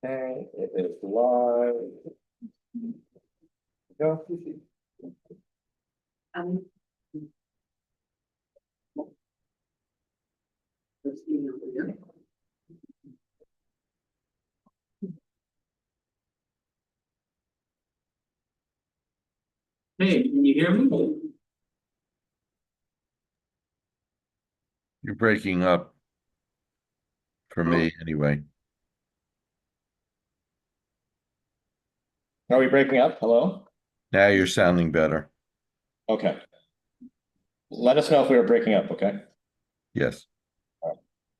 Okay, it is live. Go. Hey, can you hear me? You're breaking up for me anyway. Are we breaking up? Hello? Now you're sounding better. Okay. Let us know if we are breaking up, okay? Yes.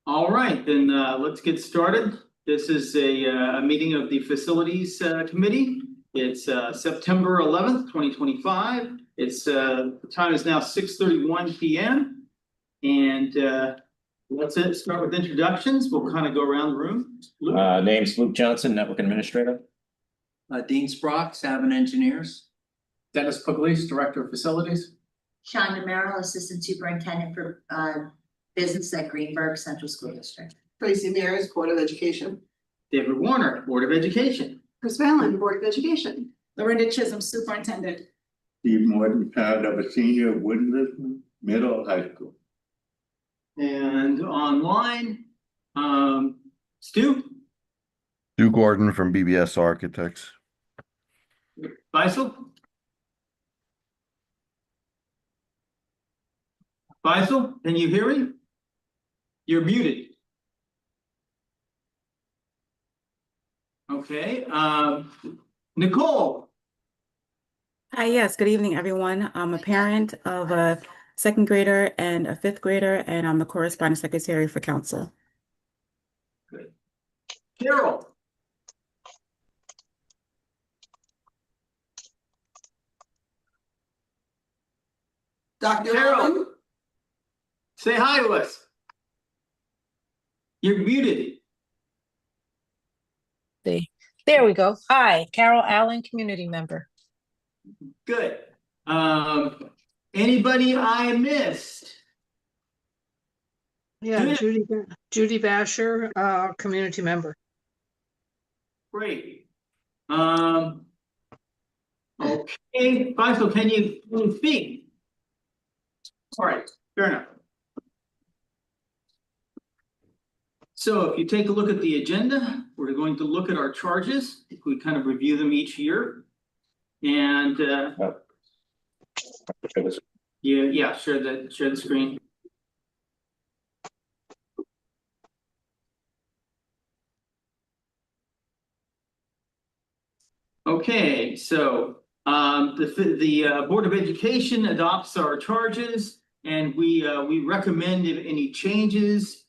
All right, then let's get started. This is a meeting of the Facilities Committee. It's September 11th, 2025. It's the time is now 6:31 p.m. And let's start with introductions. We'll kind of go around the room. Luke? Name's Luke Johnson, Network Administrator. Dean Sprock, Savin Engineers. Dennis Pugliese, Director of Facilities. Shonda Merrill, Assistant Superintendent for Business at Greenburgh Central School District. Tracy Mears, Board of Education. David Warner, Board of Education. Chris Vallon, Board of Education. Lorinda Chisholm, Superintendent. Steve Morton, parent of a senior at Woodland Middle High School. And online, Stu, Stu Gordon from BBS Architects. Faisal. Faisal, can you hear me? You're muted. Okay, Nicole. Hi, yes, good evening, everyone. I'm a parent of a second grader and a fifth grader, and I'm the corresponding secretary for council. Good. Carol. Dr. Carol. Allen. Say hi to us. You're muted. There we go. Hi, Carol Allen, community member. Good. Anybody I missed? Yeah, Good. Judy Basher, community member. Great. Okay, Faisal, can you speak? All right, fair enough. So if you take a look at the agenda, we're going to look at our charges. We kind of review them each year. And yeah, share the screen. Okay, so the Board of Education adopts our charges, and we recommend if any changes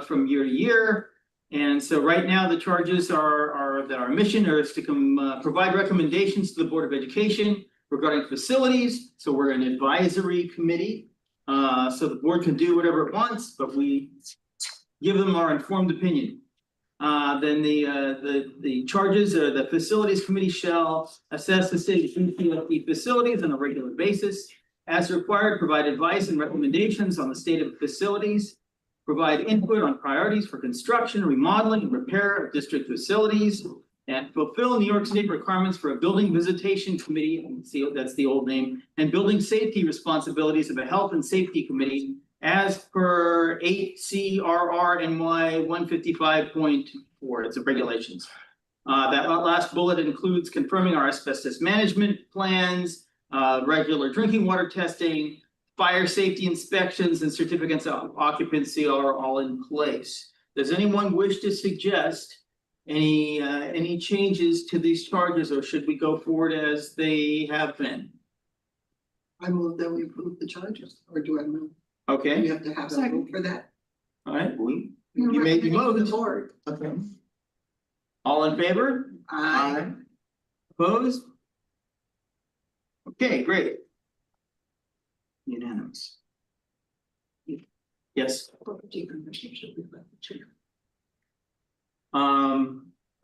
from year to year. And so right now the charges are that our mission is to provide recommendations to the Board of Education regarding facilities. So we're an advisory committee, so the board can do whatever it wants, but we give them our informed opinion. Then the charges are the Facilities Committee shall assess the city's BPLP facilities on a regular basis. As required, provide advice and recommendations on the state of facilities, provide input on priorities for construction, remodeling, and repair of district facilities, and fulfill New York State requirements for a building visitation committee, that's the old name, and building safety responsibilities of a health and safety committee as per 8 CRR NY 155.4. It's a regulations. That last bullet includes confirming our asbestos management plans, regular drinking water testing, fire safety inspections, and certificates of occupancy are all in place. Does anyone wish to suggest any changes to these charges, or should we go forward as they have been? I move that we approve the charges, or do I move? Okay. You have to have a vote for that. All right, you made the motion. Board. Okay. All in favor? Aye. Opposed? Okay, great. Unanimous. Yes.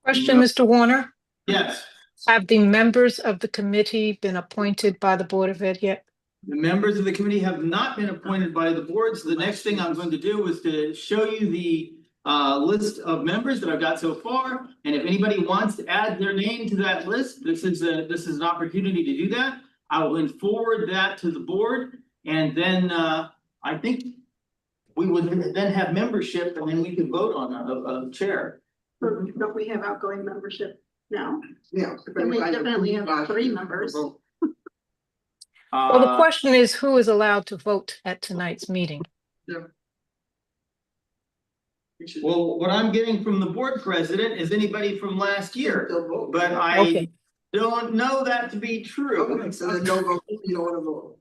Question, Mr. Warner. Yes, Have the members of the committee been appointed by the Board of Ed yet? the members of the committee have not been appointed by the board, so the next thing I'm going to do is to show you the list of members that I've got so far. And if anybody wants to add their name to that list, this is an opportunity to do that. I will then forward that to the board, and then I think we would then have membership, and then we could vote on a chair. Don't we have outgoing membership now? Yeah. And we definitely have 3 members. Well, the question is, who is allowed to vote at tonight's meeting? Well, what I'm getting from the board president is anybody from last year, but I Okay. don't know that to be true. Okay, so then don't vote, you don't wanna vote.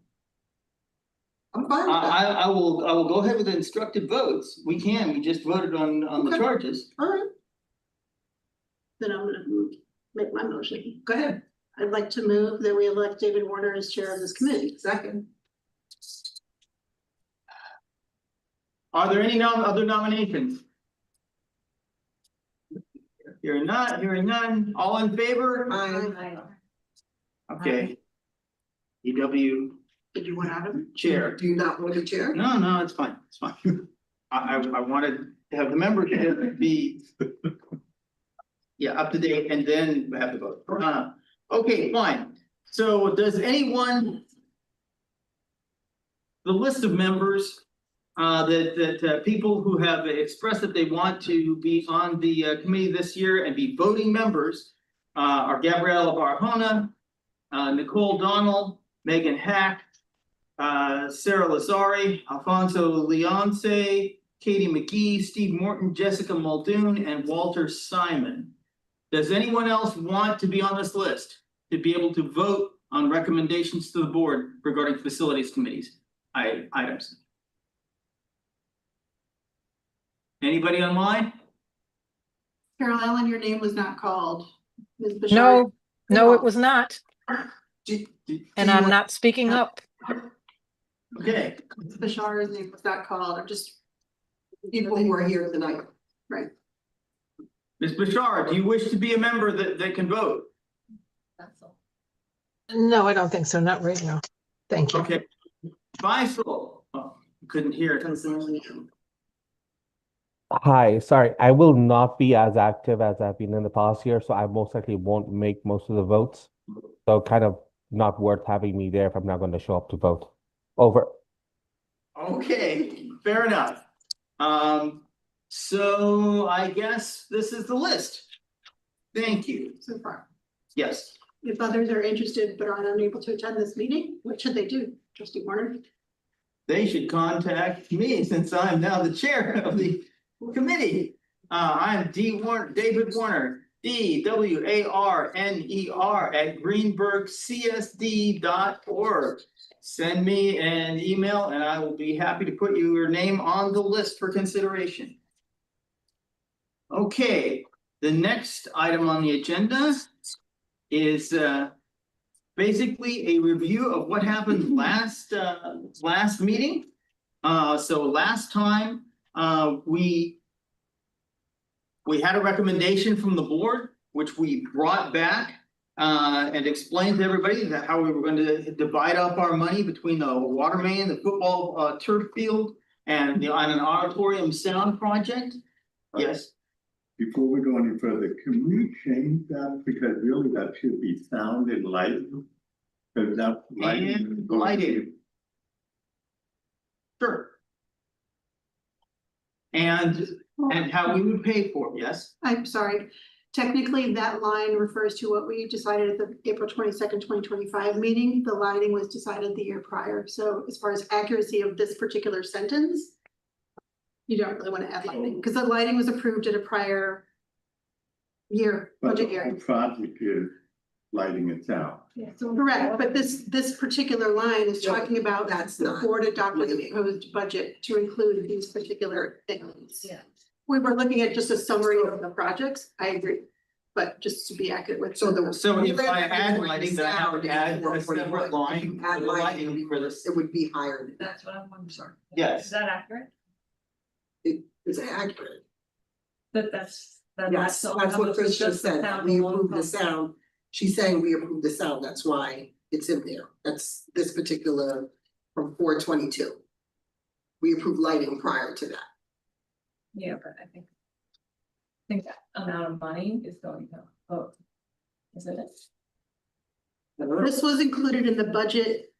I'm fine with that. I will go ahead with the instructed votes. We just voted on the Okay. charges. All right, Then I'm gonna make my motion. go ahead. I'd like to move that we elect David Warner as chair of this committee. Second. Are there any other nominations? Hearing none, all in favor? Okay. EW Did you want out of it? chair. Do you not want a chair? No, it's fine, it's fine. I wanted to have the membership be. Yeah, up to date, and then we have to vote. Okay, fine. So does anyone? The list of members that people who have expressed that they want to be on the committee this year and be voting members are Gabriella Barahona, Nicole Donald, Megan Hack, Sarah Lazari, Alfonso Leonce, Katie McGee, Steve Morton, Jessica Muldoon, and Walter Simon. Does anyone else want to be on this list to be able to vote on recommendations to the board regarding facilities committees items? Anybody online? Carol Ellen, your name was not called. Ms. Bashar. No, it was not. Do And you I'm want- not speaking up. Okay, Ms. Bashar's name was not called. I'm just. People who are here tonight. Right. Ms. Bashar, do you wish to be a member that can vote? No, I don't think so. Not right now. Thank you. Okay. Faisal, couldn't hear it. Hi, sorry, I will not be as active as I've been in the past year, so I most likely won't make most of the votes. So kind of not worth having me there if I'm not going to show up to vote. Over. Okay, fair enough. So I guess this is the list. Thank you. So far. Yes. If others are interested but are unable to attend this meeting, what should they do? Trustee Warner? They should contact me since I'm now the chair of the committee. I'm David Warner, DWARNER at greenburghcsd.org. Send me an email and I will be happy to put your name on the list for consideration. Okay, the next item on the agenda is basically a review of what happened last meeting. So last time we had a recommendation from the board, which we brought back and explained to everybody that how we were going to divide up our money between the water main, the football turf field, and on an auditorium sound project. Yes. Before we go any further, can we change that? Because really that should be sound and lighting. Because that lighting. And lighting. Sure. And how we would pay for it, yes? I'm sorry. Technically, that line refers to what we decided at the April 22nd, 2025 meeting. The lighting was decided the year prior. So as far as accuracy of this particular sentence, you don't really want to add lighting because the lighting was approved at a prior year But budget the year. whole project is lighting itself. Correct, but this particular line is talking about That's the not board adopted the lighting. proposed budget to include these particular things. Yeah. We were looking at just a summary of the projects. I agree, but just to be accurate with. So the. So if I add lighting, then I have to add a separate line If you add for lighting for this. It would be higher than that. That's what I'm sorry. Yes. Is that accurate? It's accurate. That's. Yes, that's what Chris just said. We approved the sound. She's saying we approved the sound. That's why it's in there. That's this particular from 422. We approved lighting prior to that. Yeah, but I think think that amount of money is going to vote. Isn't it? This was included in the budget.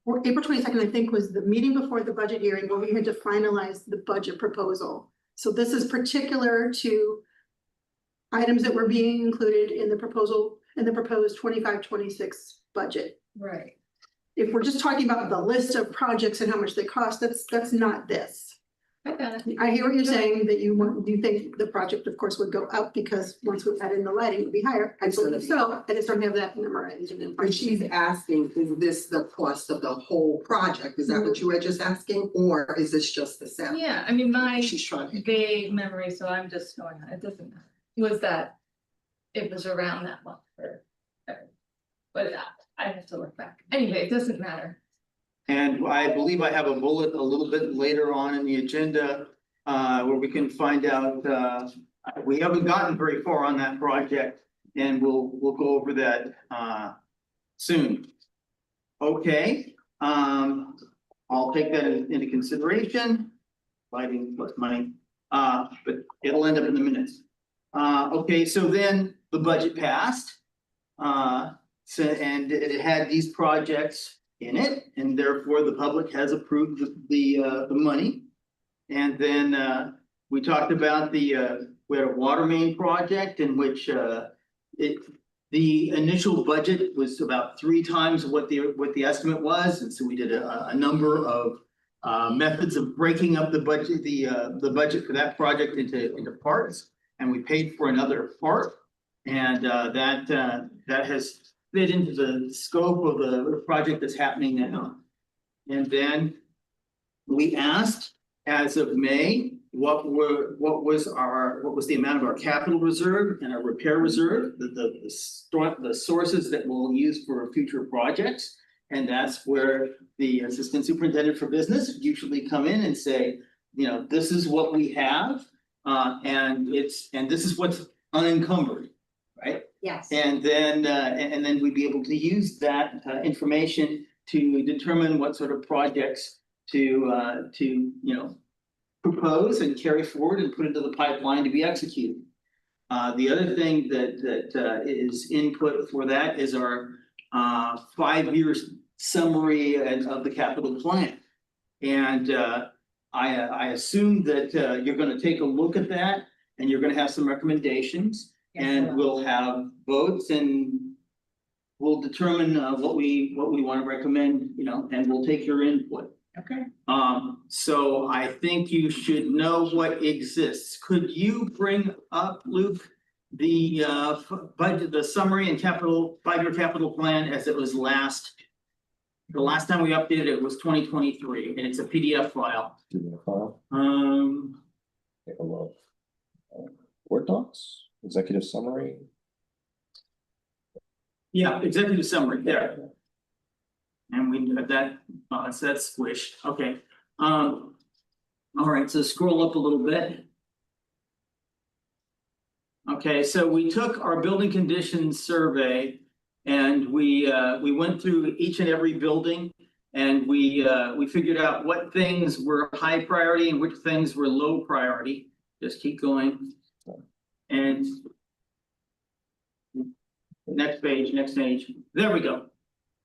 Or April 22nd, I think, was the meeting before the budget hearing where we had to finalize the budget proposal. So this is particular to items that were being included in the proposal, in the proposed 25-26 budget. Right. If we're just talking about the list of projects and how much they cost, that's not this. I got it. I hear what you're saying, that you think the project, of course, would go up because once we add in the lighting, it would be higher. I believe so. I just don't have that memorized. But she's asking, is this the cost of the whole project? Is that what you were just asking, or is this just the sound? Yeah, I mean, my She's trying to. vague memory, so I'm just going, it doesn't matter, was that it was around that month but I have to look back. Anyway, it doesn't matter. And I believe I have a bullet a little bit later on in the agenda, where we can find out, we haven't gotten very far on that project, and we'll go over that, soon. Okay, I'll take that into consideration, lighting plus money, but it'll end up in the minutes. Okay, so then the budget passed, and it had these projects in it, and therefore the public has approved the money. And then we talked about we had a water main project in which the initial budget was about 3 times what the estimate was, and so we did a number of methods of breaking up the budget, the budget for that project into parts, and we paid for another part, and that has fit into the scope of the project that's happening now. And then we asked, as of May, what was the amount of our capital reserve and our repair reserve, the sources that we'll use for future projects. And that's where the assistant superintendent for business usually come in and say, this is what we have, and this is what's unencumbered, right? Yes. And then we'd be able to use that information to determine what sort of projects to propose and carry forward and put into the pipeline to be executed. The other thing that is input for that is our 5-year summary of the capital plan. And I assume that you're going to take a look at that, and you're going to have some recommendations. And we'll have votes, and we'll determine what we want to recommend, and we'll take your input. Okay. So I think you should know what exists. Could you bring up, Luke, the budget, the summary and 5-year capital plan as it was the last time we updated it was 2023, and it's a PDF file. Do you want a file? Take a look. Word docs, executive summary. Yeah, executive summary there. And we got that, that's squished, okay. All right, so scroll up a little bit. Okay, so we took our building conditions survey, and we went through each and every building, and we figured out what things were high priority and which things were low priority. Just keep going. And next page, there we go.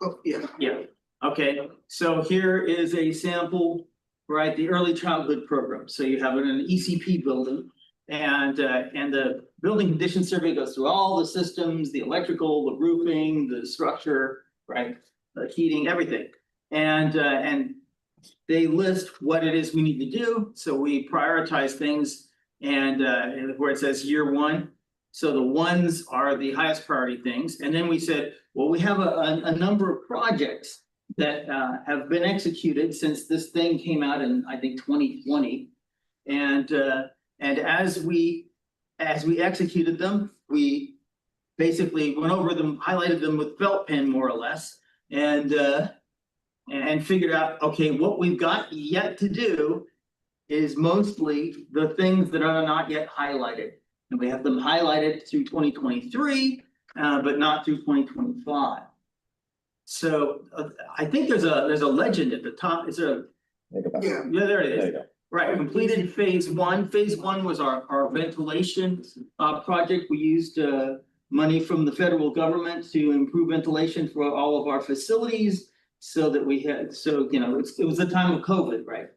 Oh, yeah. Yeah, okay, so here is a sample, right, the early childhood program. So you have an ECP building, and the building condition survey goes through all the systems, the electrical, the roofing, the structure, right, the heating, everything. And they list what it is we need to do. So we prioritize things, and where it says year 1. So the ones are the highest priority things. And then we said, well, we have a number of projects that have been executed since this thing came out in, I think, 2020. And as we executed them, we basically went over them, highlighted them with felt pen, more or less, and figured out, okay, what we've got yet to do is mostly the things that are not yet highlighted. And we have them highlighted through 2023, but not through 2025. So I think there's a legend at the top. Is there? Yeah. Yeah, there it is. There you go. Right, completed phase one. Phase one was our ventilation project. We used money from the federal government to improve ventilation for all of our facilities. So that we had, so you know, it was the time of COVID, right?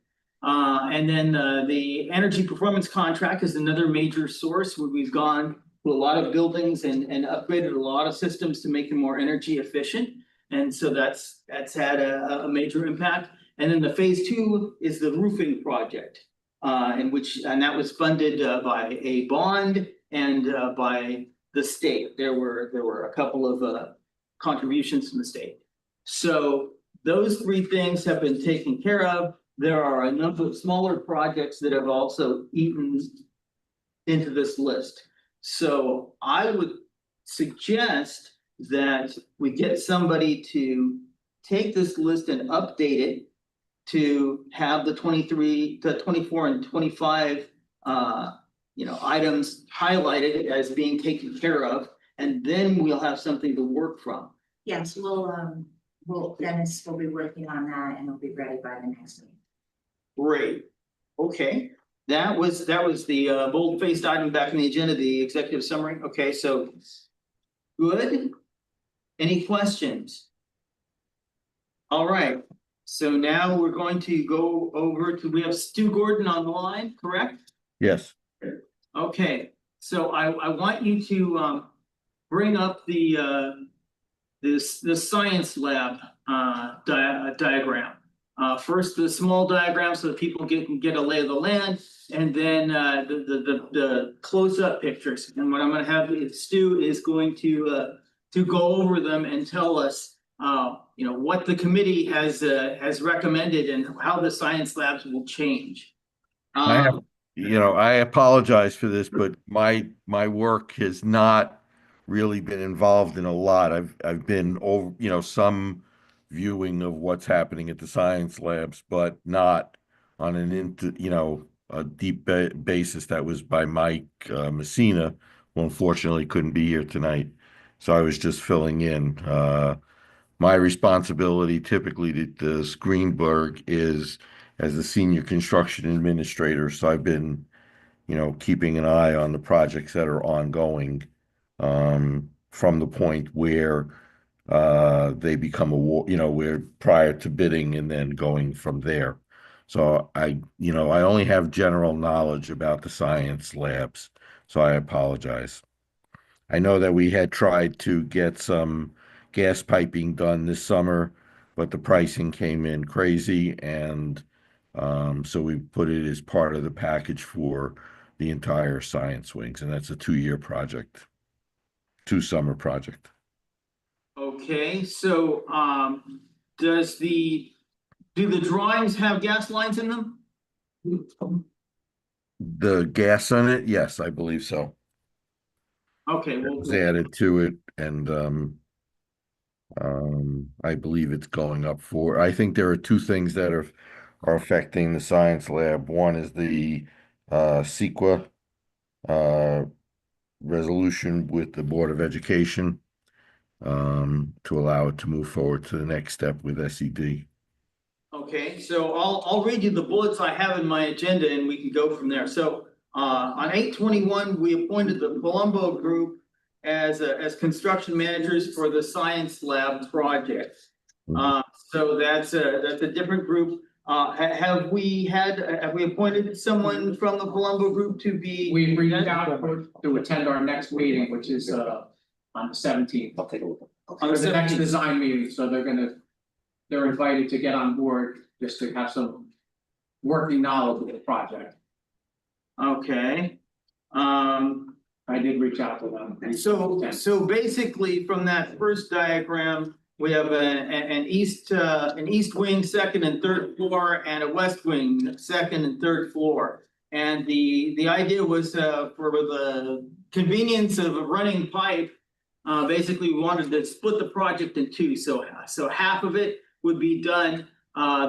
And then the energy performance contract is another major source where we've gone to a lot of buildings and upgraded a lot of systems to make them more energy efficient. And so that's had a major impact. And then the phase two is the roofing project, and that was funded by a bond and by the state. There were a couple of contributions from the state. So those three things have been taken care of. There are a number of smaller projects that have also eaten into this list. So I would suggest that we get somebody to take this list and update it to have the 23, the 24 and 25 items highlighted as being taken care of, and then we'll have something to work from. Yes, Dennis will be working on that and it'll be ready by the next meeting. Great. Okay. That was the bold-faced item back in the agenda, the executive summary. Okay, so good. Any questions? All right. So now we're going to go over to, we have Stu Gordon on the line, correct? Yes. Okay, so I want you to bring up the this science lab diagram. First, the small diagram so that people can get a lay of the land, and then the close-up pictures. And what I'm going to have Stu is going to go over them and tell us what the committee has recommended and how the science labs will change. I apologize for this, but my work has not really been involved in a lot. I've been over, some viewing of what's happening at the science labs, but not on a deep basis. That was by Mike Messina, who unfortunately couldn't be here tonight. So I was just filling in. My responsibility typically at this Greenburgh is as the senior construction administrator. So I've been, keeping an eye on the projects that are ongoing from the point where they become where prior to bidding and then going from there. So I only have general knowledge about the science labs, so I apologize. I know that we had tried to get some gas piping done this summer, but the pricing came in crazy, and so we put it as part of the package for the entire science wings, and that's a 2-year project, 2-summer project. Okay, so do the drawings have gas lines in them? The gas on it, yes, I believe so. Okay, It was added to it, and I believe it's going up for. I think there are 2 things that are affecting the science lab. One is the CEQA resolution with the Board of Education to allow it to move forward to the next step with SED. Okay, so I'll read you the bullets I have in my agenda and we can go from there. So on 8/21, we appointed the Palumbo Group as construction managers for the science lab project. So that's a different group. Have we appointed someone from the Palumbo Group to be? We reached out to attend our next meeting, which is on the 17th. I'll take a look. For the next design meeting, so they're invited to get on board just to have some working knowledge of the project. Okay. I did reach out to them. So basically from that first diagram, we have an east wing, 2nd and 3rd floor, and a west wing, 2nd and 3rd floor. And the idea was for the convenience of a running pipe, basically we wanted to split the project in 2. So half of it would be done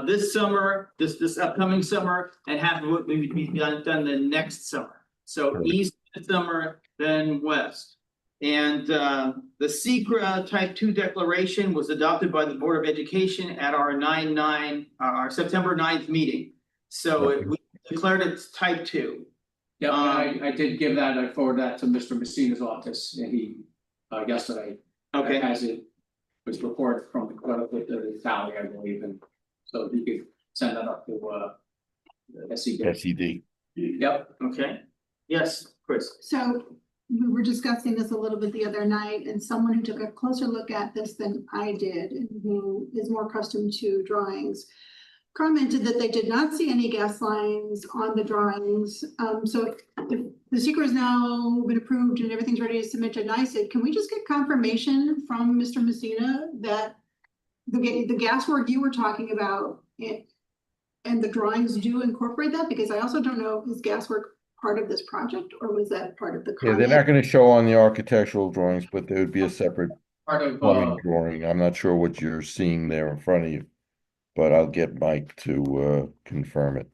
this summer, this upcoming summer, and half of it would be done the next summer. So east this summer, then west. And the SECRA Type 2 declaration was adopted by the Board of Education at our September 9th meeting. So declared it's type 2. Yeah, I did give that, I forwarded that to Mr. Messina's office, and he, yesterday. Okay. As it was reported from the tally, I believe, and so he could send that up to, SED. SED. Yep. Okay, yes, Chris. So we were discussing this a little bit the other night, and someone who took a closer look at this than I did, and who is more accustomed to drawings, commented that they did not see any gas lines on the drawings. So if the secret has now been approved and everything's ready to submit to NICID, can we just get confirmation from Mr. Messina that the gas work you were talking about and the drawings do incorporate that? Because I also don't know, is gas work part of this project, or was that part of the Yeah, comment? they're not gonna show on the architectural drawings, but there would be a separate Part of, plumbing drawing. I'm not sure what you're seeing there in front of you, but I'll get Mike to confirm it.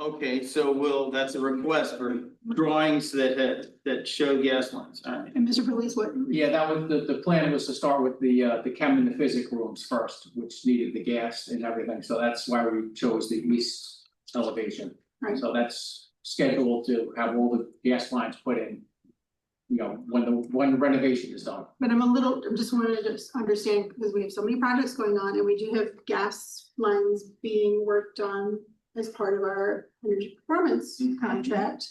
Okay, so that's a request for drawings that show gas lines, all right. And Mr. Police, what? yeah, that was, the plan was to start with the chem and the physics rooms first, which needed the gas and everything, so that's why we chose the east elevation. Right. So that's scheduled to have all the gas lines put in, you know, when the renovation is done. But I'm just wanted to just understand, because we have so many projects going on, and we do have gas lines being worked on as part of our energy performance contract.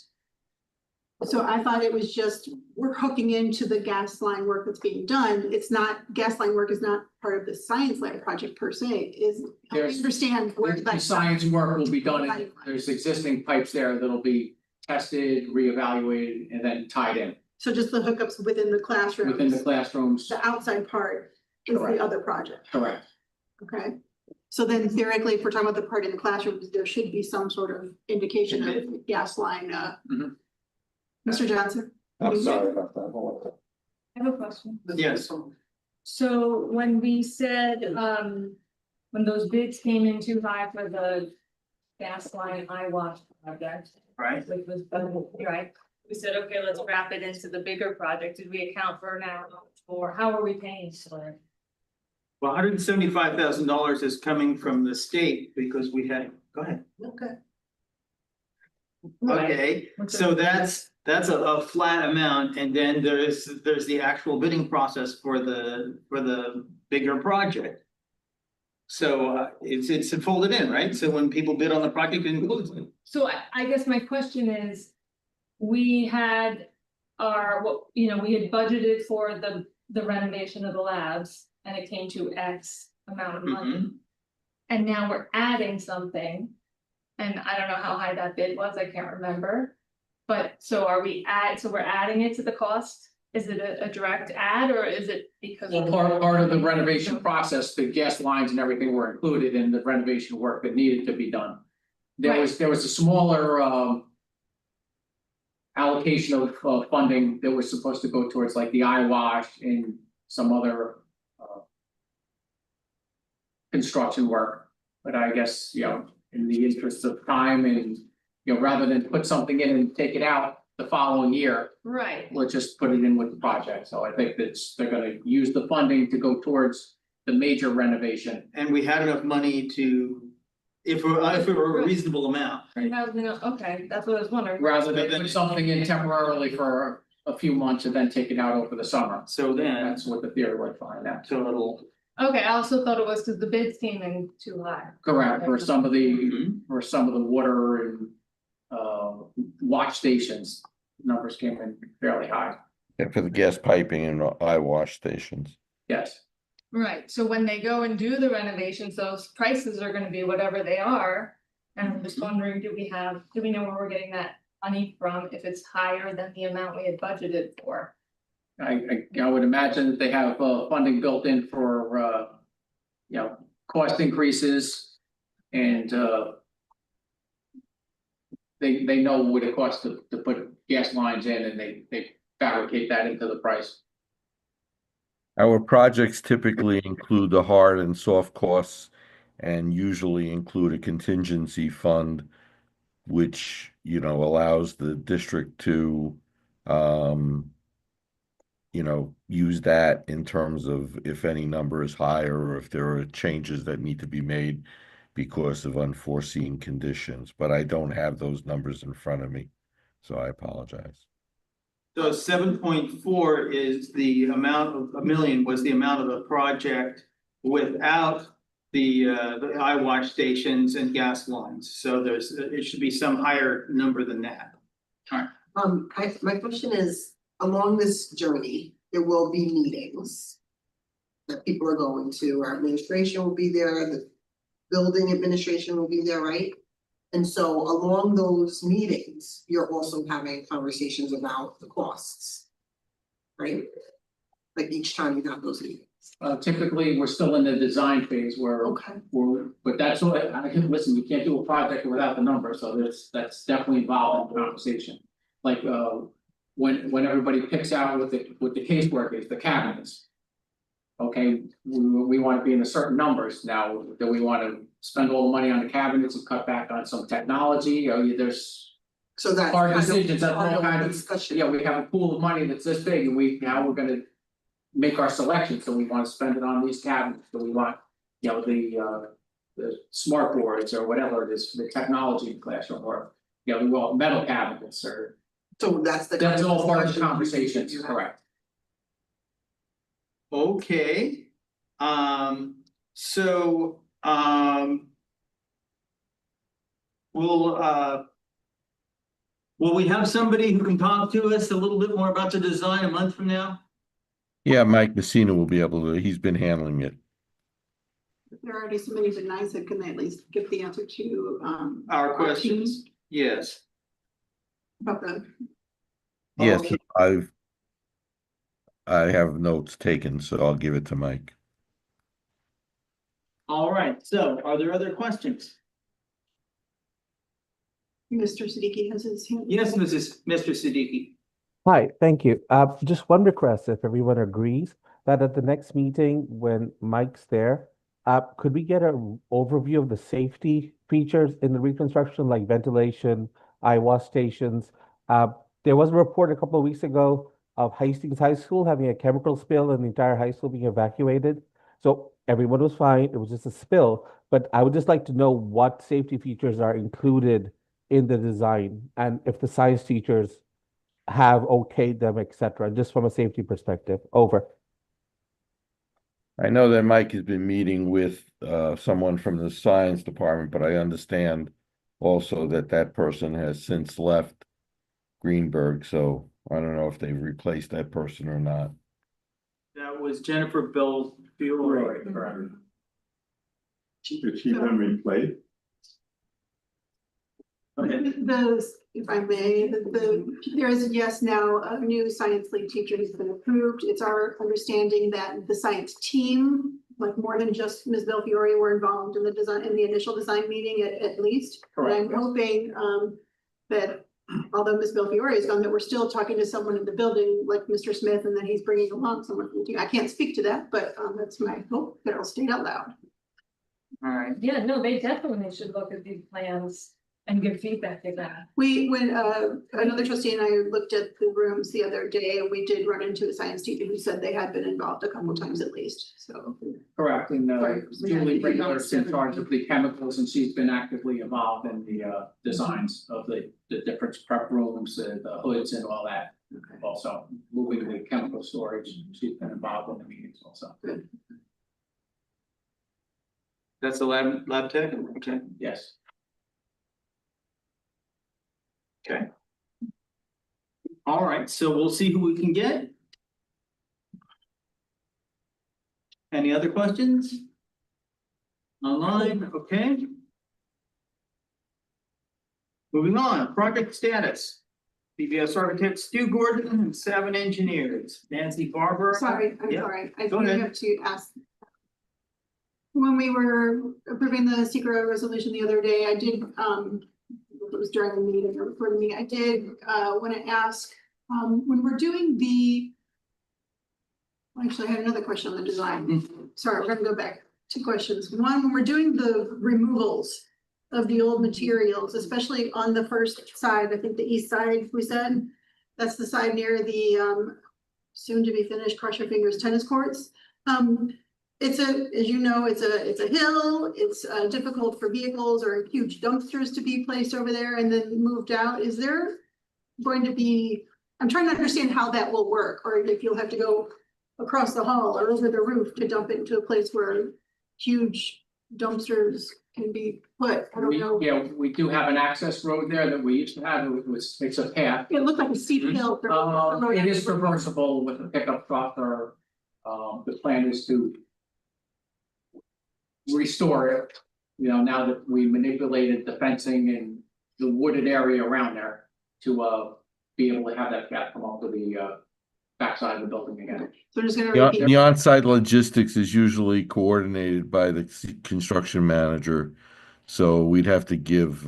So I thought it was just, we're hooking into the gas line work that's being done. It's not, gas line work is not part of the science lab project per se, is, I There's- understand where The that. science work will be done, and there's existing pipes there that'll be tested, reevaluated, and then tied in So just the hookups within the classrooms. within the classrooms. The outside part is Correct. the other project, Correct. okay? So then theoretically, if we're talking about the part in the classrooms, there should be some sort of indication of gas line, Mhm. Mr. Johnson? I'm sorry about that. Hold on. I have a question. Yes. So when we said, when those bids came in too high for the gas line eyewash project, Right. which was, right? We said, okay, let's wrap it into the bigger project. Did we account for now, or how are we paying for it? Well, $175,000 is coming from the state because we had, go ahead. Okay. Okay, so that's a flat amount, and then there's the actual bidding process for the bigger project. So it's folded in, right? So when people bid on the project, it includes it. So I guess my question is, we had we had budgeted for the renovation of the labs, and it came to X amount of money. And now we're adding something, and I don't know how high that bid was, I can't remember. But so we're adding it to the cost? Is it a direct add, or is it because? Well, part of the renovation process, the gas lines and everything were included in the renovation work that needed to be done. There was a smaller allocation of funding that was supposed to go towards like the eye wash and some other construction work. But I guess, you know, in the interest of time and, you know, rather than put something in and take it out the following year, Right. we'll just put it in with the project. So I think they're gonna use the funding to go towards the major renovation. And we had enough money to, if it were a reasonable amount. Okay, that's what I was wondering. Rather than put something in temporarily for a few months and then take it out over the summer. So then, That's what the theory would find out. so it'll. Okay, I also thought it was because the bids came in too high. Correct, for some of the water and watch stations, numbers came in fairly high. Yeah, for the gas piping and eye wash stations. Yes. Right, so when they go and do the renovations, those prices are gonna be whatever they are. And I'm just wondering, do we know where we're getting that money from, if it's higher than the amount we had budgeted for? I would imagine that they have funding built in for you know, cost increases and they know what it costs to put gas lines in, and they fabricate that into the price. Our projects typically include the hard and soft costs and usually include a contingency fund, which, you know, allows the district to, you know, use that in terms of if any number is higher or if there are changes that need to be made. because of unforeseen conditions, but I don't have those numbers in front of me, so I apologize. So 7.4 is the amount of, a million was the amount of the project without the eye wash stations and gas lines. So it should be some higher number than that. My question is, along this journey, there will be meetings that people are going to, our administration will be there, the building administration will be there, right? And so along those meetings, you're also having conversations about the costs, right? Like each time you have those meetings. Typically, we're still in the design phase where Okay. but that's what, listen, you can't do a project without the number, so that's definitely involved in the conversation. Like, when everybody picks out what the casework is, the cabinets. Okay, we want to be in a certain numbers now, do we want to spend all the money on the cabinets and cut back on some technology, or there's. So that's Hard kind of decisions, that's part all of kind the of, discussion. yeah, we have a pool of money that's this big, and we're gonna make our selection, so we wanna spend it on these cabinets, so we want, the smart boards or whatever it is, the technology in the classroom, or, we want metal cabinets, or. So that's the. That's all part of the discussion conversations, you have. correct? Okay, so, will we have somebody who can talk to us a little bit more about the design a month from now? Yeah, Mike Messina will be able to, he's been handling it. If they're already submitting to NICEAG, can they at least give the answer to, Our questions, yes. about the. Yes, Okay. I have notes taken, so I'll give it to Mike. All right, so are there other questions? Mr. Siddiqui has his hand. Yes, Mr. Siddiqui. Hi, thank you. Just one request, if everyone agrees, that at the next meeting, when Mike's there, could we get an overview of the safety features in the reconstruction, like ventilation, eye wash stations? There was a report a couple of weeks ago of Hastings High School having a chemical spill and the entire high school being evacuated. So everyone was fine, it was just a spill, but I would just like to know what safety features are included in the design, and if the science teachers have okayed them, etc., just from a safety perspective. Over. I know that Mike has been meeting with someone from the science department, but I understand also that that person has since left Greenburgh, so I don't know if they've replaced that person or not. That was Jennifer Bill Fiore. Correct. Did she been replaced? If I may, there is, yes, now a new science lead teacher has been approved. It's our understanding that the science team, like more than just Ms. Belfiore, were involved in the design, in the initial design meeting at least. Correct. And I'm hoping that although Ms. Belfiore is gone, that we're still talking to someone in the building like Mr. Smith, and that he's bringing along someone from the team. I can't speak to that, but that's my hope that it'll state out loud. All right. Yeah, no, they definitely should look at these plans and give feedback to that. When another trustee and I looked at the rooms the other day, and we did run into a science teacher who said they had been involved a couple times at least, so. Correct, and Right. Julie Brinkler's in charge of the chemicals, and she's been actively involved in the designs of the different prep rooms, the hoods and all that. Okay. Also, moving the chemical storage, she's been involved in the meetings also. Good. That's the lab tech, okay. Yes. Okay. All right, so we'll see who we can get. Any other questions? Online, okay. Moving on, project status. BBS architect Stu Gordon and 7 engineers, Nancy Barber. Sorry, I'm Yeah. sorry, I Go do ahead. have to ask. When we were approving the secret resolution the other day, I did, it was during the meeting or before the meeting, I did want to ask, when we're doing actually, I had another question on the design. Sorry, we're gonna go back. 2 questions. One, when we're doing the removals of the old materials, especially on the first side, I think the east side, we said, that's the side near the soon to be finished Cross Your Fingers tennis courts. it's as you know, it's a hill, it's difficult for vehicles or huge dumpsters to be placed over there and then moved out. Is there going to be, I'm trying to understand how that will work, or if you'll have to go across the hall or over the roof to dump it into a place where huge dumpsters can be put. I don't know. Yeah, we do have an access road there that we used to have. It's a path. It looked like a steep hill. It is traversable with a pickup truck or, the plan is to restore it. You know, now that we manipulated the fencing and the wooded area around there to, be able to have that path come up to the, backside of the building again. So I'm just gonna The, repeat. the on-site logistics is usually coordinated by the construction manager. So we'd have to give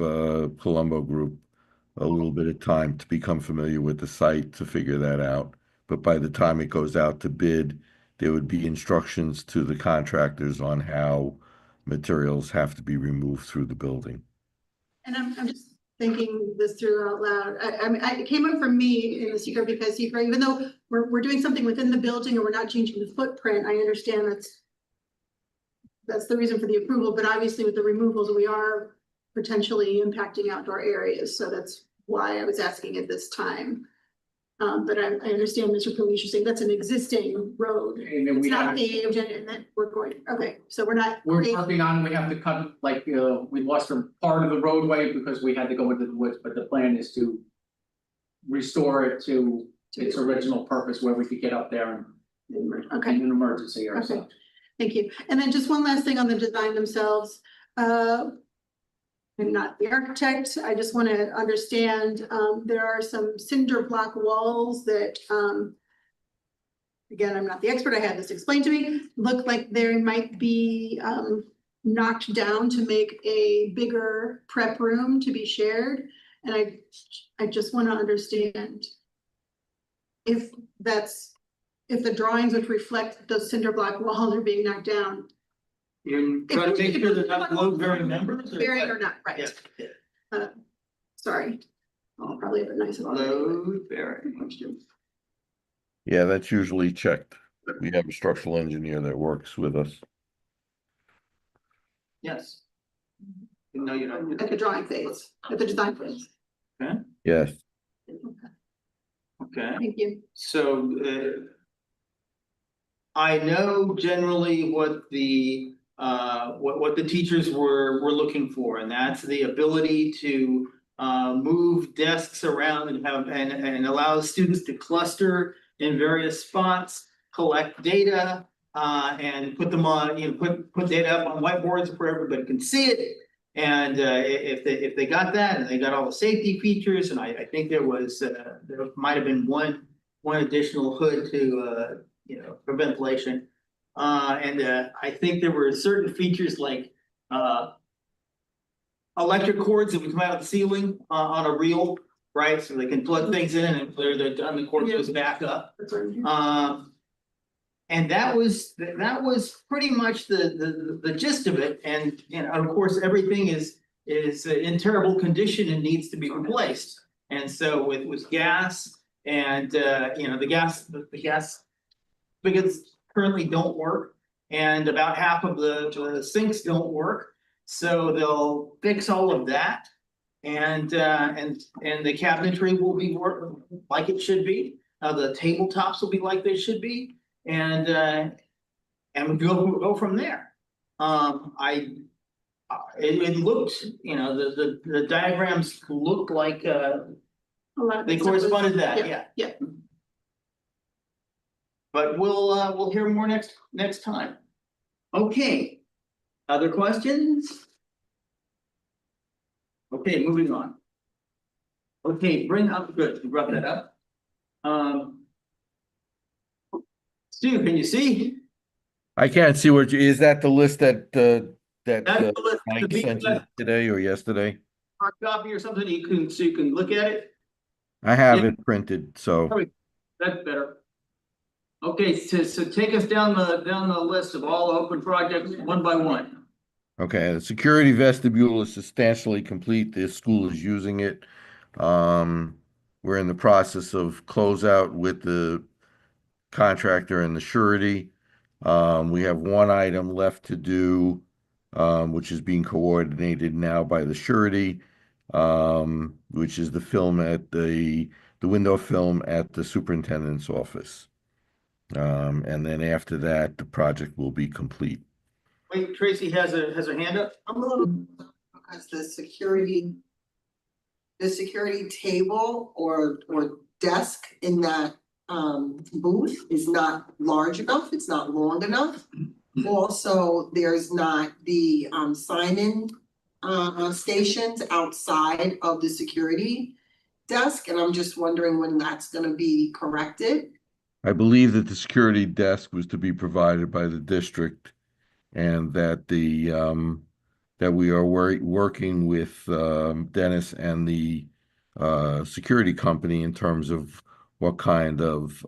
Colombo Group a little bit of time to become familiar with the site to figure that out. But by the time it goes out to bid, there would be instructions to the contractors on how materials have to be removed through the building. And I'm just thinking this through out loud. I mean, it came up for me in the secret because secret, even though we're doing something within the building and we're not changing the footprint, I understand that's the reason for the approval, but obviously with the removals, we are potentially impacting outdoor areas. So that's why I was asking at this time. But I understand Mr. Police, you're saying that's an existing road. And then It's we not have, paved and then we're going, okay, so we're not. we're working on, we have to cut, like, we lost a part of the roadway because we had to go into the woods, but the plan is to restore it to its original purpose where we could get up there and Okay. in an emergency or Okay. something. Thank you. And then just one last thing on the design themselves. I'm not the architect. I just want to understand, there are some cinder block walls that, again, I'm not the expert. I had this explained to me, look like they might be, knocked down to make a bigger prep room to be shared. And I just want to understand if the drawings would reflect those cinder block walls are being knocked down. You're trying to make sure they're not load bearing members? or Bearing what? or not, right? Yeah. Sorry. I'll probably have a nice. Load bearing. Yeah, that's usually checked. We have a structural engineer that works with us. Yes. No, you're not. At the drawing phase, at the design phase. Yes. Okay. Thank you. So, I know generally what the teachers were looking for, and that's the ability to move desks around and have and allow students to cluster in various spots, collect data, and put them on, put data up on whiteboards where everybody can see it. And if they got that and they got all the safety features, and I think there might have been one additional hood to for ventilation. And I think there were certain features like electric cords that would come out of the ceiling on a reel, right? So they can plug things in and they're done, the cord goes back up. And that was pretty much the gist of it. And of course, everything is in terrible condition and needs to be replaced. And so with gas and the gas spigots currently don't work, and about half of the sinks don't work. So they'll fix all of that, and the cabinetry will be work like it should be. The tabletops will be like they should be, and we go from there. It looked, the diagrams looked like they corresponded to that, yeah. But we'll hear more next time. Okay, other questions? Okay, moving on. Okay, good, you brought that up. Stu, can you see? I can't see is that the list that That's the list, Mike the sent you today or yesterday? hard copy or something, so you can look at it? I have Yeah. it printed, so. That's better. Okay, so take us down the list of all open projects one by one. Okay, the security vestibule is substantially complete. The school is using it. We're in the process of closeout with the contractor and the surety. We have one item left to do, which is being coordinated now by the surety, which is the film at the window film at the superintendent's office. And then after that, the project will be complete. Wait, Tracy has her hand up. I'm a little, because the security table or desk in that booth is not large enough, it's not long enough. Also, there's not the sign-in stations outside of the security desk, and I'm just wondering when that's gonna be corrected. I believe that the security desk was to be provided by the district, and that that we are working with Dennis and the security company in terms of what kind of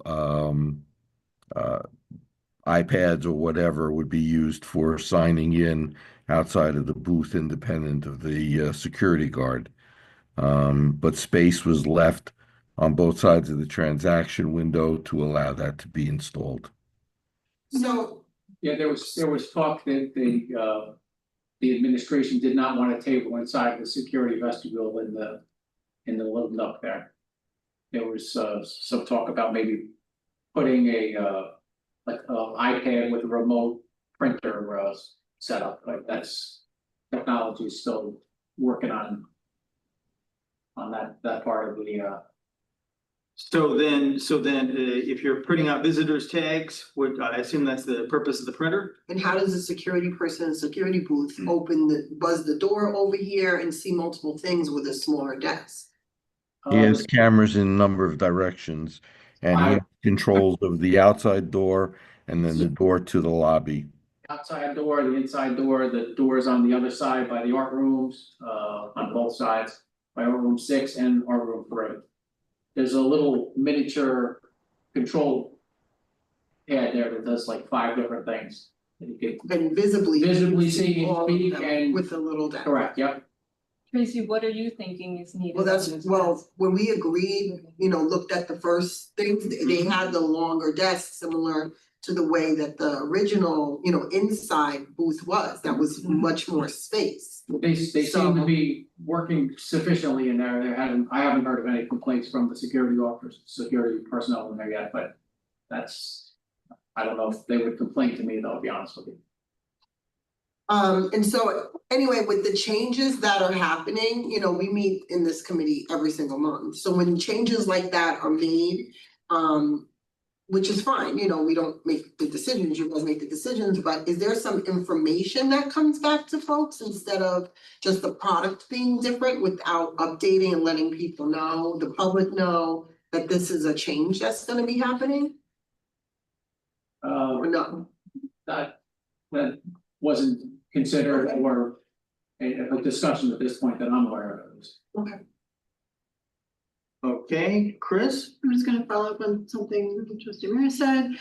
iPads or whatever would be used for signing in outside of the booth, independent of the security guard. But space was left on both sides of the transaction window to allow that to be installed. So, Yeah, there was talk that the administration did not want a table inside the security vestibule in the little nook there. There was some talk about maybe putting a like a iPad with a remote printer setup. Like that's technology is still working on that part of the So then, if you're printing out visitors tags, would I assume that's the purpose of the printer? and how does the security person in the security booth buzz the door over here and see multiple things with a smaller desk? He has cameras in a number of directions, and he has controls of the outside door and then the door to the lobby. outside door, the inside door, the doors on the other side by the art rooms, on both sides, by art room 6 and art room 3. There's a little miniature control pad there that does like 5 different things. That you can And visibly see and all of speak them and. with a little desk. Correct, yep. Tracy, what are you thinking is needed? Well, that's, well, when we agreed, looked at the first things, they had the longer desk similar to the way that the original, inside booth was. That was much more space. They seem to be working sufficiently in there. I haven't heard of any complaints from the security officers, security personnel in there yet, but I don't know if they would complain to me though, to be honest with you. And so anyway, with the changes that are happening, we meet in this committee every single month. So when changes like that are made, which is fine, we don't make the decisions, you guys make the decisions, but is there some information that comes back to folks instead of just the product being different without updating and letting people know, the public know that this is a change that's gonna be happening? Or no? That wasn't considered or a discussion at this point that I'm aware of. Okay. Okay, Chris? I'm just gonna follow up on something Trustee Mayor said.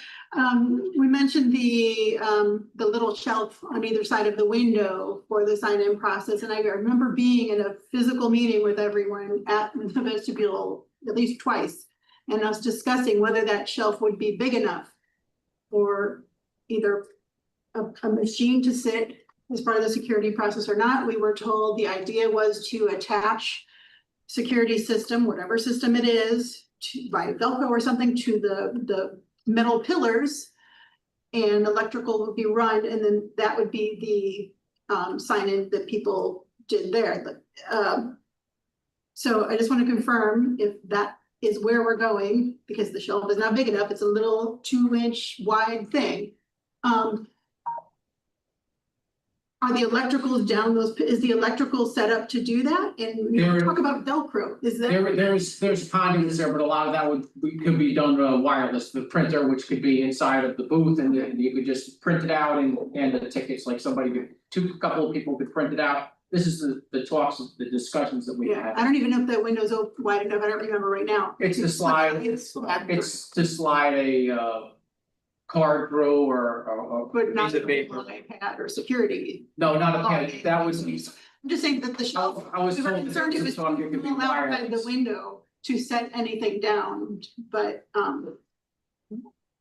We mentioned the little shelf on either side of the window for the sign-in process, and I remember being in a physical meeting with everyone at the vestibule at least twice, and us discussing whether that shelf would be big enough for either a machine to sit as part of the security process or not. We were told the idea was to attach security system, whatever system it is, by Velcro or something to the metal pillars, and electrical would be run, and then that would be the sign-in that people did there. But so I just want to confirm if that is where we're going, because the shelf is not big enough. It's a little 2-inch wide thing. Are the electricals down is the electrical set up to do that? And you talk about Velcro, is that? There's conduits there, but a lot of that could be done wireless, the printer, which could be inside of the booth, and then you could just print it out and the tickets, like a couple of people could print it out. This is the talks, the discussions that we had. I don't even know if that window's wide enough, I don't remember right now. It's to slide a card through or But not piece of an paper. iPad or security. No, not a pen, that was. I'm just saying that the shelf, I was we were told concerned that it was the talk could be too outside the wireless. window to set anything down, but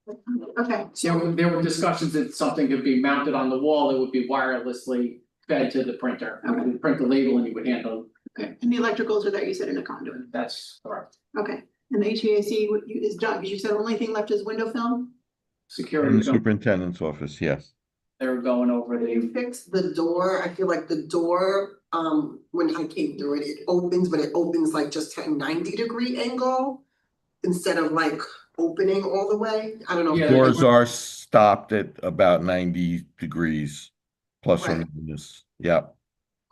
Okay, There were discussions that something could be mounted on the wall that would be wirelessly fed to the printer. You would print the label and you would handle, okay, and the electricals are there, you said in a conduit, that's correct. okay, and the HVAC is done, because you said the only thing left is window film? In Security, the superintendent's office, yes. they were going over When you the, fix the door, I feel like the door, when I came through it, it opens, but it opens like just at a 90-degree angle. Instead of like opening all the way, I don't know. Yeah, Doors are stopped at about 90 degrees, plus or Right. minus. Yep.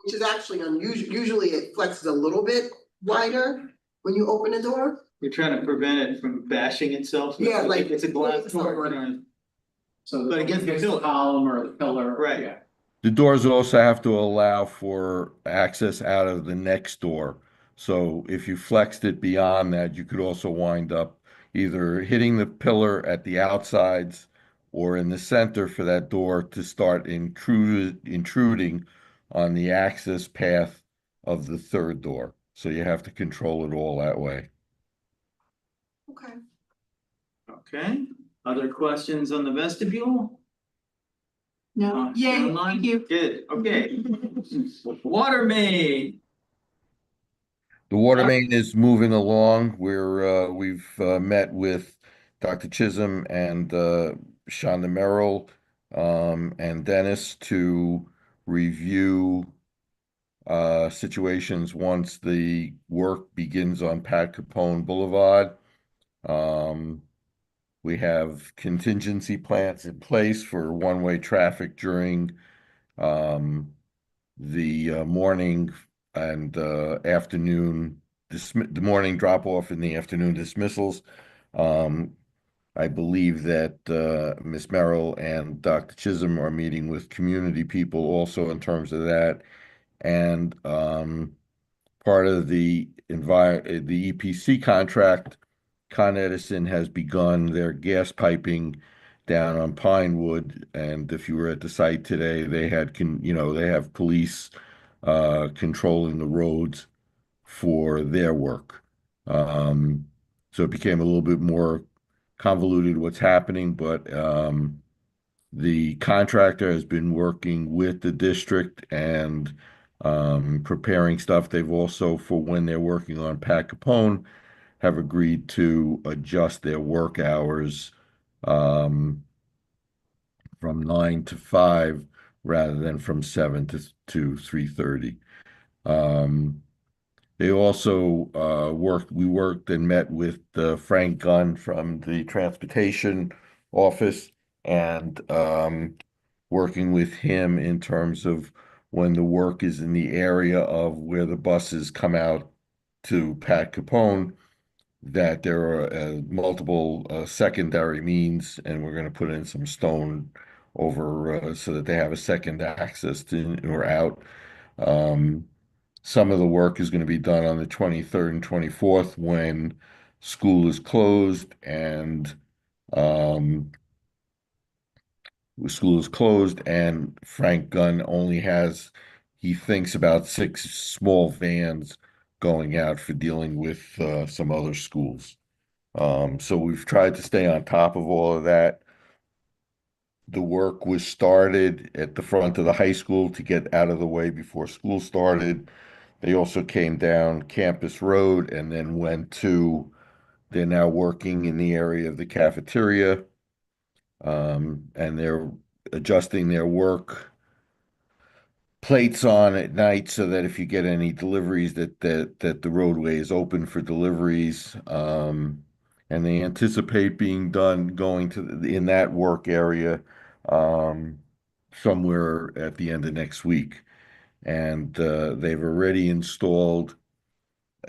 Which is actually unusual, usually it flexes a little bit wider when you open a door. You're trying to prevent it from bashing itself. Yeah, like- It's a glass door, we're trying to- so But the against the against the pillar. column or the pillar. Right. Yeah. The doors also have to allow for access out of the next door. So if you flexed it beyond that, you could also wind up either hitting the pillar at the outsides or in the center for that door to start intruding on the access path of the third door. So you have to control it all that way. Okay. Okay, other questions on the vestibule? No, yay, Caroline? thank you. Good, okay. Water main. The water main is moving along. We've met with Dr. Chisholm and Shonda Merrill and Dennis to review situations once the work begins on Pat Capone Boulevard. We have contingency plans in place for one-way traffic during the morning and afternoon, the morning drop off and the afternoon dismissals. I believe that Ms. Merrill and Dr. Chisholm are meeting with community people also in terms of that. And part of the EPC contract, Con Edison has begun their gas piping down on Pinewood, and if you were at the site today, they have police controlling the roads for their work. So it became a little bit more convoluted what's happening, but the contractor has been working with the district and preparing stuff. They've also, for when they're working on Pat Capone, have agreed to adjust their work hours from 9 to 5 rather than from 7 to 3:30. They also we worked and met with Frank Gunn from the transportation office and working with him in terms of when the work is in the area of where the buses come out to Pat Capone, that there are multiple secondary means, and we're going to put in some stone over so that they have a second access to or out. Some of the work is going to be done on the 23rd and 24th when school is closed and Frank Gunn only has, he thinks, about 6 small vans going out for dealing with some other schools. So we've tried to stay on top of all of that. The work was started at the front of the high school to get out of the way before school started. They also came down Campus Road and then they're now working in the area of the cafeteria. And they're adjusting their work plates on at night so that if you get any deliveries that the roadway is open for deliveries. And they anticipate being done going in that work area somewhere at the end of next week. And they've already installed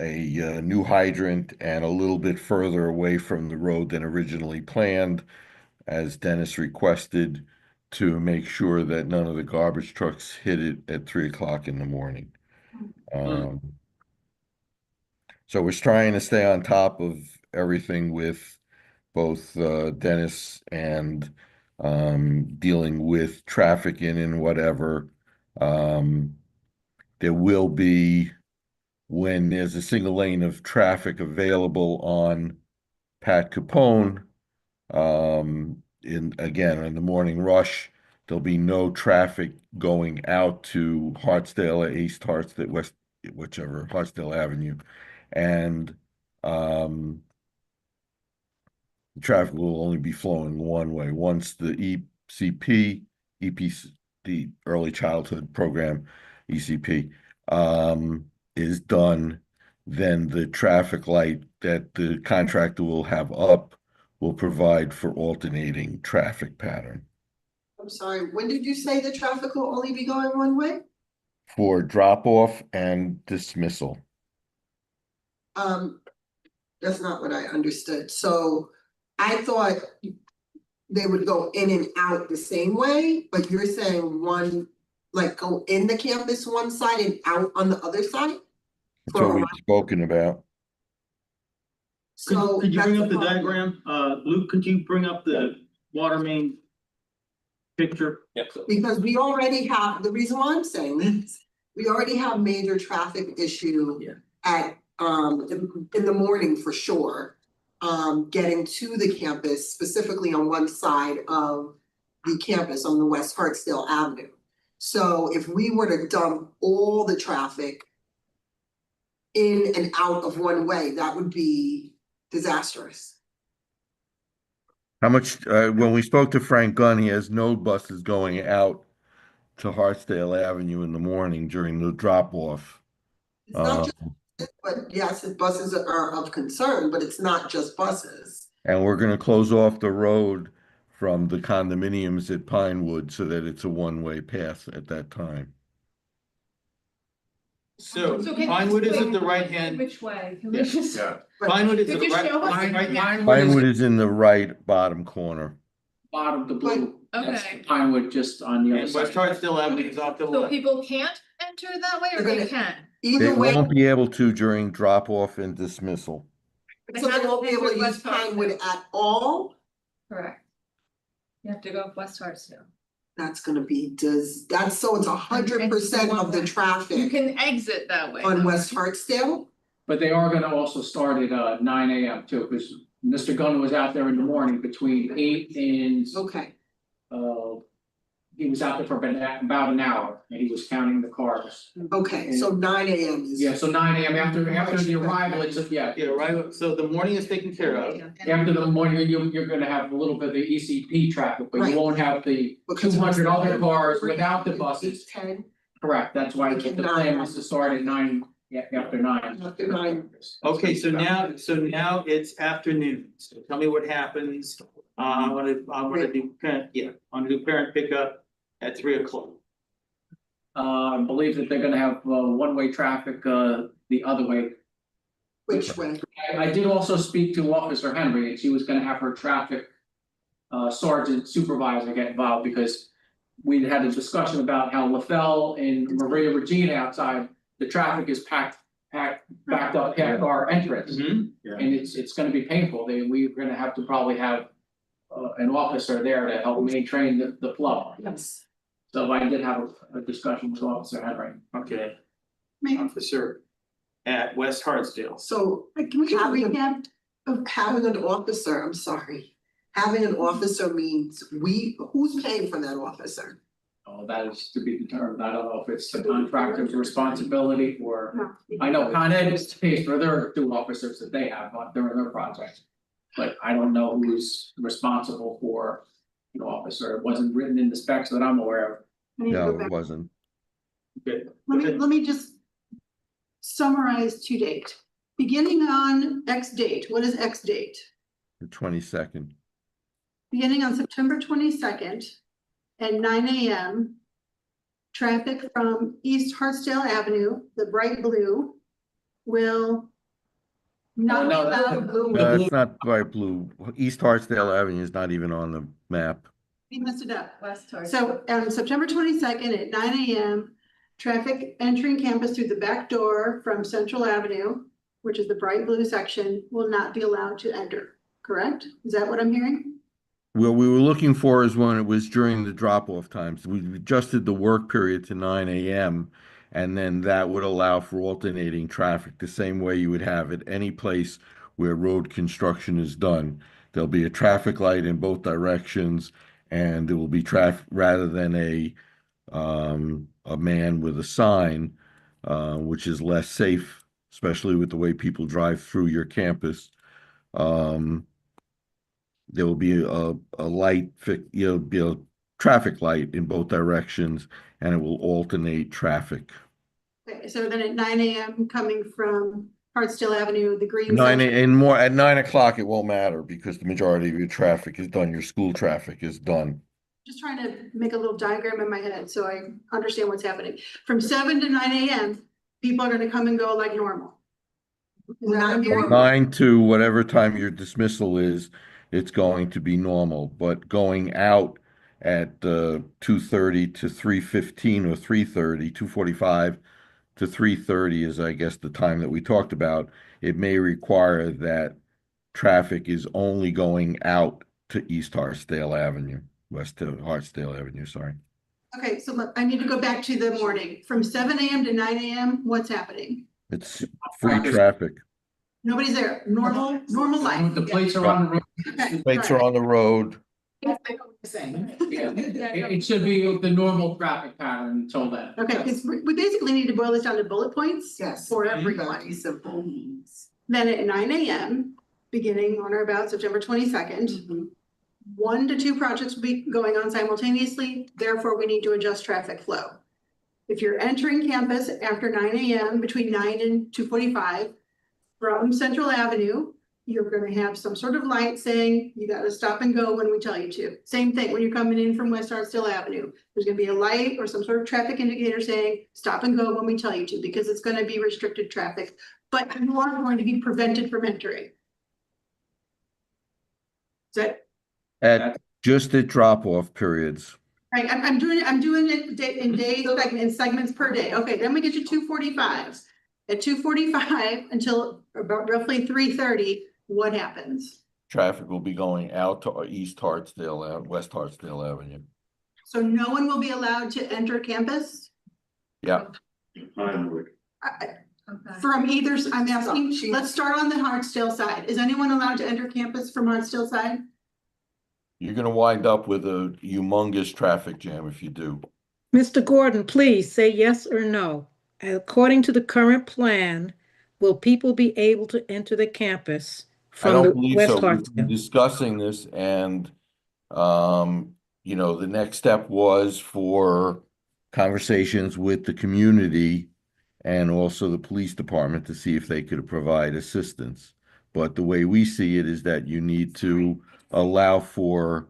a new hydrant and a little bit further away from the road than originally planned, as Dennis requested, to make sure that none of the garbage trucks hit it at 3 o'clock in the morning. So we're trying to stay on top of everything with both Dennis and dealing with traffic in and whatever. There will be, when there's a single lane of traffic available on Pat Capone, Again, in the morning rush, there'll be no traffic going out to Hartsdale, East Hartsdale, West, whichever, Hartsdale Avenue. And the traffic will only be flowing one way. Once the EPC, the Early Childhood Program, ECP, is done, then the traffic light that the contractor will have up will provide for alternating traffic pattern I'm sorry, when did you say the traffic will only be going one way? for drop off and dismissal. That's not what I understood. So I thought they would go in and out the same way, but you're saying one, like go in the campus one side and out on the other side? That's what we've spoken about. So. Could you bring that's up the problem. diagram? Luke, could you bring up the water main picture? Yep. Because we already have, the reason why I'm saying this, we already have major traffic issue. Yeah. At, in the morning for sure. Getting to the campus, specifically on one side of the campus on the West Hartsdale Avenue. So if we were to dump all the traffic in and out of one way, that would be disastrous. How much, when we spoke to Frank Gunn, he has no buses going out to Hartsdale Avenue in the morning during the drop off. It's not just, but yes, buses are of concern, but it's not just buses. And we're gonna close off the road from the condominiums at Pinewood so that it's a one-way path at that time. So So can- Pinewood is at the right hand. Which way? Can Yeah. we just? Pinewood is at Could the you right, show us? right hand. Pinewood is in the right bottom corner. Bottom, the blue. That's Okay. Pinewood just on the other And West side. Hartsdale Avenue is off the So left. people can't enter that way or They're they gonna- can? They Either way, won't be able to during drop off and dismissal. so they won't be able to use Pinewood at all. Correct. You have to go up West Hartsdale. That's gonna be, that's so it's 100% of the You traffic can exit that way. on though. West Hartsdale. But they are gonna also start at 9 AM too, because Mr. Gunn was out there in the morning between 8 and Okay, he was out there for about an hour and he was counting the cars. okay, so 9 AM is. Yeah, so 9 AM after the arrival, it's, yeah. Yeah, right, so the morning is taken care of. After the morning, you're gonna have a little bit of the ECP traffic, but Right. you won't have the Because 200 other it's- cars without the buses. 10 Correct, that's why the plan was to start at 9, after 9. after 9. Okay, so now it's afternoon, so tell me what happens. I'm gonna do parent pickup at 3 o'clock. I believe that they're gonna have one-way traffic the other way. Which way? I did also speak to Officer Henry, and she was gonna have her traffic sergeant supervisor get involved, because we'd had a discussion about how LaFell and Maria Regina outside, the traffic is packed backed up past our entrance. Mhm. And it's gonna be painful, we're gonna have to probably have an officer there to help maintain the flow. Yes. So I did have a discussion with Officer Henry. Okay, Maybe, officer at West Hartsdale. So can we get a having a- recap? having an officer, I'm sorry. Having an officer means who's paying for that officer? Oh, that is to be determined, I don't know if it's the contractor's responsibility or, No. I know Con Ed pays for their 2 officers that they have during their project. But I don't know who's responsible for the officer, it wasn't written in the specs that I'm aware of. I need to No, go it back. wasn't. Good. Let me just summarize to date. Beginning on X date, what is X date? The 22nd. Beginning on September 22nd at 9 AM. Traffic from East Hartsdale Avenue, the bright blue, will not be no, that's allowed. It's not bright blue. East Hartsdale Avenue is not even on the map. We messed it up. West Hartsdale. So on September 22nd at 9 AM, traffic entering campus through the back door from Central Avenue, which is the bright blue section, will not be allowed to enter, correct? Is that what I'm hearing? What we were looking for is when it was during the drop-off times. We adjusted the work period to 9 AM, and then that would allow for alternating traffic, the same way you would have at any place where road construction is done. There'll be a traffic light in both directions, and there will be traffic rather than a man with a sign, which is less safe, especially with the way people drive through your campus. There will be a light, be a traffic light in both directions, and it will alternate traffic. Okay, so then at 9 a.m. coming from Hartsdale Avenue, the green Nine section. and more at 9 o'clock, it won't matter because the majority of your traffic is done. Your school traffic is done. Just trying to make a little diagram in my head so I understand what's happening. From 7 to 9 a.m., people are gonna come and go like normal. Is that what I'm hearing? 9 to whatever time your dismissal is, it's going to be normal. But going out at 2:30 to 3:15 or 3:30, 2:45 to 3:30 is, I guess, the time that we talked about. It may require that traffic is only going out to East Hartsdale Avenue, West Hartsdale Avenue, sorry. Okay, so look, I need to go back to the morning. From 7 a.m. to 9 a.m., what's happening? It's free traffic. Nobody's there. Normal life. The plates are on the road. Okay, Plates all are right. on the road. Yeah, it should be the normal traffic pattern until then. Okay, because we basically need to boil this down to bullet points. Yes. For Very everyone. simple. Then at 9 a.m., beginning on or about September 22nd, 1 to 2 projects will be going on simultaneously, therefore we need to adjust traffic flow. If you're entering campus after 9 a.m., between 9 and 2:45, from Central Avenue, you're gonna have some sort of light saying you gotta stop and go when we tell you to. Same thing when you're coming in from West Hartsdale Avenue. There's gonna be a light or some sort of traffic indicator saying, stop and go when we tell you to, because it's gonna be restricted traffic. But you are going to be prevented from entering. Is that Just at drop-off periods. right? I'm doing it in days, in segments per day. Okay, then we get to 2:45. At 2:45 until about roughly 3:30, what happens? Traffic will be going out to East Hartsdale, West Hartsdale Avenue. So no one will be allowed to enter campus? Yeah, From either, I'm asking, let's start on the Hartsdale side. Is anyone allowed to enter campus from Hartsdale side? you're gonna wind up with a humongous traffic jam if you do. Mr. Gordon, please say yes or no. According to the current plan, will people be able to enter the campus I from don't the believe West so. We've been Hartsdale? discussing this and, the next step was for conversations with the community and also the police department to see if they could provide assistance. But the way we see it is that you need to allow for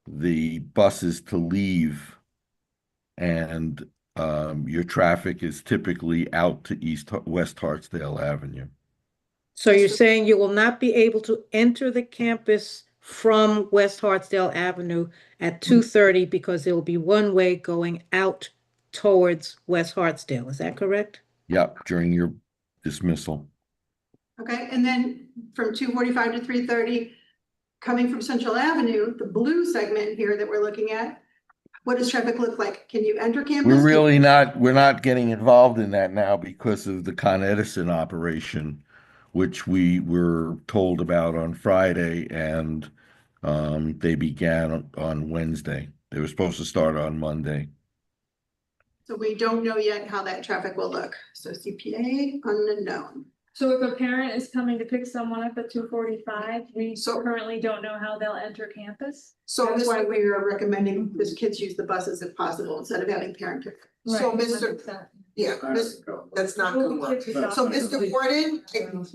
the buses to leave and your traffic is typically out to West Hartsdale Avenue. So you're saying you will not be able to enter the campus from West Hartsdale Avenue at 2:30 because there will be one way going out towards West Hartsdale. Is that correct? Yep, during your dismissal. Okay, and then from 2:45 to 3:30, coming from Central Avenue, the blue segment here that we're looking at, what does traffic look like? Can you enter campus? We're not getting involved in that now because of the Con Edison operation, which we were told about on Friday and they began on Wednesday. They were supposed to start on Monday. So we don't know yet how that traffic will look. So CPA unknown. So if a parent is coming to pick someone up at 2:45, we currently don't know how they'll enter campus. So That's why we are recommending this kids use the buses if possible instead of having parent pick. So Right, Mr. Yeah, that's not gonna work. So Mr. Gordon,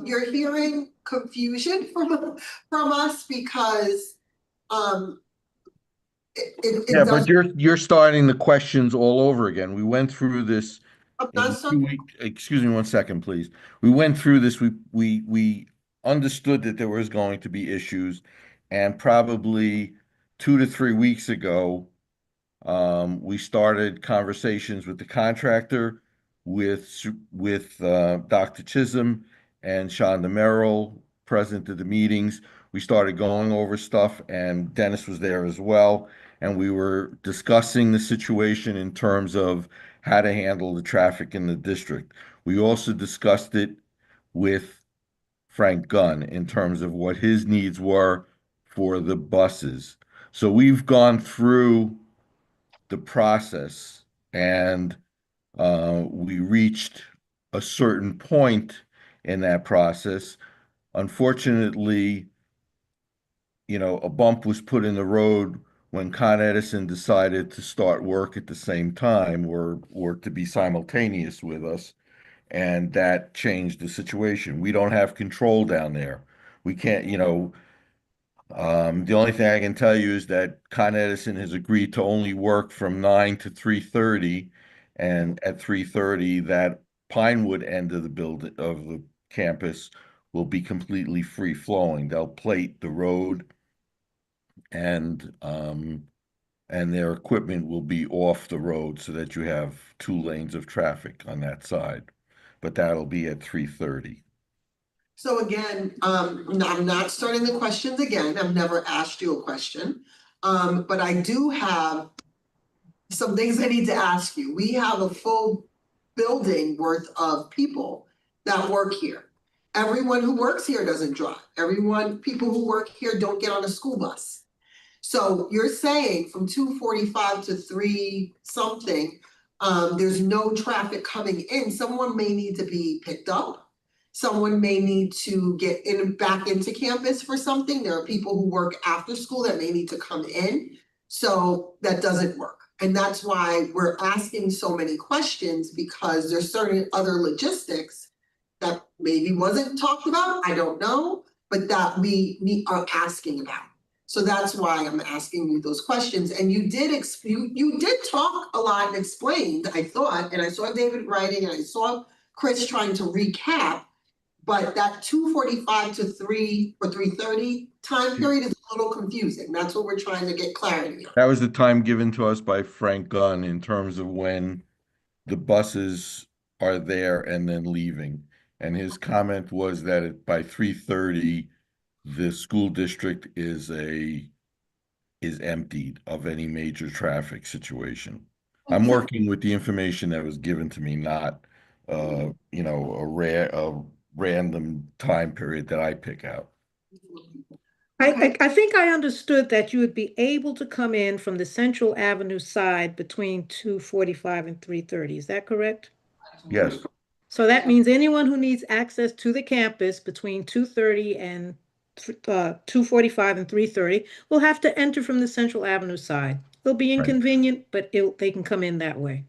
you're hearing confusion from us because it Yeah, does. but you're starting the questions all over again. We went through this in 2 weeks. Excuse me one second, please. We went through this. We understood that there was going to be issues, and probably 2 to 3 weeks ago, we started conversations with the contractor, with Dr. Chisholm and Shonda Merrill present at the meetings. We started going over stuff, and Dennis was there as well. And we were discussing the situation in terms of how to handle the traffic in the district. We also discussed it with Frank Gunn in terms of what his needs were for the buses. So we've gone through the process and we reached a certain point in that process. Unfortunately, a bump was put in the road when Con Edison decided to start work at the same time or to be simultaneous with us. And that changed the situation. We don't have control down there. We can't, the only thing I can tell you is that Con Edison has agreed to only work from 9 to 3:30. And at 3:30, that Pinewood end of the campus will be completely free flowing. They'll plate the road and their equipment will be off the road so that you have 2 lanes of traffic on that side. But that'll be at 3:30. So again, I'm not starting the questions again. I've never asked you a question. But I do have some things I need to ask you. We have a full building worth of people that work here. Everyone who works here doesn't drive. People who work here don't get on a school bus. So you're saying from 2:45 to 3 something, there's no traffic coming in. Someone may need to be picked up. Someone may need to get back into campus for something. There are people who work after school that may need to come in. So that doesn't work. And that's why we're asking so many questions, because there's certain other logistics that maybe wasn't talked about, I don't know, but that we are asking about. So that's why I'm asking you those questions. And you did talk a lot and explained, I thought, and I saw David writing and I saw Chris trying to recap, but that 2:45 to 3 or 3:30 time period is a little confusing. That's what we're trying to get clarity on. That was the time given to us by Frank Gunn in terms of when the buses are there and then leaving. And his comment was that by 3:30, the school district is emptied of any major traffic situation. I'm working with the information that was given to me, not a random time period that I pick out. I think I understood that you would be able to come in from the Central Avenue side between 2:45 and 3:30. Is that correct? Yes. So that means anyone who needs access to the campus between 2:30 and 2:45 and 3:30 will have to enter from the Central Avenue side. It'll be inconvenient, but they can come in that way.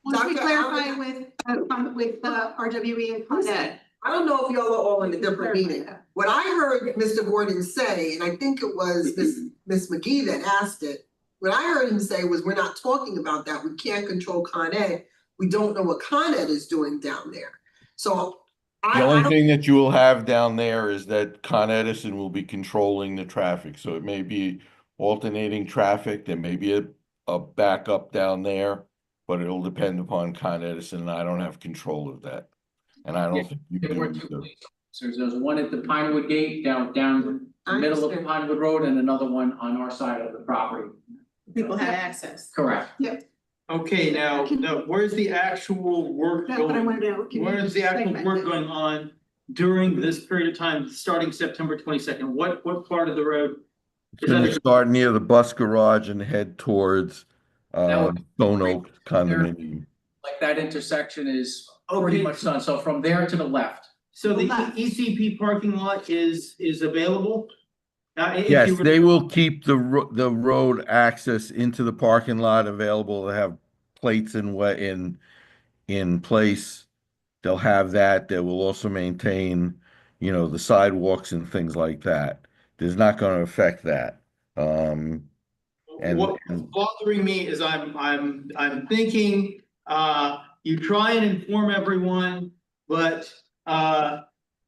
Once we Dr. clarify Allen- with RWE and Con Ed. I don't know if y'all are all in a different meeting. What I heard Mr. Gordon say, and I think it was Ms. McGee that asked it, what I heard him say was, we're not talking about that. We can't control Con Ed. We don't know what Con Ed is doing down there. So The only thing that you will have down there is that Con Edison will be controlling the traffic. So it may be alternating traffic. There may be a backup down there, but it'll depend upon Con Edison. And I don't have control of that. And I don't think you There were do two either. places. So there's one at the Pinewood Gate down the middle of the Pinewood Road, and another one on our side of the property. People have access. Correct. Okay, now, where's the actual work That's what I going? wanna know. Can you Where's the actual segment work it? going on during this period of time, starting September 22nd? What part of the road? It's going to start near the bus garage and head towards That Stone Oak condominium. Like that intersection is pretty Okay. much done. So from there to the left. So the ECP parking lot is available? If Yes, you were- they will keep the road access into the parking lot available. They have plates in place. They'll have that. They will also maintain, the sidewalks and things like that. There's not going to affect that. And What's bothering me is I'm thinking, you try and inform everyone, but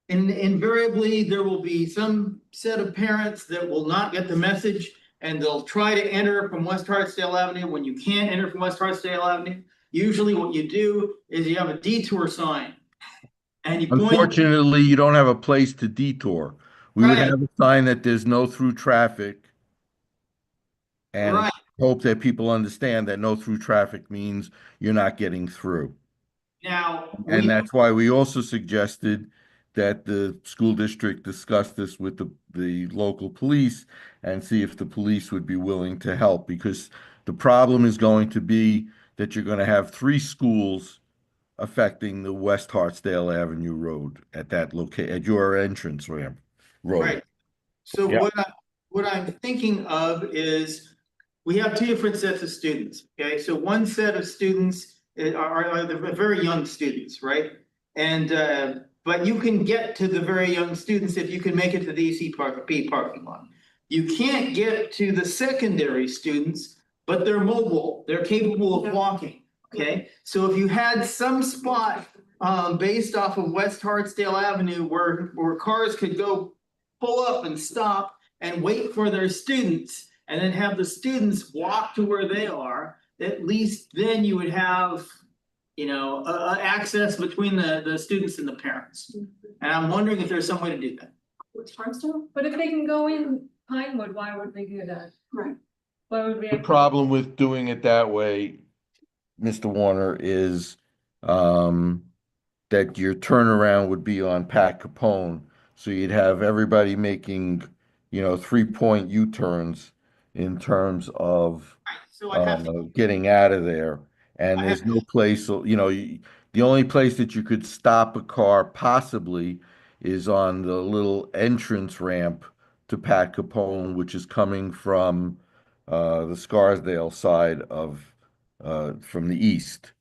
invariably there will be some set of parents that will not get the message, and they'll try to enter from West Hartsdale Avenue when you can't enter from West Hartsdale Avenue. Usually what you do is you have a detour sign. And you point. unfortunately, you don't have a place to detour. We would Right. have a sign that there's no through traffic. And Right. hope that people understand that no through traffic means you're not getting through. Now. And that's why we also suggested that the school district discuss this with the local police and see if the police would be willing to help, because the problem is going to be that you're going to have 3 schools affecting the West Hartsdale Avenue Road at that at your entrance ramp road. Right. So Yeah. what I'm thinking of is we have 2 different sets of students. Okay, so one set of students are the very young students, right? And but you can get to the very young students if you can make it to the ECP parking lot. You can't get to the secondary students, but they're mobile, they're capable of walking. Okay, so if you had some spot based off of West Hartsdale Avenue where cars could go pull up and stop and wait for their students, and then have the students walk to where they are, at least then you would have, you know, access between the students and the parents. And I'm wondering if there's some way to do that. What's Hartsdale? But if they can go in Pinewood, why would they do that? Right. Why would we? The problem with doing it that way, Mr. Warner, is that your turnaround would be on Pat Capone. So you'd have everybody making, 3-point U-turns in terms of So I'd have to, getting out of there. And I there's have- no place, the only place that you could stop a car possibly is on the little entrance ramp to Pat Capone, which is coming from the Scarsdale side from the east.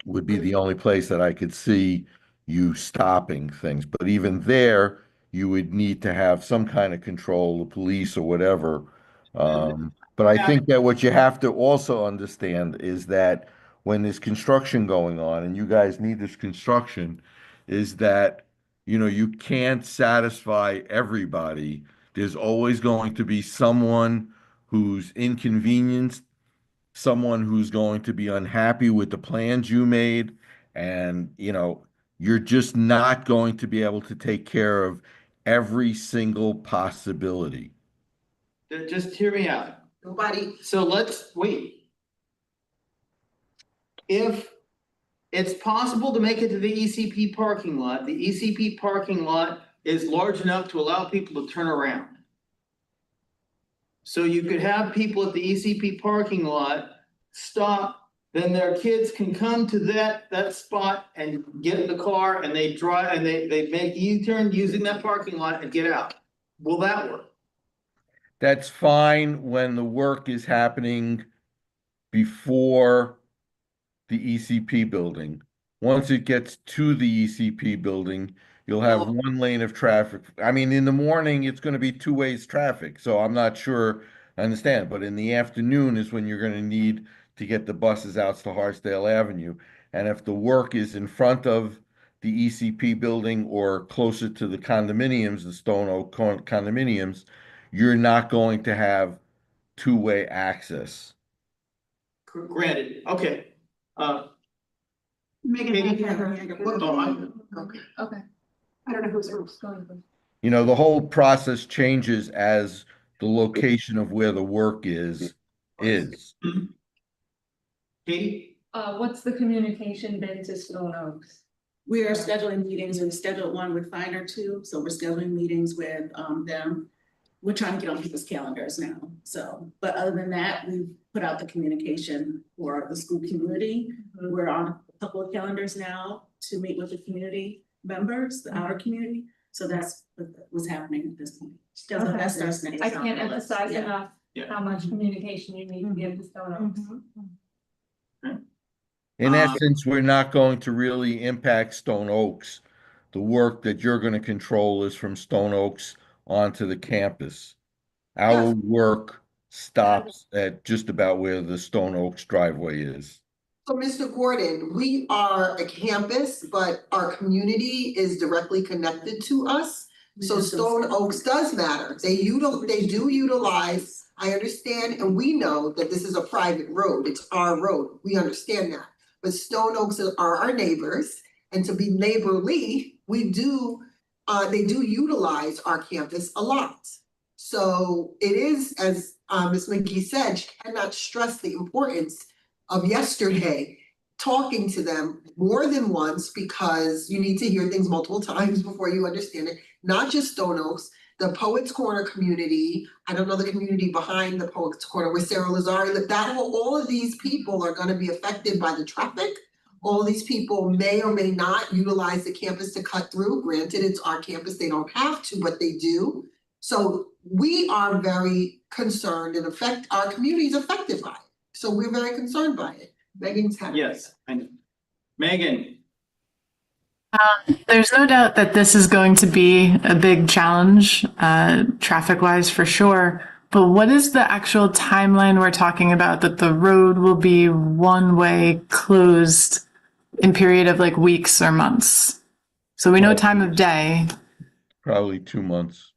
Would be the only place that I could see you stopping things. But even there, you would need to have some kind of control, the police or whatever. But I think that what you have to also understand is that when there's construction going on, and you guys need this construction, is that, you can't satisfy everybody. There's always going to be someone who's inconvenienced, someone who's going to be unhappy with the plans you made, and you're just not going to be able to take care of every single possibility. just hear me out. Nobody, So let's wait. If it's possible to make it to the ECP parking lot, the ECP parking lot is large enough to allow people to turn around. So you could have people at the ECP parking lot stop, then their kids can come to that spot and get in the car, and they drive, and they make a U-turn using that parking lot and get out. Will that work? That's fine when the work is happening before the ECP building. Once it gets to the ECP building, you'll have Well- one lane of traffic. I mean, in the morning, it's going to be 2 ways traffic, so I'm not sure I understand. But in the afternoon is when you're going to need to get the buses out to Hartsdale Avenue. And if the work is in front of the ECP building or closer to the condominiums, the Stone Oak condominiums, you're not going to have 2-way access. Granted, okay. Megan, Katie? okay. Okay. I don't know who's. Going. The whole process changes as the location of where the work is. Katie? What's the communication been to Stone Oaks? We are scheduling meetings. We've scheduled one with Finer too, so we're scheduling meetings with them. We're trying to get on people's calendars now, so, but other than that, we've put out the communication for the school community. We're on a couple of calendars now to meet with the community members, the outer community, so that's what's happening at this point. Okay. That's our next I can't on the list. emphasize Yeah. enough Yeah. how much communication you need to give to Stone Oaks. In essence, we're not going to really impact Stone Oaks. The work that you're going to control is from Stone Oaks onto the campus. Our work stops at just about where the Stone Oaks driveway is. so Mr. Gordon, we are a campus, but our community is directly connected to us. So Stone Oaks does matter. They do utilize, I understand, and we know that this is a private road. It's our road. We understand that. But Stone Oaks are our neighbors, and to be neighborly, they do utilize our campus a lot. So it is, as Ms. McGee said, she cannot stress the importance of yesterday. talking to them more than once because you need to hear things multiple times before you understand it. Not just Stone Oaks, the Poets Corner community, I don't know the community behind the Poets Corner where Sarah Lazari lived, all of these people are gonna be affected by the traffic. All these people may or may not utilize the campus to cut through. Granted, it's our campus, they don't have to, but they do. So we are very concerned and our community is affected by it. So we're very concerned by it. Megan's had. Yes, I know. Megan, There's no doubt that this is going to be a big challenge, traffic wise for sure. But what is the actual timeline we're talking about that the road will be one way closed in period of like weeks or months? So we know time of day. Probably 2 months.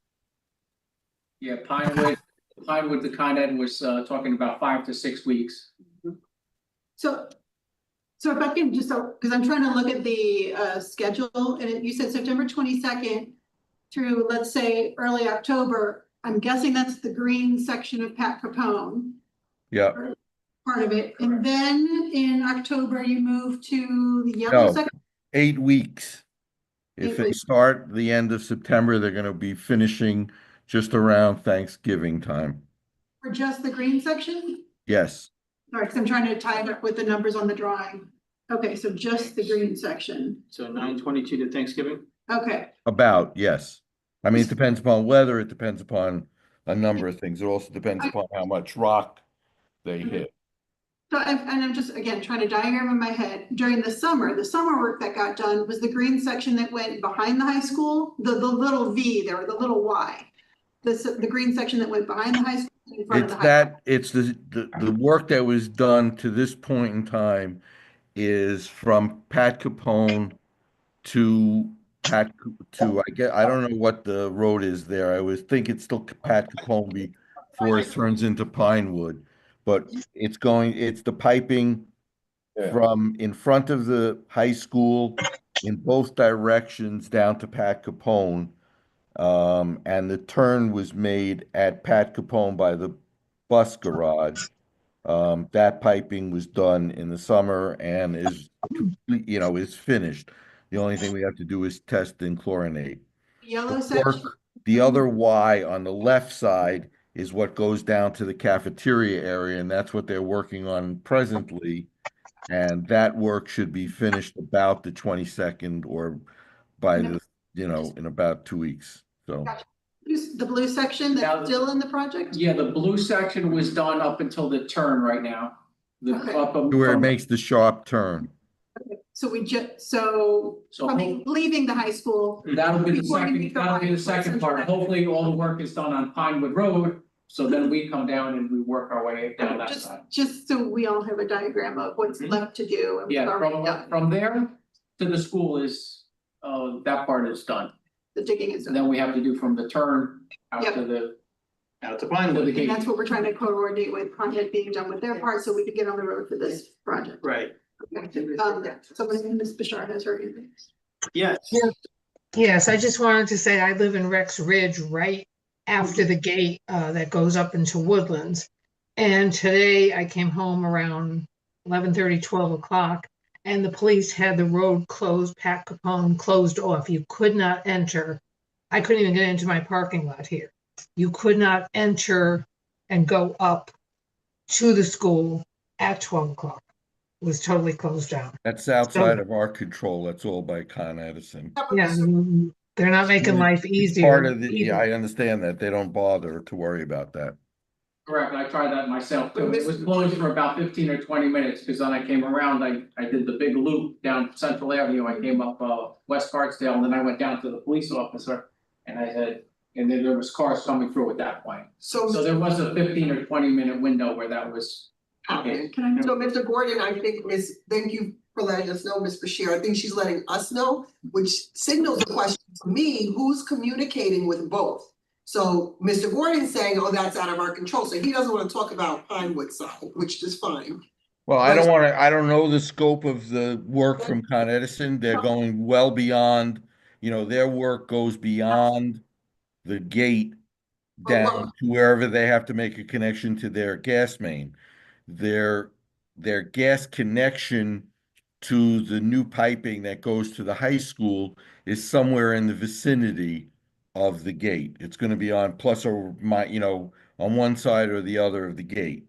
Yeah, Pinewood, the Con Ed was talking about 5 to 6 weeks. So if I can just, because I'm trying to look at the schedule, and you said September 22nd through, let's say, early October. I'm guessing that's the green section of Pat Capone. Yeah. Part of it, and then in October you move to the yellow No, section. 8 weeks. If 8 they weeks. start the end of September, they're gonna be finishing just around Thanksgiving time. For just the green section? Yes, All right, because I'm trying to tie it up with the numbers on the drawing. Okay, so just the green section. so 9/22 to Thanksgiving? Okay, about, yes. I mean, it depends upon weather, it depends upon a number of things. It also depends upon how much rock they hit. so I'm just, again, trying to diagram in my head. During the summer work that got done was the green section that went behind the high school, the little V there, the little Y. The green section that went behind the high school, in front of It's the high. that, it's the work that was done to this point in time is from Pat Capone to I don't know what the road is there. I would think it's still Pat Capone before it turns into Pinewood. But it's the piping Yeah. from in front of the high school in both directions down to Pat Capone. And the turn was made at Pat Capone by the bus garage. That piping was done in the summer and is complete, is finished. The only thing we have to do is test and chlorinate. Yellow section. The other Y on the left side is what goes down to the cafeteria area, and that's what they're working on presently. And that work should be finished about the 22nd or by in about 2 weeks. So. The blue section Now- that's still in the project? Yeah, the blue section was done up until the turn right now. Okay. Where it makes the sharp turn. So leaving the high school. That'll be the Before you leave second part. Hopefully, all the work is done on Pinewood Road, so then we come down and we work our way down that side. Just so we all have a diagram of what's left to do. And Yeah, what's already done. from there to the school is, that part is done. The digging is And done. then we have to do from the turn out Yep. to the. Out to Pinewood. the gate. And that's what we're trying to coordinate with Content being done with their part, so we could get on the road for this project. Right, So Ms. Bashar has her hand. yes. Yes, I just wanted to say I live in Rex Ridge, right after the gate that goes up into Woodlands. And today I came home around 11:30, 12 o'clock, and the police had the road closed, Pat Capone closed off. You could not enter. I couldn't even get into my parking lot here. You could not enter and go up to the school at 12 o'clock. It was totally closed down. That's outside of our control. That's all by Con Edison. Yeah, they're not making life easier. Part of yeah, I understand that. They don't bother to worry about that. Correct, I tried that myself, too. It was closed for about 15 or 20 minutes, because then I came around, I did the big loop down Central Avenue, I came up West Hartsdale, and then I went down to the police officer. And I said, and then there was cars coming through at that point. So there was a 15 or 20 minute window where that was. Okay. So Mr. Gordon, I think thank you for letting us know, Ms. Bashir. I think she's letting us know, which signals a question to me, who's communicating with both? So Mr. Gordon's saying, oh, that's out of our control. So he doesn't want to talk about Pinewood side, which is fine. Well, I don't know the scope of the work from Con Edison. They're going well beyond, their work goes beyond the gate down to wherever they have to make a connection to their gas main. Their gas connection to the new piping that goes to the high school is somewhere in the vicinity of the gate. It's gonna be on plus or on one side or the other of the gate.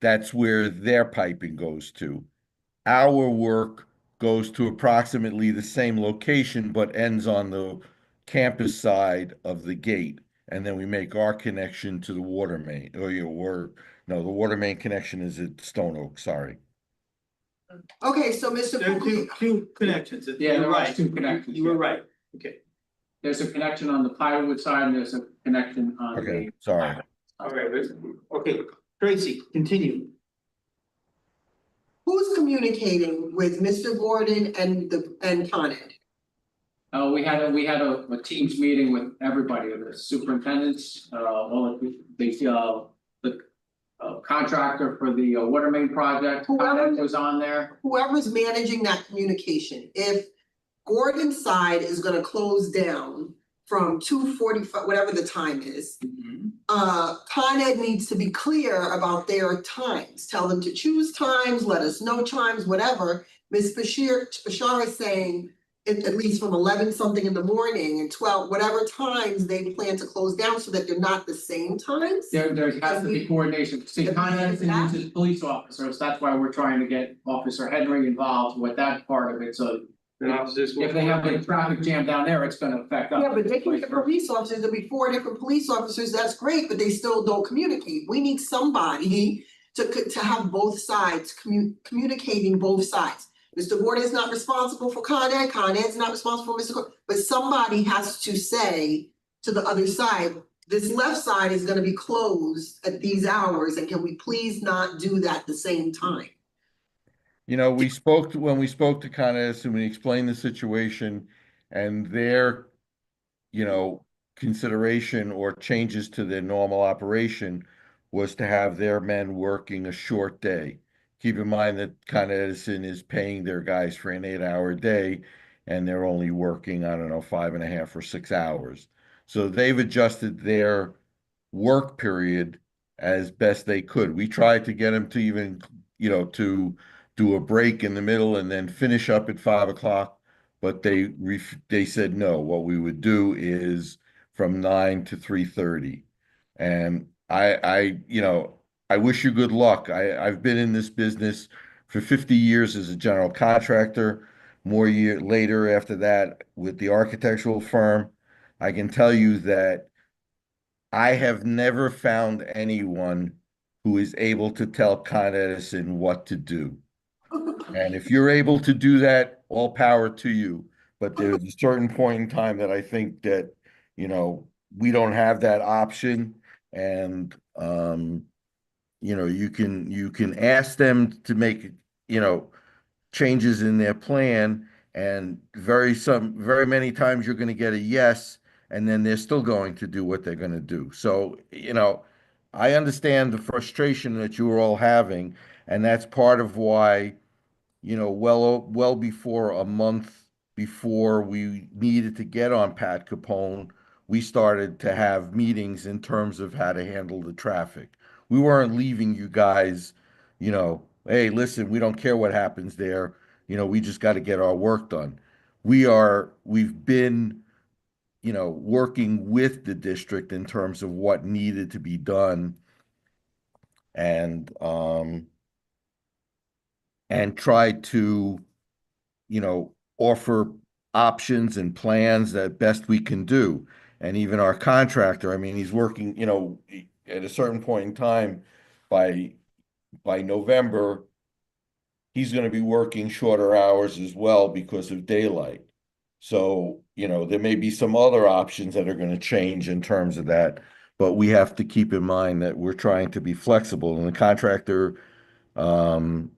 That's where their piping goes to. Our work goes to approximately the same location, but ends on the campus side of the gate. And then we make our connection to the water main, no, the water main connection is at Stone Oak, sorry. Okay, so Mr. There are two connections. Yeah, You're there are right. two connections, You were yeah. right. Okay. There's a connection on the plywood side and there's a connection on Okay, the. sorry. All right. Okay, Tracy, continue. Who's communicating with Mr. Gordon and Con Ed? We had a teams meeting with everybody, the superintendents, all of the contractor for the water main project, Con Ed was on there. Whoever's managing that communication, if Gordon's side is gonna close down from 2:45, whatever the time is. Con Ed needs to be clear about their times, tell them to choose times, let us know times, whatever. Ms. Bashar is saying, at least from 11 something in the morning and 12, whatever times they plan to close down so that they're not the same times. There has to be coordination. See, Con Ed uses police officers, that's why we're trying to get Officer Henry involved with that part of it, so. If they have a traffic jam down there, it's gonna affect us. Yeah, but they can get police officers, there'll be 4 different police officers, that's great, but they still don't communicate. We need somebody to have both sides, communicating both sides. Mr. Gordon is not responsible for Con Ed's not responsible for Mr. Gordon, but somebody has to say to the other side, this left side is gonna be closed at these hours, and can we please not do that at the same time? When we spoke to Con Edison, we explained the situation and their, consideration or changes to their normal operation was to have their men working a short day. Keep in mind that Con Edison is paying their guys for an 8-hour day and they're only working, I don't know, 5.5 or 6 hours. So they've adjusted their work period as best they could. We tried to get them to even, to do a break in the middle and then finish up at 5 o'clock. But they said no. What we would do is from 9 to 3:30, and I wish you good luck. I've been in this business for 50 years as a general contractor. More year later after that with the architectural firm, I can tell you that I have never found anyone who is able to tell Con Edison what to do. And if you're able to do that, all power to you. But there's a certain point in time that I think that, we don't have that option. And, you can ask them to make, changes in their plan. And very many times you're going to get a yes, and then they're still going to do what they're going to do. So, I understand the frustration that you are all having, and that's part of why, well before a month before we needed to get on Pat Capone, we started to have meetings in terms of how to handle the traffic. We weren't leaving you guys, hey, listen, we don't care what happens there. We just got to get our work done. We've been, working with the district in terms of what needed to be done and tried to, offer options and plans that best we can do. And even our contractor, I mean, he's working, at a certain point in time by November, he's going to be working shorter hours as well because of daylight. So, there may be some other options that are going to change in terms of that, but we have to keep in mind that we're trying to be flexible. And the contractor, and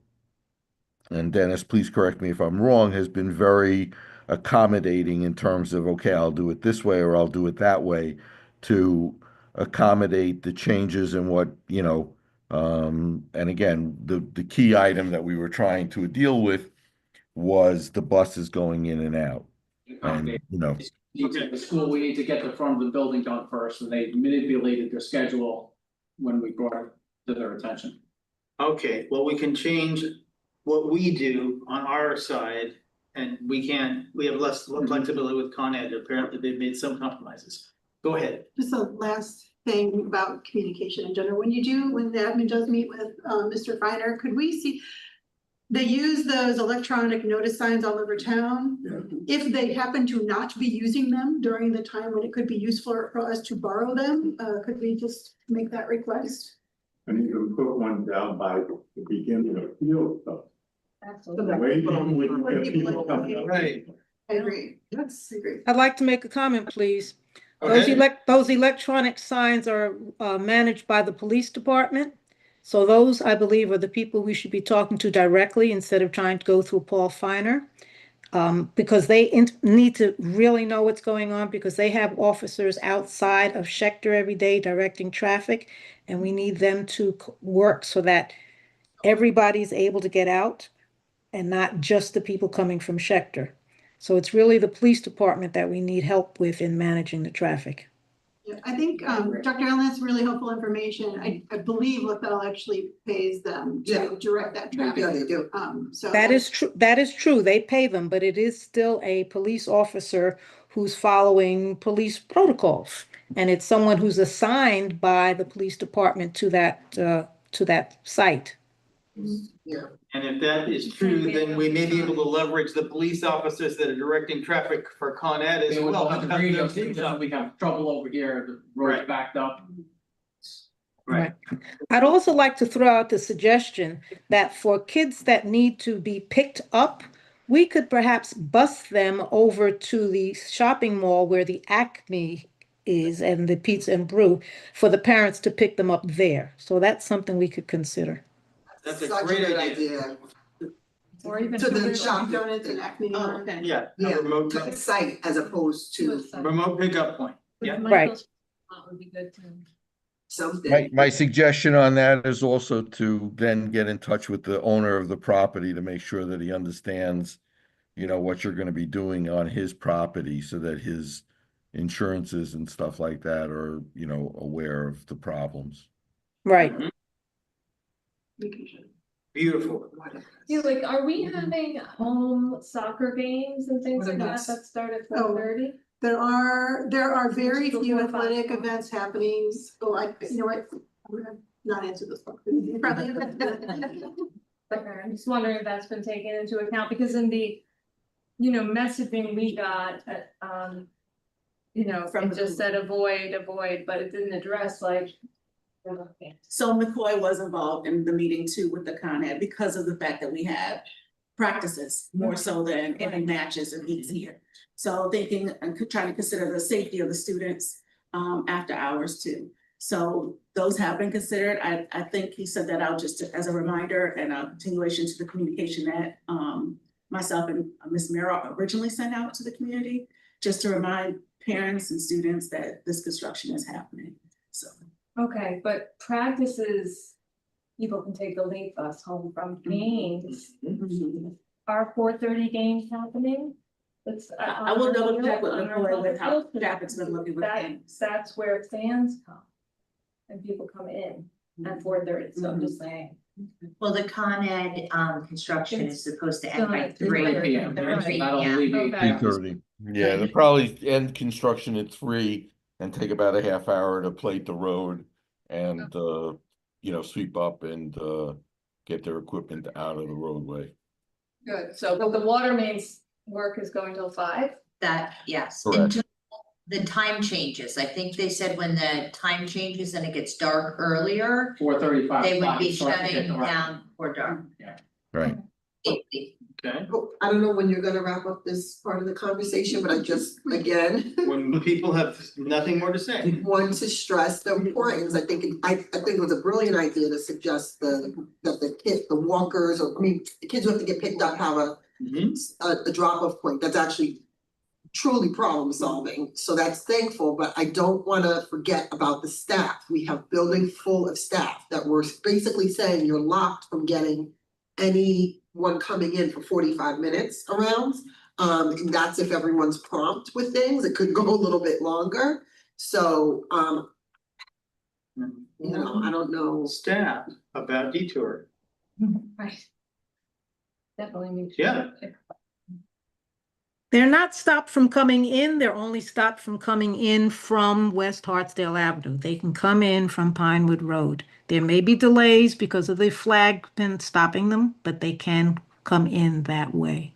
Dennis, please correct me if I'm wrong, has been very accommodating in terms of, okay, I'll do it this way or I'll do it that way to accommodate the changes in what, and again, the key item that we were trying to deal with was the buses going in and out. And, The school, we need to get the front of the building done first, and they manipulated their schedule when we brought it to their attention. Okay, well, we can change what we do on our side, and we have less flexibility with Con Ed, apparently they've made some compromises. Go ahead. Just a last thing about communication in general, when the admin does meet with Mr. Finer, could we see? They use those electronic notice signs all over town. If they happen to not be using them during the time when it could be useful for us to borrow them, could we just make that request? And you can put one down by the beginning of field stuff. Absolutely. The way you get people coming up. Right. I agree, I agree. I'd like to make a comment, please. Okay. Those electronic signs are managed by the police department. So those, I believe, are the people we should be talking to directly instead of trying to go through Paul Finer. Because they need to really know what's going on, because they have officers outside of Schechter every day directing traffic, and we need them to work so that everybody's able to get out and not just the people coming from Schechter. So it's really the police department that we need help with in managing the traffic. Yeah, I think Dr. Allen has really helpful information. I believe LaFell actually pays them to direct that traffic. Yeah, they do. So That is true. That is true. They pay them, but it is still a police officer who's following police protocols. And it's someone who's assigned by the police department to that site. Yeah. And if that is true, then we may be able to leverage the police officers that are directing traffic for Con Ed as They would well. all have the radios, because we have trouble over here, the road's Right. backed up. Right. I'd also like to throw out the suggestion that for kids that need to be picked up, we could perhaps bus them over to the shopping mall where the Acme is and the Pizza and Brew for the parents to pick them up there. So that's something we could consider. That's a Such great good idea. Or even. To the Dunkin' shop. Donuts and Acme. Oh, okay. Yeah. a Yeah, remote, to the site as opposed to remote pickup point. Yeah. Right. Would be good too. something. My suggestion on that is also to then get in touch with the owner of the property to make sure that he understands, what you're gonna be doing on his property so that his insurances and stuff like that are, aware of the problems. Right. Beautiful. Yeah, like, are we having home soccer games and things like that that start at 4:30? There are very Before few 5 athletic o'clock. events happening. Oh, I'm gonna not answer this one. You probably- Okay, I'm just wondering if that's been taken into account, because in the, messaging we got, From it just said avoid, but it didn't address like. So McCoy was involved in the meeting too with the Con Ed because of the fact that we have practices more so than any matches and meets here. So thinking and trying to consider the safety of the students after hours too. So those have been considered. I think he sent that out just as a reminder and a continuation to the communication that myself and Ms. Mira originally sent out to the community, just to remind parents and students that this construction is happening. So. Okay, but practices, people can take the late bus home from games. Are 4:30 games happening? It's. I will double check with McCoy with how traffic's been looking with games. That's where fans come. And people come in at 4:30, so I'm just saying. Well, the Con Ed construction is supposed to end by It's 3 PM, right? So 3 that'll p.m. alleviate Okay. traffic. 3:30. Yeah, they'll probably end construction at 3 and take about a half hour to plate the road and, sweep up and, get their equipment out of the roadway. Good, so but the water mains work is going till 5? That, yes, Correct. until the time changes. I think they said when the time changes and it gets dark earlier, 4:35. they would be start to get shutting the right. down for dark. Right. Okay. I don't know when you're gonna wrap up this part of the conversation, but I just, again, When people have nothing more to say. want to stress the importance. I think it was a brilliant idea to suggest that the walkers, or the kids who have to get picked up have a drop off point. That's actually truly problem solving. So that's thankful, but I don't wanna forget about the staff. We have building full of staff that we're basically saying you're locked from getting anyone coming in for 45 minutes around. And that's if everyone's prompt with things. It could go a little bit longer. So, I don't know. Staff about detour. Right. definitely make sure. Yeah. They're not stopped from coming in, they're only stopped from coming in from West Hartsdale Avenue. They can come in from Pinewood Road. There may be delays because of the flag pin stopping them, but they can come in that way.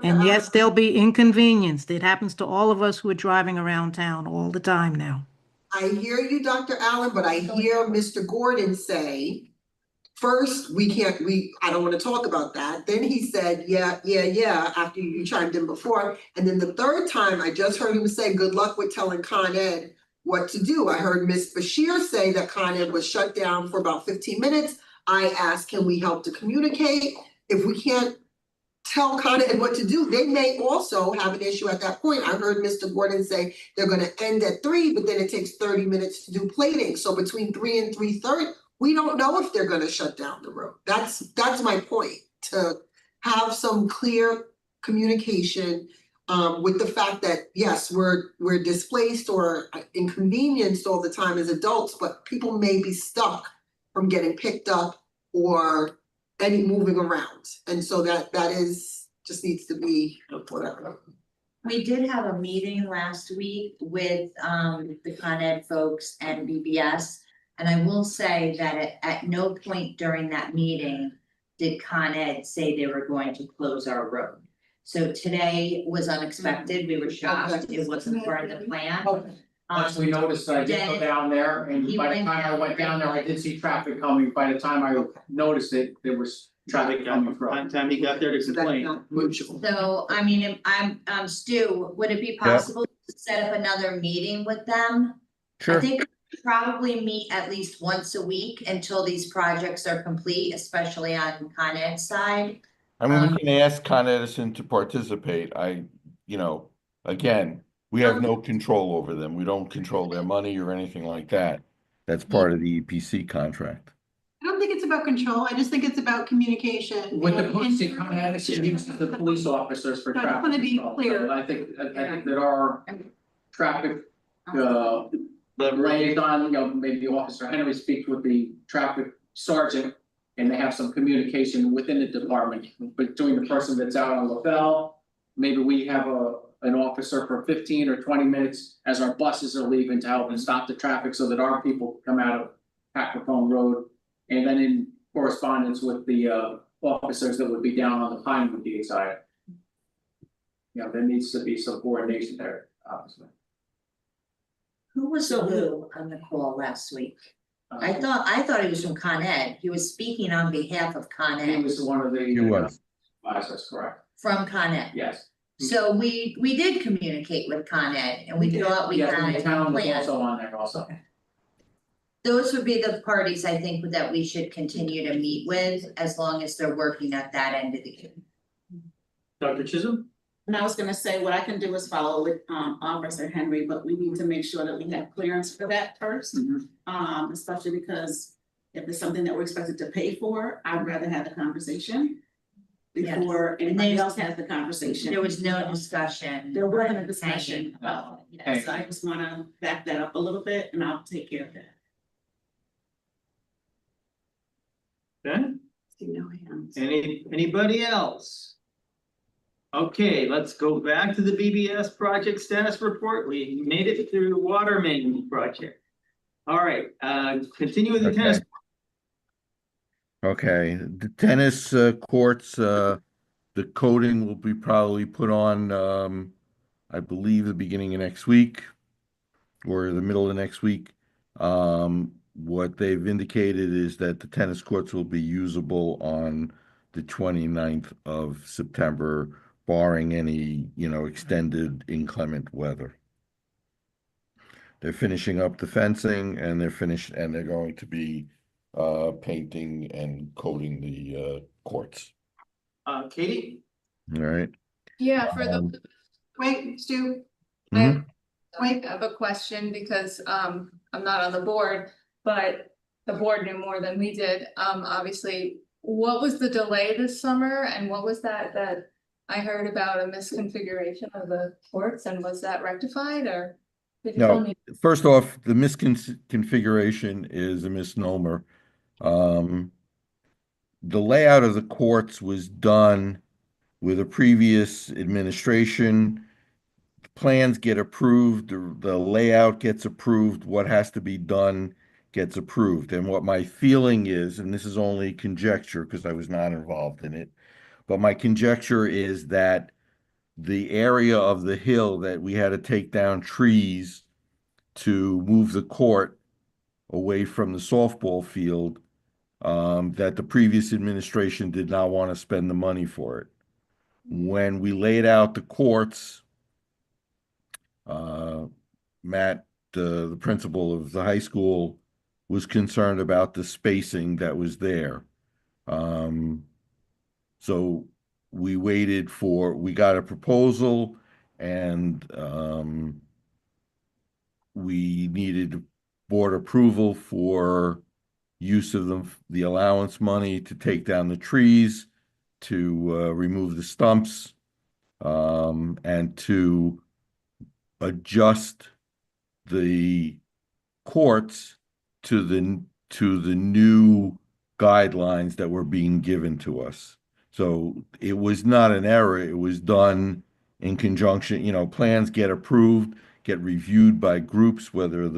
And yes, there'll be inconvenience. It happens to all of us who are driving around town all the time now. I hear you, Dr. Allen, but I hear Mr. Gordon say, first, I don't wanna talk about that. Then he said, yeah, after you chimed in before. And then the third time, I just heard him say, good luck with telling Con Ed what to do. I heard Ms. Bashir say that Con Ed was shut down for about 15 minutes. I asked, can we help to communicate? If we can't tell Con Ed what to do, they may also have an issue at that point. I heard Mr. Gordon say they're gonna end at 3, but then it takes 30 minutes to do plating. So between 3 and 3:30, we don't know if they're gonna shut down the road. That's my point, to have some clear communication with the fact that, yes, we're displaced or inconvenienced all the time as adults, but people may be stuck from getting picked up or any moving around. And so that is, just needs to be whatever. We did have a meeting last week with the Con Ed folks and BBS. And I will say that at no point during that meeting did Con Ed say they were going to close our road. So today was unexpected. We were shocked. It wasn't part of the plan. Once we noticed, I did go down there, and by the time I went down there, I did see traffic coming. By the time I noticed it, there was traffic coming from. By the time he got there to complain. So, I mean, I'm Stu, would it be possible to set up another meeting with them? Sure. I think we probably meet at least once a week until these projects are complete, especially on Con Ed's side. I mean, we can ask Con Edison to participate. Again, we have no control over them. We don't control their money or anything like that. That's part of the EPC contract. I don't think it's about control, I just think it's about communication. With the and- police, and- it kind of uses the police officers for I just traffic. wanna be control. clear. So I think there are traffic, liaison, maybe Officer Henry speaks with the traffic sergeant. And they have some communication within the department between the person that's out on LaBelle. Maybe we have an officer for 15 or 20 minutes as our buses are leaving to help and stop the traffic so that our people come out of Hackerphone Road. And then in correspondence with the officers that would be down on the Pinewood side. There needs to be some coordination there, obviously. Who was Lou on the call last week? I thought he was from Con Ed. He was speaking on behalf of Con He Ed, was one of the. He was. Advisors, correct, from Con Ed. yes. So we did communicate with Con Ed and we thought we Yes, had and the a town was plan. also on there also. Those would be the parties I think that we should continue to meet with as long as they're working at that end of the game. Dr. Chisholm? And I was gonna say, what I can do is follow with Officer Henry, but we need to make sure that we have clearance for that first. Especially because if it's something that we're expected to pay for, I'd rather have the conversation. Before anybody else has the conversation. There was no discussion. There wasn't a discussion. Yes, I just wanna back that up a little bit and I'll take care of that. Okay, See no hands. anybody else? Okay, let's go back to the BBS project status report. We made it through water main project. All right, continue with the tennis. Okay, the tennis courts, the coating will be probably put on, I believe, the beginning of next week or the middle of next week. What they've indicated is that the tennis courts will be usable on the 29th of September, barring any, extended inclement weather. They're finishing up the fencing and they're going to be painting and coating the courts. Katie? All right. Yeah, for Um, the, Wait, Stu, Mhm. I have a question because I'm not on the board, but the board knew more than we did. Obviously, what was the delay this summer and what was that I heard about a misconfiguration of the courts and was that rectified or? Did you tell No, me? first off, the misconfiguration is a misnomer. the layout of the courts was done with a previous administration. Plans get approved, the layout gets approved, what has to be done gets approved. And what my feeling is, and this is only conjecture because I was not involved in it, but my conjecture is that the area of the hill that we had to take down trees to move the court away from the softball field, that the previous administration did not want to spend the money for it. When we laid out the courts, Matt, the principal of the high school, was concerned about the spacing that was there. So we we got a proposal, and we needed board approval for use of the allowance money to take down the trees, to remove the stumps, and to adjust the courts to the new guidelines that were being given to us. So it was not an error. It was done in conjunction. Plans get approved, get reviewed by groups, whether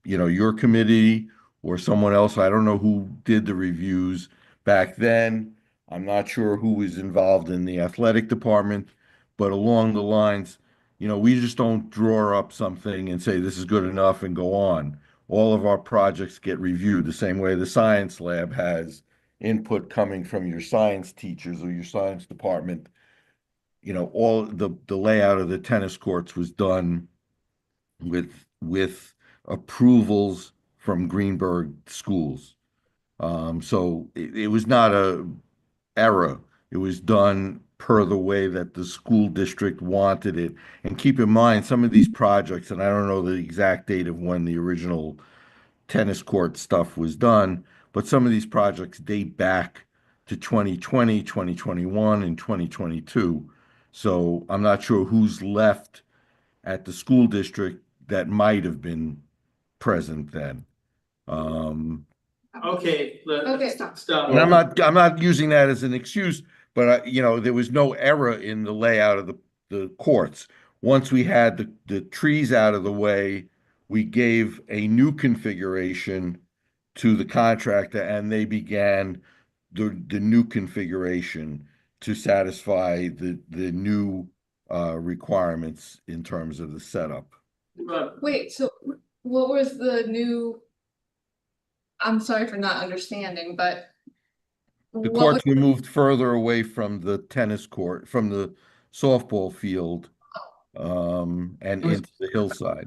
your committee or someone else. I don't know who did the reviews back then. I'm not sure who was involved in the athletic department, but along the lines, we just don't draw up something and say this is good enough and go on. All of our projects get reviewed the same way the science lab has input coming from your science teachers or your science department. All the layout of the tennis courts was done with approvals from Greenburgh schools. So it was not a error. It was done per the way that the school district wanted it. And keep in mind, some of these projects, and I don't know the exact date of when the original tennis court stuff was done, but some of these projects date back to 2020, 2021, and 2022. So I'm not sure who's left at the school district that might have been present then. Okay, stop. And I'm not using that as an excuse, but there was no error in the layout of the courts. Once we had the trees out of the way, we gave a new configuration to the contractor, and they began the new configuration to satisfy the new requirements in terms of the setup. Wait, so what was the new? I'm sorry for not understanding, but. The courts were moved further away from the tennis court, from the softball field, and into the hillside.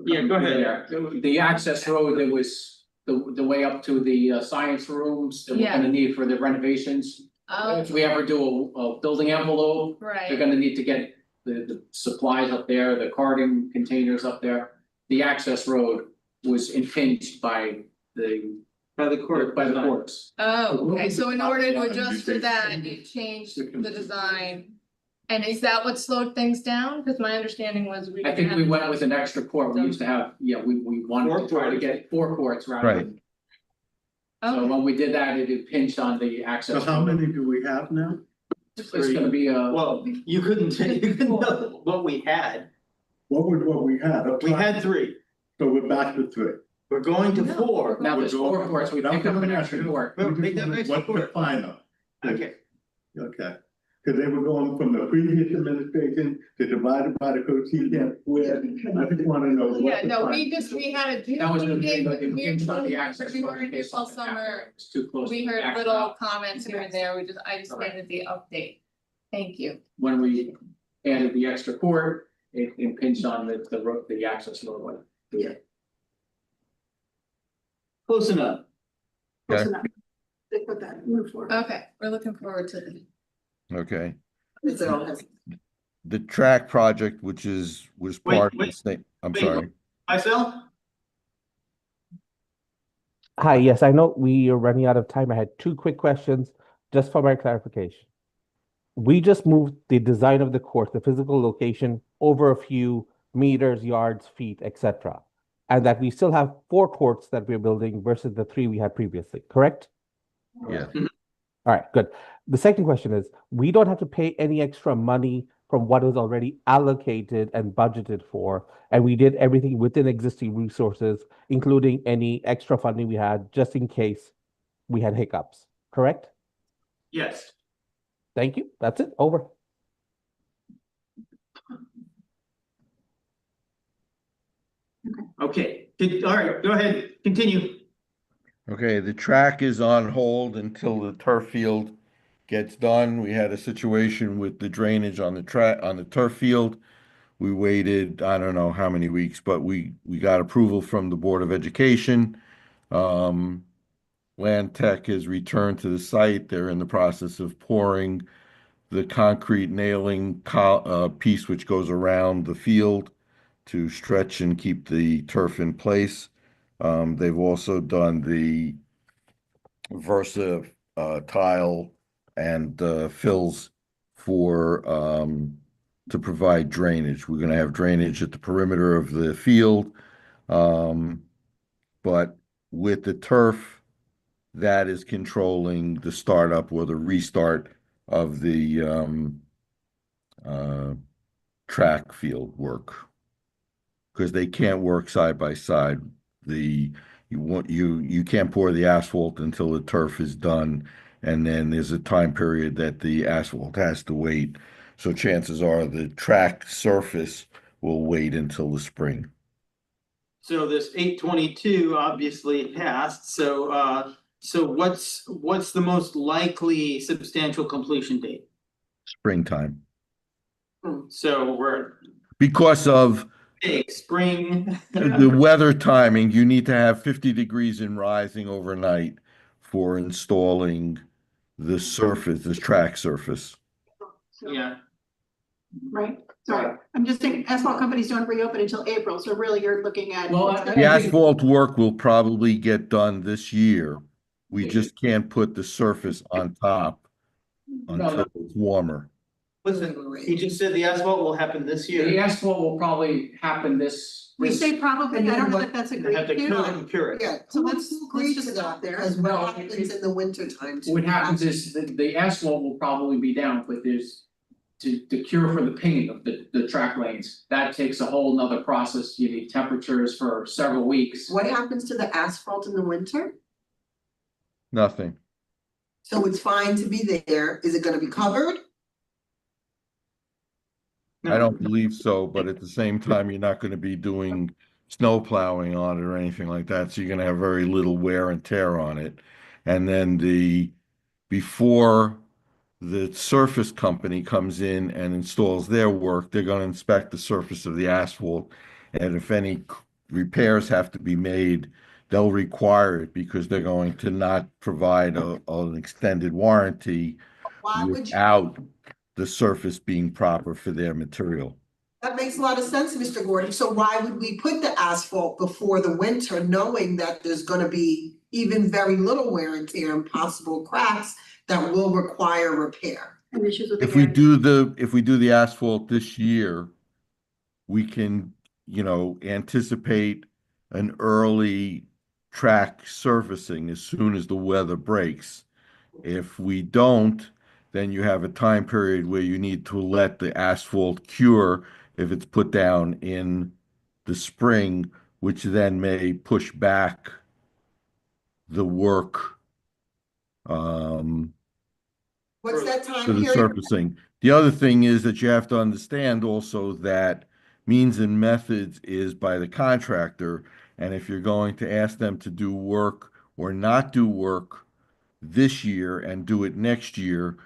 Yeah, go ahead. The access road that was the way up to the science rooms that we're Yeah. gonna need for the renovations. If we ever do a building envelope, they're Right, gonna need to get the supplies up there, the carting containers up there. The access road was impinged by the courts. oh, okay, so in order to adjust for that, you changed the design. And is that what slowed things down? Cause my understanding was we. I think had- we went with an extra court. We used to have, we wanted to try to get 4 courts rather Right. than. So Okay. when we did that, it impinged on the access. So how many do we have now? It's gonna be Well, you couldn't know what we had. What we had? We had 3. So we're back to 3. We're going to 4. Now there's 4 courts. We picked up an extra court. Well, make that extra What's the court. final? Okay. Okay, because they were going from the previous administration to divided by the co-team camp where, I just wanna know. what Yeah, the no, final- we had a. That was the we thing, did- but it we impinged on the were- access. We road were in here case all something summer. happened. It's too close. We to heard access. little comments here and there, I just needed the update. Thank you. When we added the extra court, it impinged on the road, the access roadway. Close enough. Close enough. They put that, move forward. Okay, we're looking forward to the. Okay. It's all has- The track project, was Wait, part of the wait, state, I'm wait. sorry. Myself? Hi, yes, I know we are running out of time. I had 2 quick questions, just for my clarification. We just moved the design of the course, the physical location, over a few meters, yards, feet, etc. And that we still have 4 courts that we're building versus the 3 we had previously, correct? Yeah. All right, good. The second question is, we don't have to pay any extra money from what is already allocated and budgeted for, and we did everything within existing resources, including any extra funding we had, just in case we had hiccups, correct? Yes. Thank you. That's it. Over. Okay, all right, go ahead, continue. Okay, the track is on hold until the turf field gets done. We had a situation with the drainage on the turf field. We waited, I don't know how many weeks, but we got approval from the Board of Education. Land Tech has returned to the site. They're in the process of pouring the concrete nailing piece which goes around the field to stretch and keep the turf in place. They've also done the Versa tile and fills for to provide drainage. We're going to have drainage at the perimeter of the field, but with the turf, that is controlling the startup or the restart of the track field work, because they can't work side by side. You can't pour the asphalt until the turf is done, and then there's a time period that the asphalt has to wait. So chances are the track surface will wait until the spring. So this 8/22 obviously passed, so what's the most likely substantial completion date? Springtime. So we're Because of big spring. the weather timing, you need to have 50 degrees and rising overnight for installing the surface, the track surface. Yeah. Right, sorry, I'm just thinking asphalt companies don't reopen until April, so really you're looking at. Well, The asphalt work will probably get done this year. We just can't put the surface on top until it's warmer. Listen, he just said the asphalt will happen this The year. asphalt will probably happen We say probably, I don't know if that's a They great have to cue. coat and cure it. Yeah, So let's agree to just that, stop there. because No, what happens in the winter time too? What happens is the asphalt will probably be down, but there's to cure for the paint of the track lanes, that takes a whole nother process. You need temperatures for several weeks. What happens to the asphalt in the winter? Nothing. So it's fine to be there, is it gonna be covered? I don't believe so, but at the same time, you're not going to be doing snow plowing on it or anything like that. So you're going to have very little wear and tear on it. And then before the surface company comes in and installs their work, they're going to inspect the surface of the asphalt. And if any repairs have to be made, they'll require it, because they're going to not provide an extended warranty Why would you? without the surface being proper for their material. That makes a lot of sense, Mr. Gordon. So why would we put the asphalt before the winter, knowing that there's gonna be even very little wear and tear and possible cracks that will require repair? And issues with the. If we do the asphalt this year, we can, anticipate an early track surfacing as soon as the weather breaks. If we don't, then you have a time period where you need to let the asphalt cure if it's put down in the spring, which then may push back the work What's that to time the period? surfacing. The other thing is that you have to understand also that means and methods is by the contractor, and if you're going to ask them to do work or not do work this year and do it next year,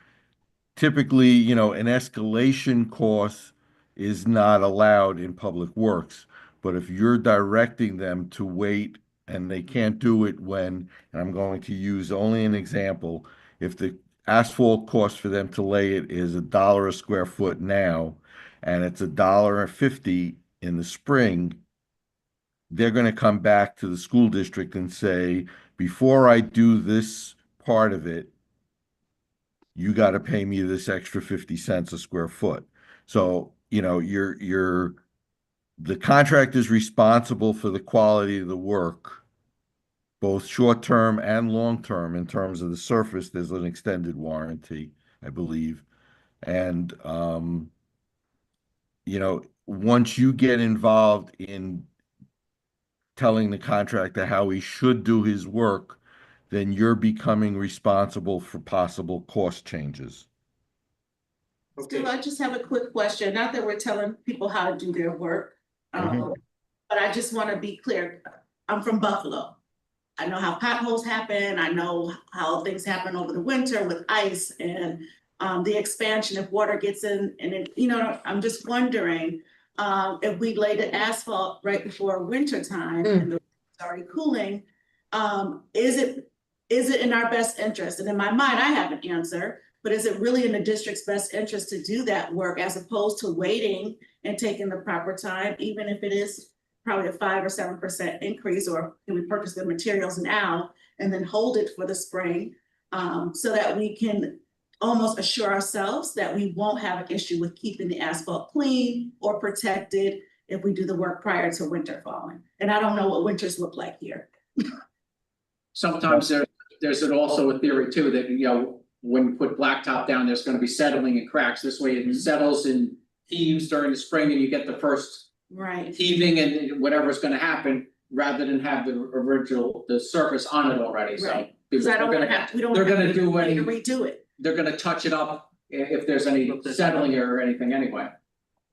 typically, an escalation cost is not allowed in public works. But if you're directing them to wait and they can't do it when, and I'm going to use only an example, if the asphalt cost for them to lay it is $1 a square foot now, and it's $1.50 in the spring, they're going to come back to the school district and say, before I do this part of it, you got to pay me this extra 50 cents a square foot. So, the contract is responsible for the quality of the work. both short-term and long-term. In terms of the surface, there's an extended warranty, I believe. And, once you get involved in telling the contractor how he should do his work, then you're becoming responsible for possible cost changes. Still, I just have a quick question, not that we're telling people how to do their work. Mhm. But I just want to be clear, I'm from Buffalo. I know how potholes happen, I know how things happen over the winter with ice and the expansion if water gets in, and I'm just wondering. If we laid the asphalt right before winter time and it's already cooling, is it in our best interest? And in my mind, I have an answer, but is it really in the district's best interest to do that work as opposed to waiting and taking the proper time, even if it is probably a 5 or 7% increase, or can we purchase the materials now and then hold it for the spring, so that we can almost assure ourselves that we won't have an issue with keeping the asphalt clean or protected if we do the work prior to winter falling. And I don't know what winters look like here. Sometimes there's also a theory too, that, when you put blacktop down, there's gonna be settling and cracks. This way it settles and heaves during the spring and you get the first Right. heaving and whatever's gonna happen, rather than have the surface on it already, so. Right. Because I they're don't gonna have, we don't they're have gonna to do any, redo it. they're gonna touch it up if there's any settling or anything anyway.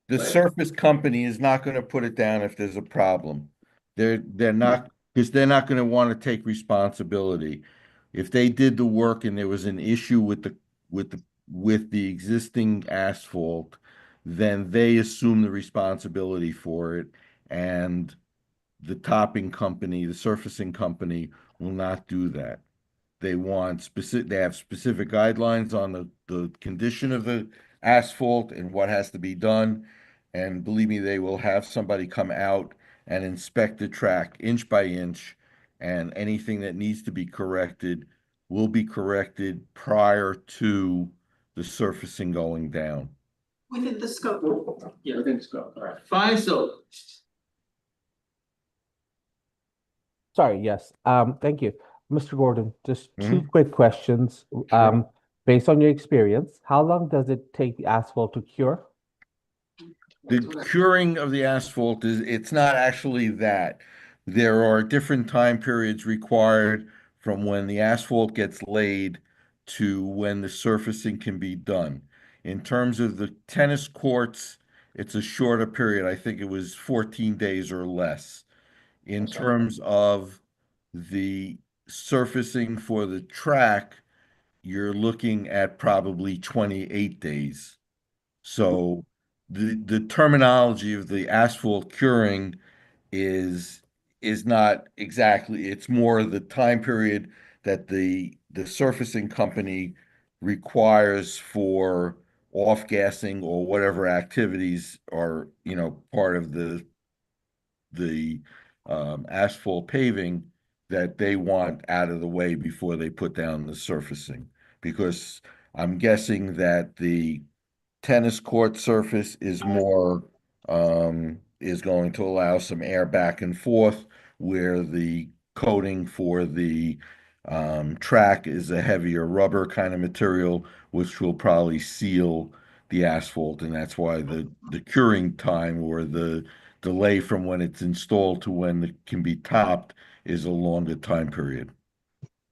The Right. surface company is not going to put it down if there's a problem. They're not, because they're not going to want to take responsibility. If they did the work and there was an issue with the existing asphalt, then they assume the responsibility for it, and the topping company, the surfacing company, will not do that. They have specific guidelines on the condition of the asphalt and what has to be done. And believe me, they will have somebody come out and inspect the track inch by inch, and anything that needs to be corrected will be corrected prior to the surfacing going down. Within the scope. Yeah, within the scope, all right. Fine, so Sorry, yes. Thank you. Mr. Gordon, just two Mhm. quick questions. Sure. Based on your experience, how long does it take the asphalt to cure? The curing of the asphalt it's not actually that. There are different time periods required from when the asphalt gets laid to when the surfacing can be done. In terms of the tennis courts, it's a shorter period. I think it was 14 days or less. In terms of the surfacing for the track, you're looking at probably 28 days. So the terminology of the asphalt curing is is not exactly, it's more the time period that the surfacing company requires for off-gassing or whatever activities are, part of the asphalt paving that they want out of the way before they put down the surfacing. Because I'm guessing that the tennis court surface is going to allow some air back and forth, where the coating for the track is a heavier rubber kind of material, which will probably seal the asphalt, and that's why the curing time, or the delay from when it's installed to when it can be topped, is a longer time period.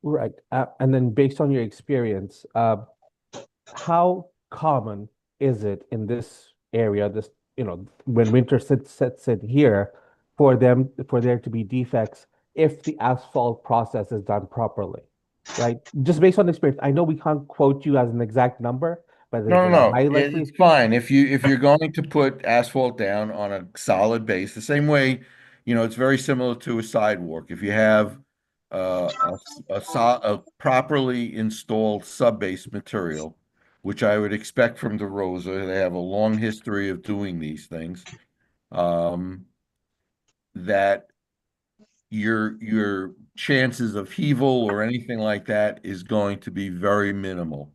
Right. And then based on your experience, how common is it in this area, when winter sets in here, for there to be defects if the asphalt process is done properly? Right? Just based on experience, I know we can't quote you as an exact number, but is No, it no, a no. high It's likelihood? fine. If you're going to put asphalt down on a solid base, the same way, it's very similar to a sidewalk. If you have a properly installed sub-base material, which I would expect from DeRosa, they have a long history of doing these things, that your chances of heaval or anything like that is going to be very minimal.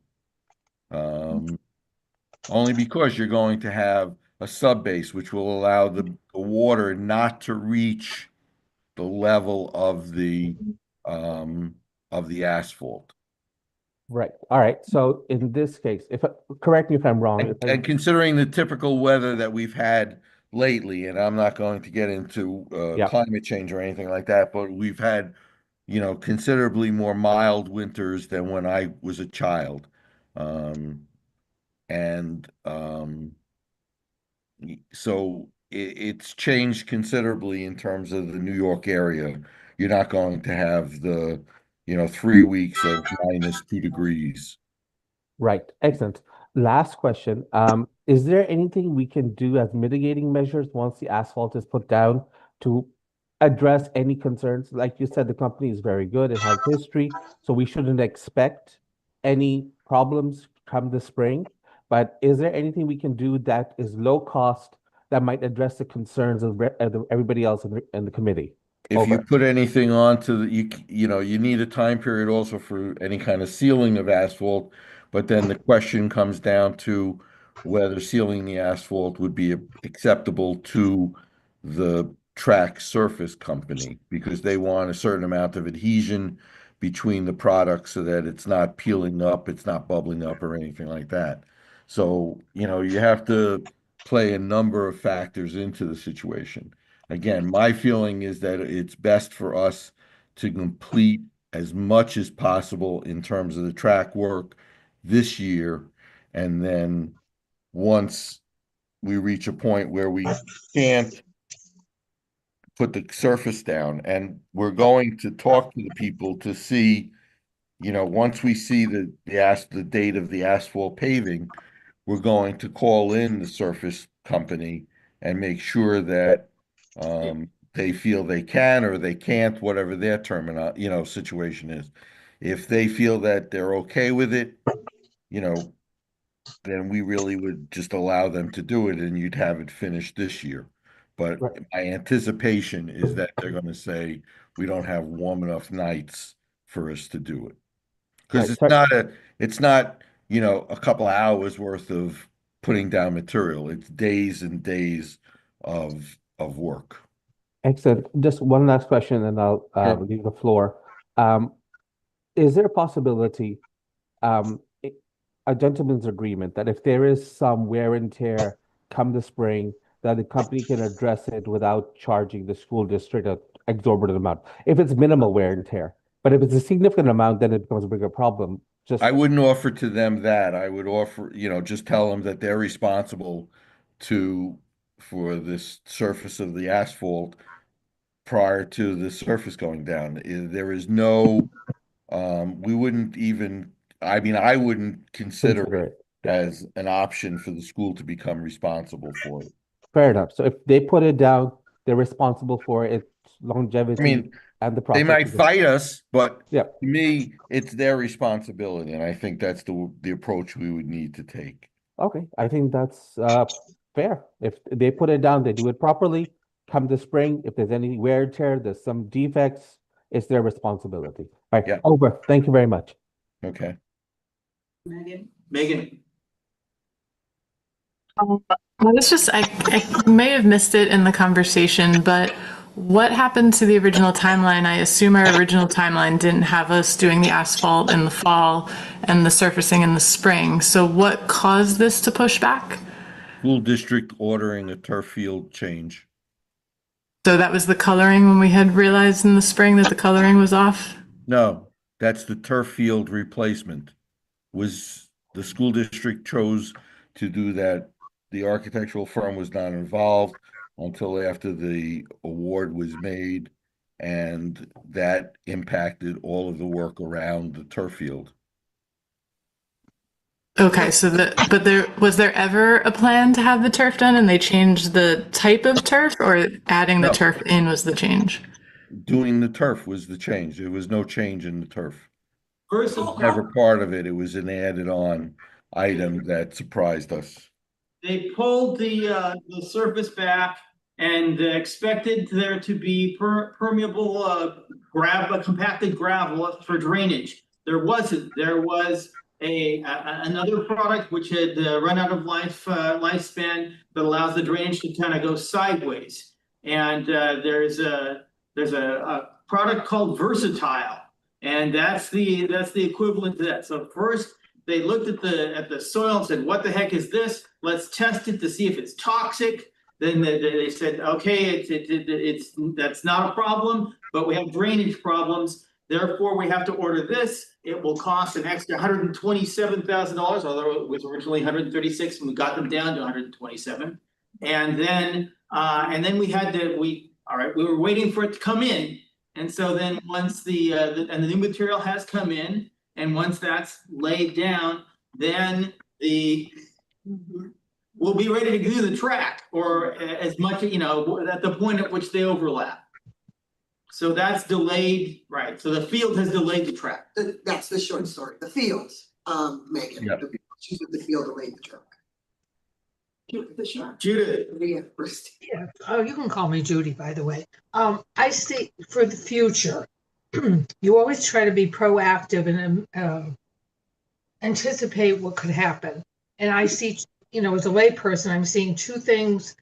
Only because you're going to have a sub-base, which will allow the water not to reach the level of the of the asphalt. Right, all right, so in this case, correct me if I'm wrong. And considering the typical weather that we've had lately, and I'm not going to get into Yeah. climate change or anything like that, but we've had, considerably more mild winters than when I was a child. And so it's changed considerably in terms of the New York area. You're not going to have the, 3 weeks of -2 degrees. Right, excellent. Last question. Is there anything we can do as mitigating measures once the asphalt is put down to address any concerns? Like you said, the company is very good, it has history, so we shouldn't expect any problems come the spring. But is there anything we can do that is low cost that might address the concerns of everybody else in the committee? If you Over. put anything onto you need a time period also for any kind of sealing of asphalt, but then the question comes down to whether sealing the asphalt would be acceptable to the track surface company, because they want a certain amount of adhesion between the products so that it's not peeling up, it's not bubbling up or anything like that. So, you have to play a number of factors into the situation. Again, my feeling is that it's best for us to complete as much as possible in terms of the track work this year. And then once we reach a point where we can't put the surface down, and we're going to talk to the people to see, once we see the date of the asphalt paving, we're going to call in the surface company and make sure that they feel they can or they can't, whatever their situation is. If they feel that they're okay with it, then we really would just allow them to do it and you'd have it finished this year. But Right. my anticipation is that they're going to say, we don't have warm enough nights for us to do it. Because Right. it's not, a couple hours worth of putting down material. It's days and days of work. Excellent. Just one last question and I'll Sure. leave the floor. Is there a possibility, a gentleman's agreement that if there is some wear and tear come the spring, that the company can address it without charging the school district an exorbitant amount? If it's minimal wear and tear, but if it's a significant amount, then it becomes a bigger problem. I wouldn't offer to them that. I would offer, just tell them that they're responsible for this surface of the asphalt prior to the surface going down. There is no, we wouldn't even, I wouldn't consider it as an option for the school to become responsible for it. Fair enough. So if they put it down, they're responsible for its longevity and the They process. might fight us, but Yeah. to me, it's their responsibility, and I think that's the approach we would need to take. Okay, I think that's fair. If they put it down, they do it properly. Come the spring, if there's any wear and tear, there's some defects, it's their responsibility. All right, Yeah. over. Thank you very much. Okay. Megan. Well, it's just, I may have missed it in the conversation, but what happened to the original timeline? I assume our original timeline didn't have us doing the asphalt in the fall and the surfacing in the spring. So what caused this to push back? School district ordering a turf field change. So that was the coloring when we had realized in the spring that the coloring was off? No, that's the turf field replacement. Was the school district chose to do that. The architectural firm was not involved until after the award was made, and that impacted all of the work around the turf field. Okay, so was there ever a plan to have the turf done and they changed the type of turf, or adding the No. turf in was the change? Doing the turf was the change. There was no change in the turf. First It was never part of it. It was an added on item that surprised us. they pulled the surface back and expected there to be permeable compacted gravel for drainage. There wasn't. There was another product which had run out of lifespan that allows the drainage to kind of go sideways. And there's a product called Versatile. And that's the equivalent to that. So first, they looked at the soil and said, what the heck is this? Let's test it to see if it's toxic. Then they said, okay, that's not a problem, but we have drainage problems. Therefore, we have to order this. It will cost an extra $127,000, although it was originally 136, and we got them down to 127. And then we were waiting for it to come in. And so then once the new material has come in, and once that's laid down, then we'll be ready to do the track, or as much, at the point at which they overlap. So that's delayed, right? So the field has delayed the track. That's the short story. The field, Megan. Yep. The field delayed the track. Judith. Yeah, first. Yeah, oh, you can call me Judy, by the way. I see for the future, you always try to be proactive and anticipate what could happen. And I see, as a layperson, I'm seeing two things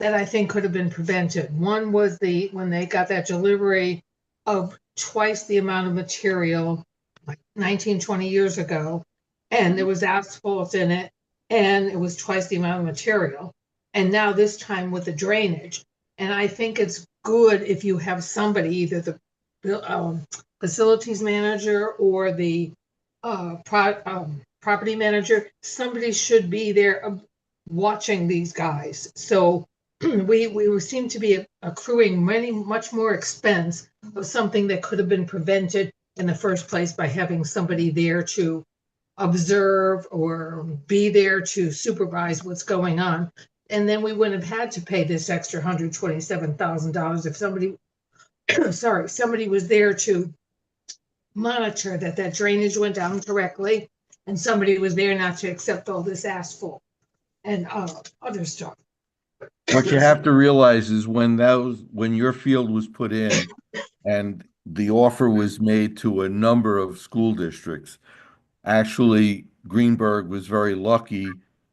that I think could have been prevented. One was when they got that delivery of twice the amount of material, like 19, 20 years ago, and there was asphalt in it, and it was twice the amount of material. And now this time with the drainage. And I think it's good if you have somebody, either the facilities manager or the property manager, somebody should be there watching these guys. So we seem to be accruing much more expense of something that could have been prevented in the first place by having somebody there to observe or be there to supervise what's going on. And then we wouldn't have had to pay this extra $127,000 if somebody was there to monitor that drainage went down correctly, and somebody was there not to accept all this asphalt and other stuff. What you have to realize is when your field was put in and the offer was made to a number of school districts, actually Greenburgh was very lucky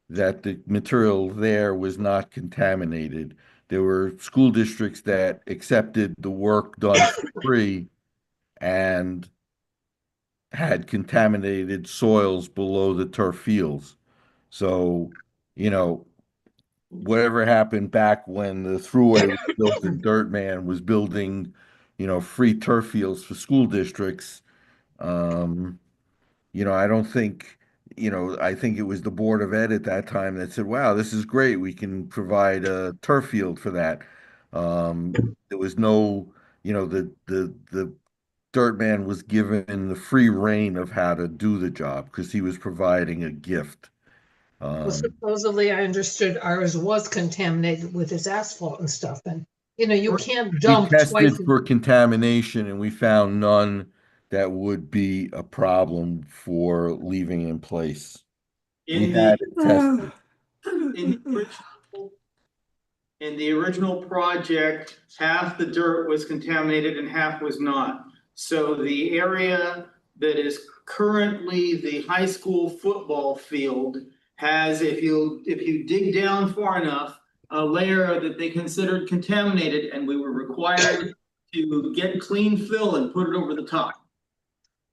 that the material there was not contaminated. There were school districts that accepted the work done for free and had contaminated soils below the turf fields. So, whatever happened back when the thruway was built and Dirt Man was building, free turf fields for school districts. I don't think, I think it was the Board of Ed at that time that said, wow, this is great. We can provide a turf field for that. There was no, the Dirt Man was given the free reign of how to do the job because he was providing a gift. Well, supposedly I understood ours was contaminated with this asphalt and stuff, and you can't dump we tested twice. for contamination and we found none that would be a problem for leaving in place. We had it tested. In the original project, half the dirt was contaminated and half was not. So the area that is currently the high school football field has, if you dig down far enough, a layer that they considered contaminated, and we were required to get clean fill and put it over the top.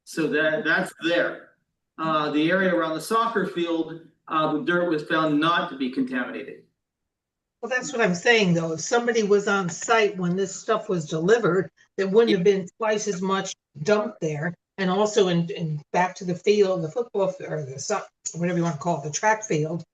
So that's there. The area around the soccer field, the dirt was found not to be contaminated. Well, that's what I'm saying, though. If somebody was on site when this stuff was delivered, there wouldn't have been twice as much dumped there. And also in back to the field, the football or whatever you want to call it, the track field,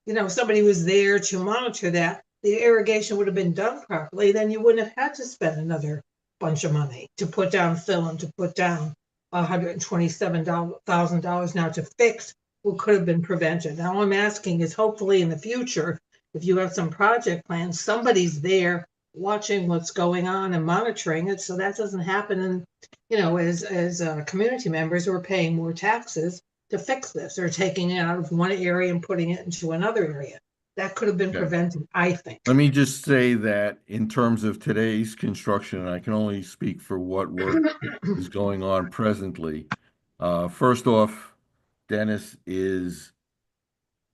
if somebody was there to monitor that, the irrigation would have been done properly, then you wouldn't have had to spend another bunch of money to put down fill and to put down $127,000 now to fix what could have been prevented. Now, all I'm asking is hopefully in the future, if you have some project plans, somebody's there watching what's going on and monitoring it, so that doesn't happen. And as community members who are paying more taxes to fix this, or taking it out of one area and putting it into another area, that could have been prevented, I think. Let me just say that in terms of today's construction, and I can only speak for what work is going on presently. First off, Dennis is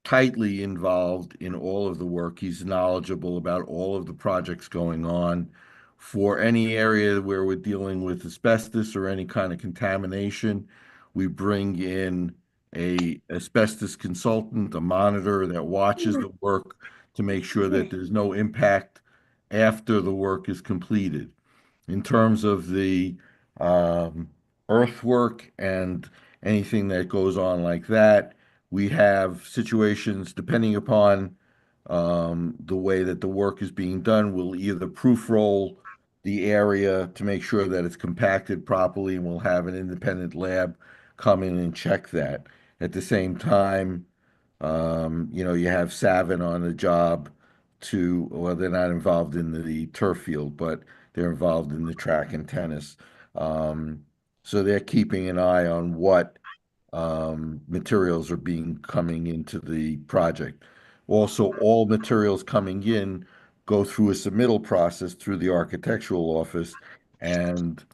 tightly involved in all of the work. He's knowledgeable about all of the projects going on. For any area where we're dealing with asbestos or any kind of contamination, we bring in a asbestos consultant, a monitor that watches the work to make sure that there's no impact after the work is completed. In terms of the earthwork and anything that goes on like that, we have situations depending upon the way that the work is being done. We'll either proof roll the area to make sure that it's compacted properly, and we'll have an independent lab come in and check that. At the same time, you have Savin on the job well, they're not involved in the turf field, but they're involved in the track and tennis. So they're keeping an eye on what materials are coming into the project. Also, all materials coming in go through a submittal process through the architectural office, and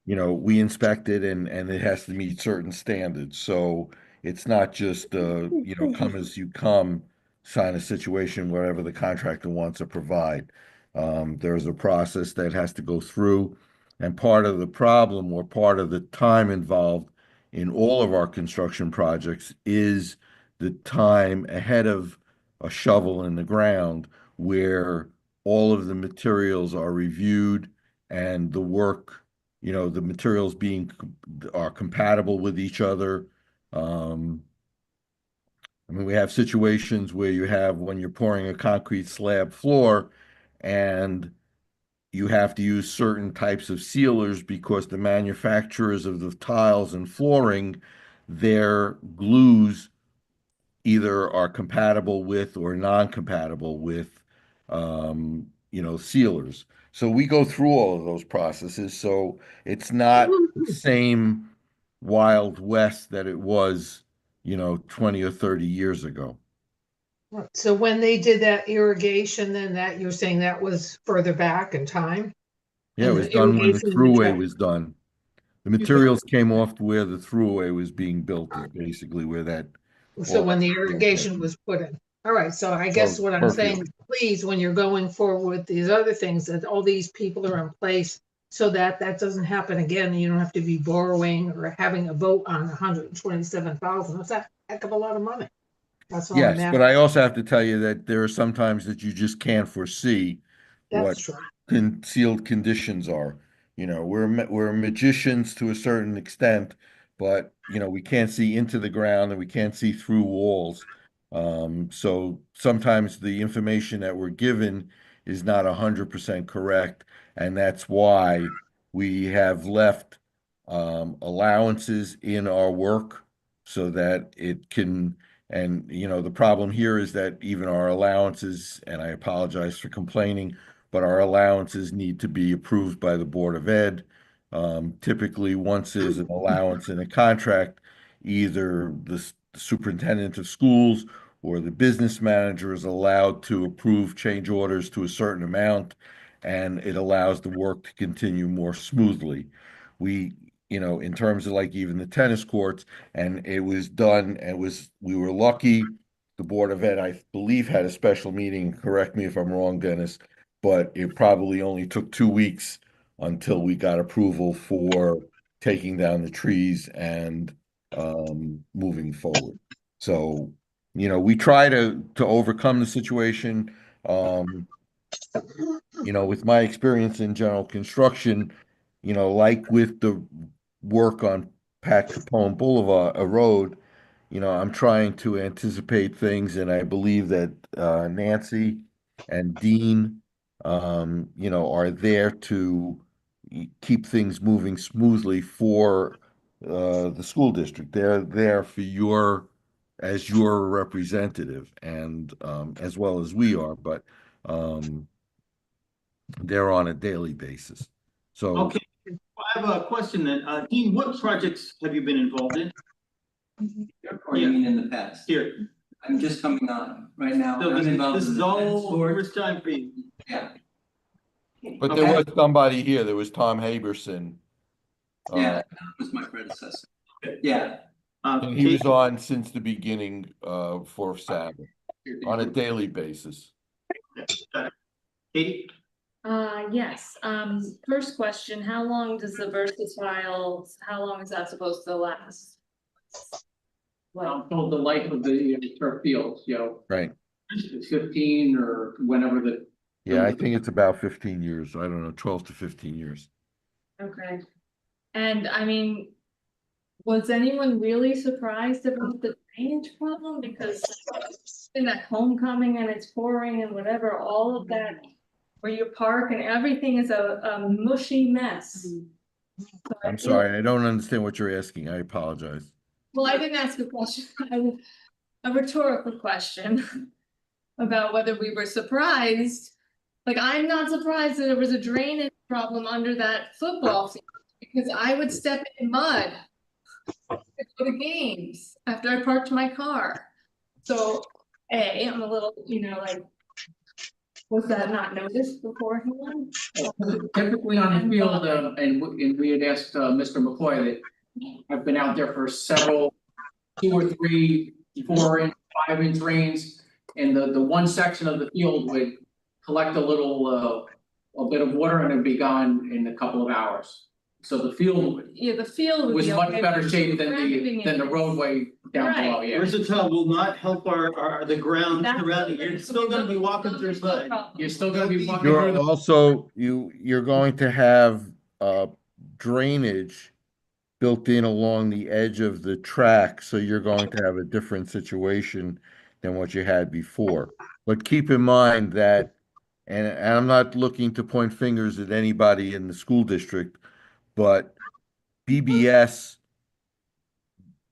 we inspect it, and it has to meet certain standards. So it's not just come as you come, sign a situation, whatever the contractor wants to provide. There's a process that has to go through, and part of the problem or part of the time involved in all of our construction projects is the time ahead of a shovel in the ground, where all of the materials are reviewed and the work, the materials are compatible with each other. I mean, we have situations where when you're pouring a concrete slab floor, and you have to use certain types of sealers because the manufacturers of the tiles and flooring, their glues either are compatible with or non-compatible with, sealers. So we go through all of those processes. So it's not the same Wild West that it was, 20 or 30 years ago. So when they did that irrigation, then that you're saying that was further back in time? Yeah, it And was the done when the irrigation and the throughway track- was done. The materials came off where the throughway was being built, is basically where that. So all when that the material irrigation came. was put in. All right, so I Well, guess what I'm saying, perfect. please, when you're going forward with these other things, that all these people are in place so that that doesn't happen again. You don't have to be borrowing or having a vote on 127,000. That's a heck of a lot of money. That's all I'm Yes, but asking. I also have to tell you that there are some times that you just can't foresee what That's true. concealed conditions are. We're magicians to a certain extent, but we can't see into the ground and we can't see through walls. So sometimes the information that we're given is not 100% correct, and that's why we have left allowances in our work so that it can. And the problem here is that even our allowances, and I apologize for complaining, but our allowances need to be approved by the Board of Ed. Typically, once there's an allowance in a contract, either the superintendent of schools or the business manager is allowed to approve change orders to a certain amount, and it allows the work to continue more smoothly. We, in terms of like even the tennis courts, and it was done, we were lucky. The Board of Ed, I believe, had a special meeting, correct me if I'm wrong, Dennis, but it probably only took 2 weeks until we got approval for taking down the trees and moving forward. So, we try to overcome the situation. With my experience in general construction, like with the work on Pat Capone Boulevard, a road, I'm trying to anticipate things, and I believe that Nancy and Dean, are there to keep things moving smoothly for the school district. They're there as your representative, and as well as we are, but they're on a daily basis. So. Okay, I have a question then. Dean, what projects have you been involved in? Or you mean in the past? Here. I'm just coming on right now. So I'm involved this in is the tennis all court. first time for you. Yeah, But there was somebody here. There was Tom Haberson. yeah, that was my predecessor. Yeah. And he was on since the beginning for Sabbath on a daily basis. Katie? Yes, first question, how long does the versatile, how long is that supposed to last? I'm told the life of the turf field, you know, Right. 15 or whenever the. Yeah, I think it's about 15 years. I don't know, 12 to 15 years. Okay, and I mean, was anyone really surprised about the drainage problem? Because in that homecoming and it's pouring and whatever, all of that, where you park and everything is a mushy mess. So I I'm feel- sorry, I don't understand what you're asking. I apologize. Well, I didn't ask a question, a rhetorical question about whether we were surprised. Like, I'm not surprised that there was a drainage problem under that football field, because I would step in mud to go to games after I parked my car. So, I'm a little, like, was that not noticed beforehand? Typically on the field, and we had asked, Mr. McCoy that I've been out there for several, 2 or 3, 4 inch, 5 inch rains. And the one section of the field would collect a bit of water and it'd be gone in a couple of hours. So the field Yeah, the field would was be much okay, better but shape than driving the it- roadway down below, Right. yeah. Versatile will not help the ground That's surrounding, you're still gonna be walking through mud. You're still gonna be walking You're through the. also, you're going to have drainage built in along the edge of the track, so you're going to have a different situation than what you had before. But keep in mind that, and I'm not looking to point fingers at anybody in the school district, but BBS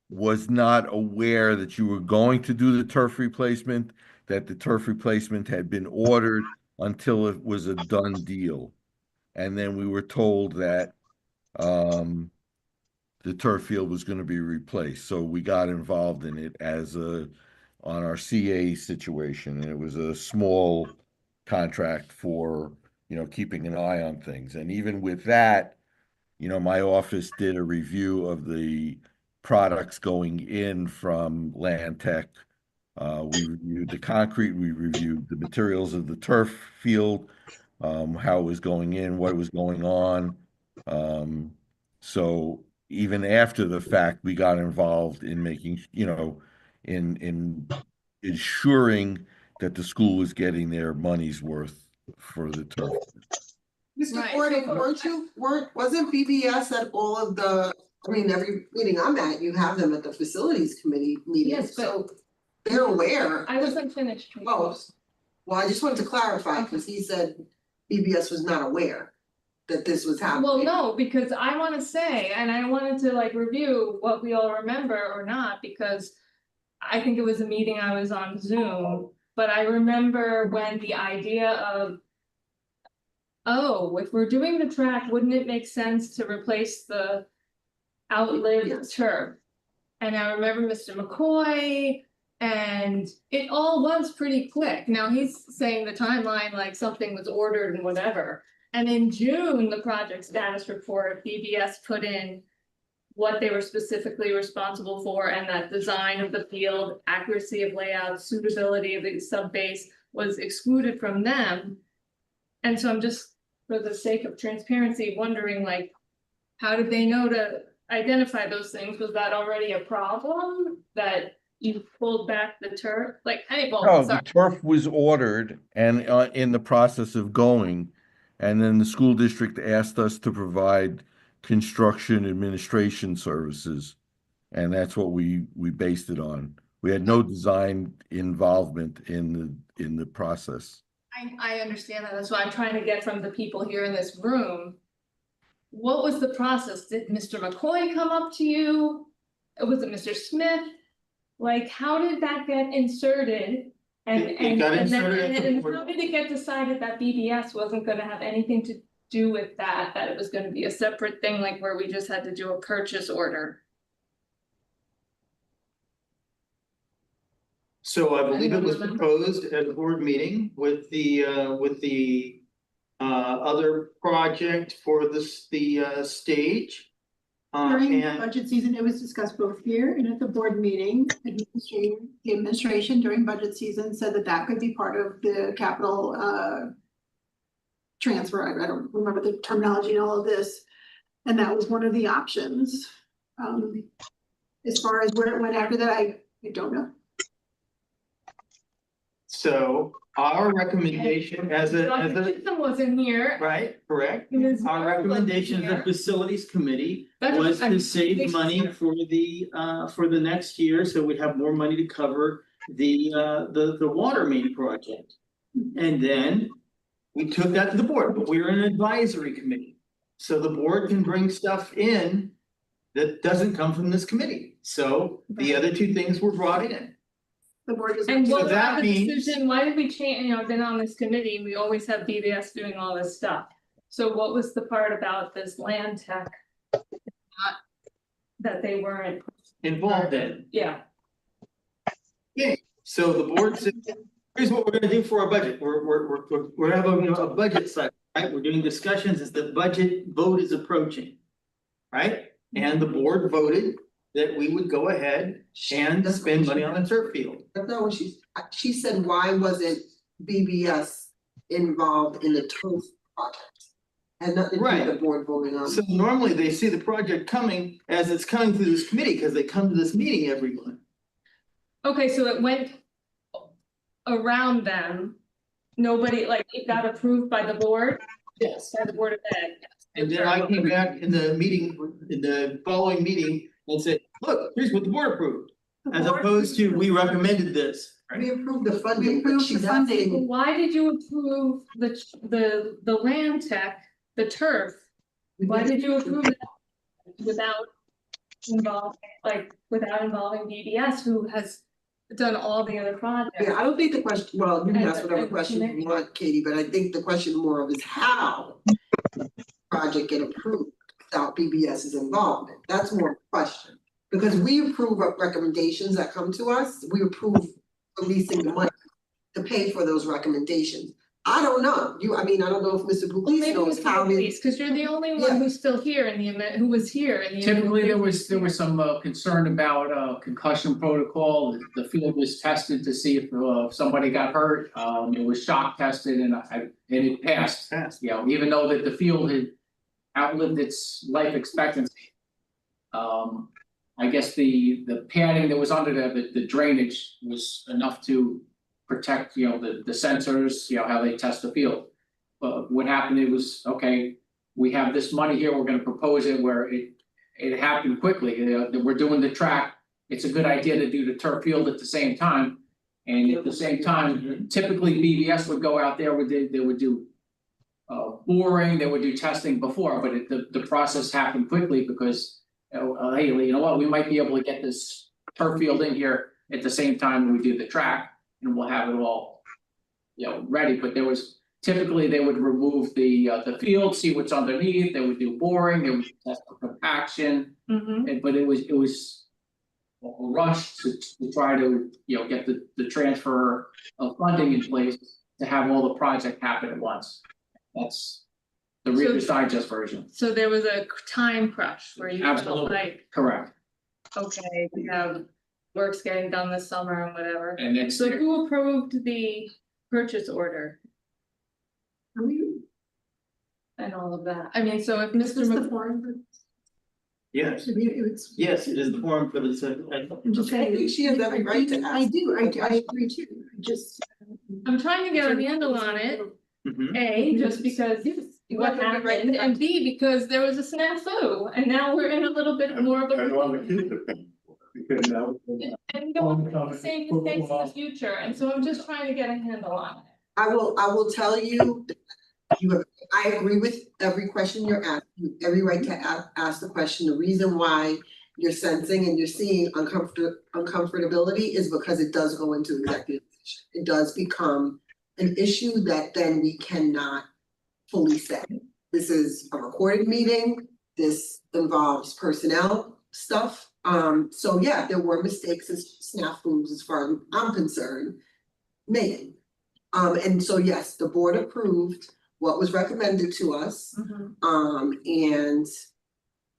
was not aware that you were going to do the turf replacement, that the turf replacement had been ordered until it was a done deal. And then we were told that the turf field was going to be replaced. So we got involved in it on our CA situation. And it was a small contract for, keeping an eye on things. And even with that, my office did a review of the products going in from Land Tech. We reviewed the concrete, we reviewed the materials of the turf field, how it was going in, what was going on. So even after the fact, we got involved in making, in ensuring that the school was getting their money's worth for the turf. Mr. Right, Gordon, so- wasn't BBS at all of the, every meeting I'm at, you have them at the facilities committee meetings, Yes, but- so they're aware. I was unfinished. Oh, well, I just wanted to clarify, because he said BBS was not aware that this was happening. Well, no, because I wanna say, and I wanted to review what we all remember or not, because I think it was a meeting I was on Zoom, but I remember when the idea of, oh, if we're doing the track, wouldn't it make sense to replace the outlived turf? And I remember Mr. McCoy, and it all was pretty quick. Now he's saying the timeline, like something was ordered and whatever. And in June, the project status report, BBS put in what they were specifically responsible for, and that design of the field, accuracy of layout, suitability of the sub base was excluded from them. And so I'm just, for the sake of transparency, wondering how did they know to identify those things? Was that already a problem that you pulled back the turf? No, the turf was ordered and in the process of going, and then the school district asked us to provide construction administration services, and that's what we based it on. We had no design involvement in the process. I understand that. That's what I'm trying to get from the people here in this room. What was the process? Did Mr. McCoy come up to you? Was it Mr. Smith? How did that get inserted? It got inserted at the And board. how did it get decided that BBS wasn't gonna have anything to do with that it was gonna be a separate thing, where we just had to do a purchase order? So I believe it was Anyone remember? proposed at a board meeting with the other project for the stage. During And budget season, it was discussed both here and at the board meeting. The administration during budget season said that could be part of the capital transfer, I don't remember the terminology and all of this. And that was one of the options. As far as where it went after that, I don't know. So our recommendation as a, System wasn't here. right, correct? Ms. Our Moore wasn't recommendation as a here. facilities committee That's was what to I'm- save money for the next year, so we'd have more money to cover the water main project. And then we took that to the board, but we were an advisory committee. So the board can bring stuff in that doesn't come from this committee. So the other two things were brought in. The board is. And So what was that the means- decision, why did we change, you know, I've been on this committee, we always have BBS doing all this stuff. So what was the part about this land tech? That they weren't, Involved in. yeah, So the board said, here's what we're gonna do for our budget. We're having a budget cycle, right? We're doing discussions as the budget vote is approaching. Right? And the board voted that we would go ahead and spend money on the turf field. That's not what she said, why wasn't BBS involved in the turf project? Had nothing to do with the board voting on. So normally they see the project coming as it's coming through this committee, because they come to this meeting every month. okay, so it went. Around them, nobody, like, it got approved by the board, Yes. by the Board of Ed. And then I came back in the meeting, in the following meeting, and said, look, here's what the board approved. As opposed to, we recommended this. We approved the funding, We but approved she's the funding. asking, Why did you approve the land tech, the turf? Why did you approve that without involving BBS, who has done all the other projects? yeah, I don't think the question, well, you can ask whatever And- question you want, Katie, but I think the question more of is how the project get approved without BBS's involvement. That's more of a question. Because we approve of recommendations that come to us, we approve releasing the money to pay for those recommendations. I don't know, I don't know if Mr. Pugliese Maybe knows how many. because you're the only Yeah. one who's still here in the event, who was here in the. Typically, there was some concern about concussion protocol. The field was tested to see if somebody got hurt. It was shock tested and it passed. You know, even though that the field had outlived its life expectancy. I guess the padding that was under the drainage was enough to protect, you know, the sensors, you know, how they test the field. But what happened, it was, okay, we have this money here, we're gonna propose it where it happened quickly, you know, we're doing the track. It's a good idea to do the turf field at the same time. And at the same time, typically BBS would go out there, they would do boring, they would do testing before, but the process happened quickly because hey, you know what, we might be able to get this turf field in here at the same time we do the track. And we'll have it all, you know, ready, but there was, typically they would remove the field, see what's underneath, they would do boring, they would test for compaction. But it was a rush to try to, you know, get the transfer of funding in place to have all the project happen at once. That's the Reader's Digest version. So there was a time crush where you felt Absolutely. like, Correct. okay, we have work's getting done this summer and whatever. And it's, So who approved the purchase order and all of that? I mean, so if Is Mr. this the Mc- forum? Yes, It's. yes, it is the forum for the. I'm just saying. I think she has every right to ask. I do, I agree too, just. I'm trying to get a handle on it, Mhm. A, just because what have every right happened, to and B, because there was a snafu, and now we're in a little bit more of And all the a. kids are paying for it, because now. And we don't want the same mistakes in the future, and so I'm just trying to get a handle on it. I will tell you, I agree with every question you're asking, you have every right to ask the question. The reason why you're sensing and you're seeing uncomfortability is because it does go into executive session. It does become an issue that then we cannot fully say. This is a recorded meeting, this involves personnel stuff. So yeah, there were mistakes and snafus as far as I'm concerned, made. And so yes, the board approved what was recommended to us. And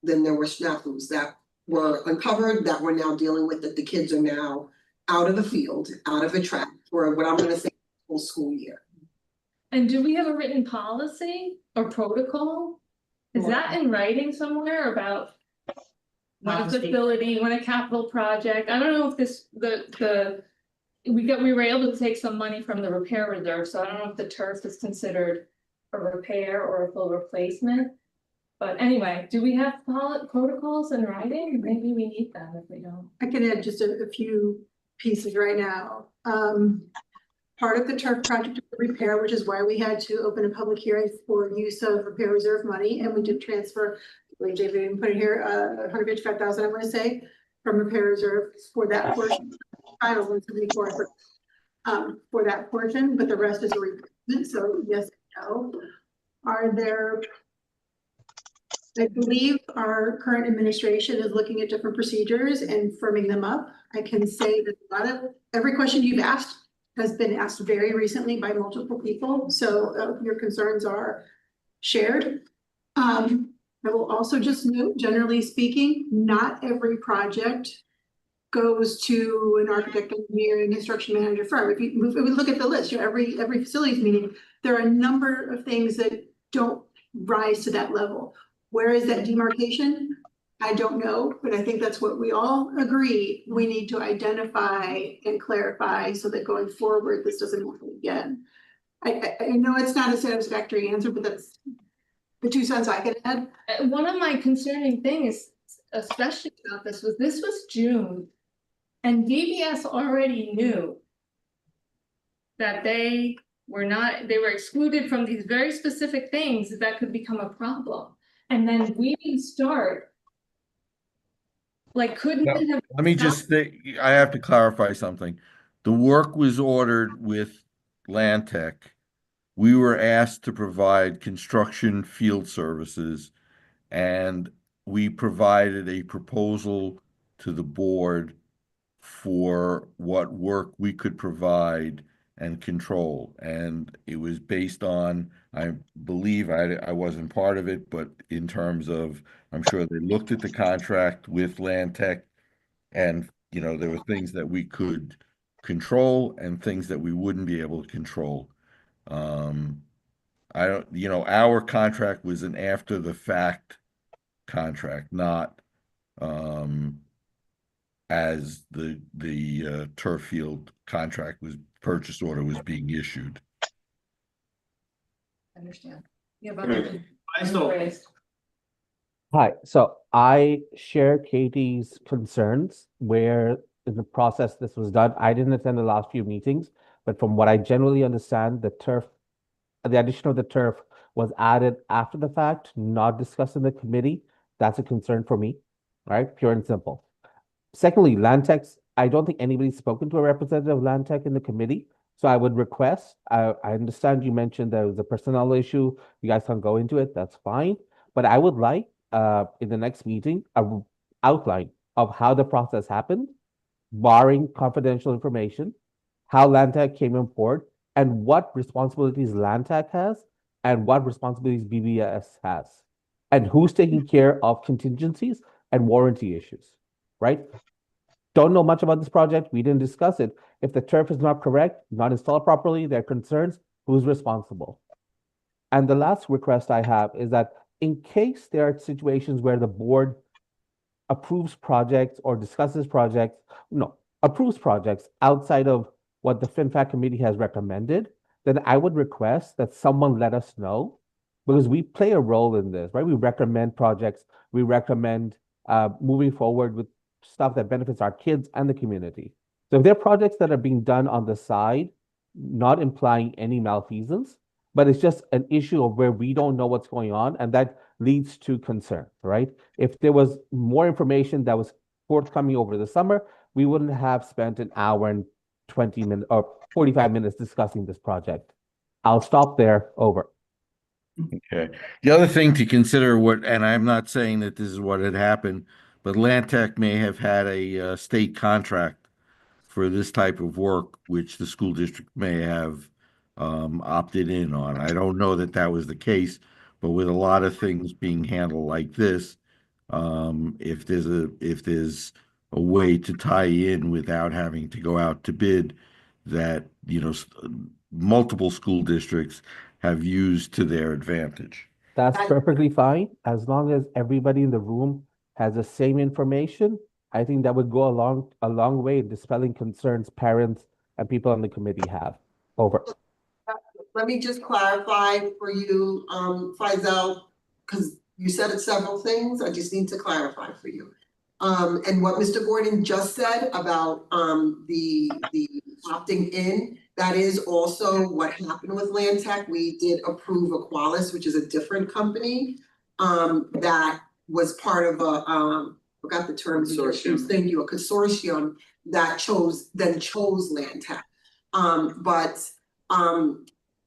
then there were snafus that were uncovered that we're now dealing with, that the kids are now out of the field, out of a track for what I'm gonna say, whole school year. And do we have a written policy or protocol? Is that in writing somewhere about when a Policy. facility, when a capital project? I don't know if this, we were able to take some money from the repair reserve, so I don't know if the turf is considered a repair or a full replacement. But anyway, do we have protocols in writing? Maybe we need them if we don't. I can add just a few pieces right now. Part of the turf project is repair, which is why we had to open a public hearing for use of repair reserve money, and we did transfer, I believe David even put it here, 155,000, I want to say, from repair reserve for that portion. I don't want to be for that portion, but the rest is a replacement. So yes, no. Are there? I believe our current administration is looking at different procedures and firming them up. I can say that every question you've asked has been asked very recently by multiple people. So your concerns are shared. I will also just note, generally speaking, not every project goes to an architect, engineer, and construction manager firm. If we look at the list, every facilities meeting, there are a number of things that don't rise to that level. Where is that demarcation? I don't know, but I think that's what we all agree. We need to identify and clarify so that going forward, this doesn't happen again. I know it's not a satisfactory answer, but that's the 2 cents I can add. One of my concerning things, especially about this was June. And DBS already knew that they were excluded from these very specific things that could become a problem. And then we didn't start. Like, couldn't Now, it have? let me just say, I have to clarify something. The work was ordered with Land Tech. We were asked to provide construction field services, and we provided a proposal to the board for what work we could provide and control. And it was based on, I believe, I wasn't part of it, but in terms of, I'm sure they looked at the contract with Land Tech, and, there were things that we could control and things that we wouldn't be able to control. I don't, our contract was an after the fact contract, not, as the turf field contract purchase order was being issued. Understand. Yeah, Hi, so I share Katie's concerns where in the process this was done. I didn't attend the last few meetings, but from what I generally understand, the addition of the turf was added after the fact, not discussed in the committee. That's a concern for me, right? Pure and simple. Secondly, Land Tech's, I don't think anybody's spoken to a representative of Land Tech in the committee. So I would request, I understand you mentioned there was a personnel issue. You guys can't go into it, that's fine. But I would like, in the next meeting, an outline of how the process happened, barring confidential information, how Land Tech came on board, and what responsibilities Land Tech has, and what responsibilities BBS has, and who's taking care of contingencies and warranty issues, right? Don't know much about this project. We didn't discuss it. If the turf is not correct, not installed properly, there are concerns, who's responsible? And the last request I have is that in case there are situations where the board approves projects or discusses projects, approves projects outside of what the FinFAC committee has recommended, then I would request that someone let us know, because we play a role in this, right? We recommend projects, we recommend moving forward with stuff that benefits our kids and the community. So if there are projects that are being done on the side, not implying any malfeasance, but it's just an issue of where we don't know what's going on, and that leads to concern, right? If there was more information that was forthcoming over the summer, we wouldn't have spent an hour and 20 minutes or 45 minutes discussing this project. I'll stop there. Over. Okay. The other thing to consider, and I'm not saying that this is what had happened, but Land Tech may have had a state contract for this type of work, which the school district may have opted in on. I don't know that that was the case, but with a lot of things being handled like this, if there's a way to tie in without having to go out to bid, that multiple school districts have used to their advantage. That's perfectly fine, as long as everybody in the room has the same information. I think that would go a long way in dispelling concerns parents and people on the committee have. Over. Let me just clarify for you, Faisal, because you said it several things, I just need to clarify for you. And what Mr. Gordon just said about, the opting in, that is also what happened with Land Tech. We did approve Aqualis, which is a different company, that was part of a, forgot the term. Consortium. Thank you, a consortium that chose Land Tech.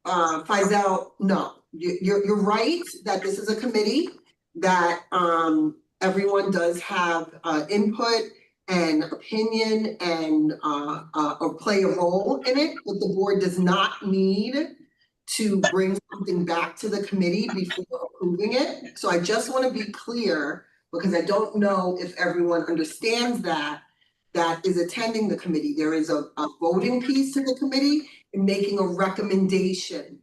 Faisal, no, you're right that this is a committee that everyone does have input and opinion and or play a role in it, but the board does not need to bring something back to the committee before approving it. So I just want to be clear, because I don't know if everyone understands that is attending the committee. There is a voting piece to the committee in making a recommendation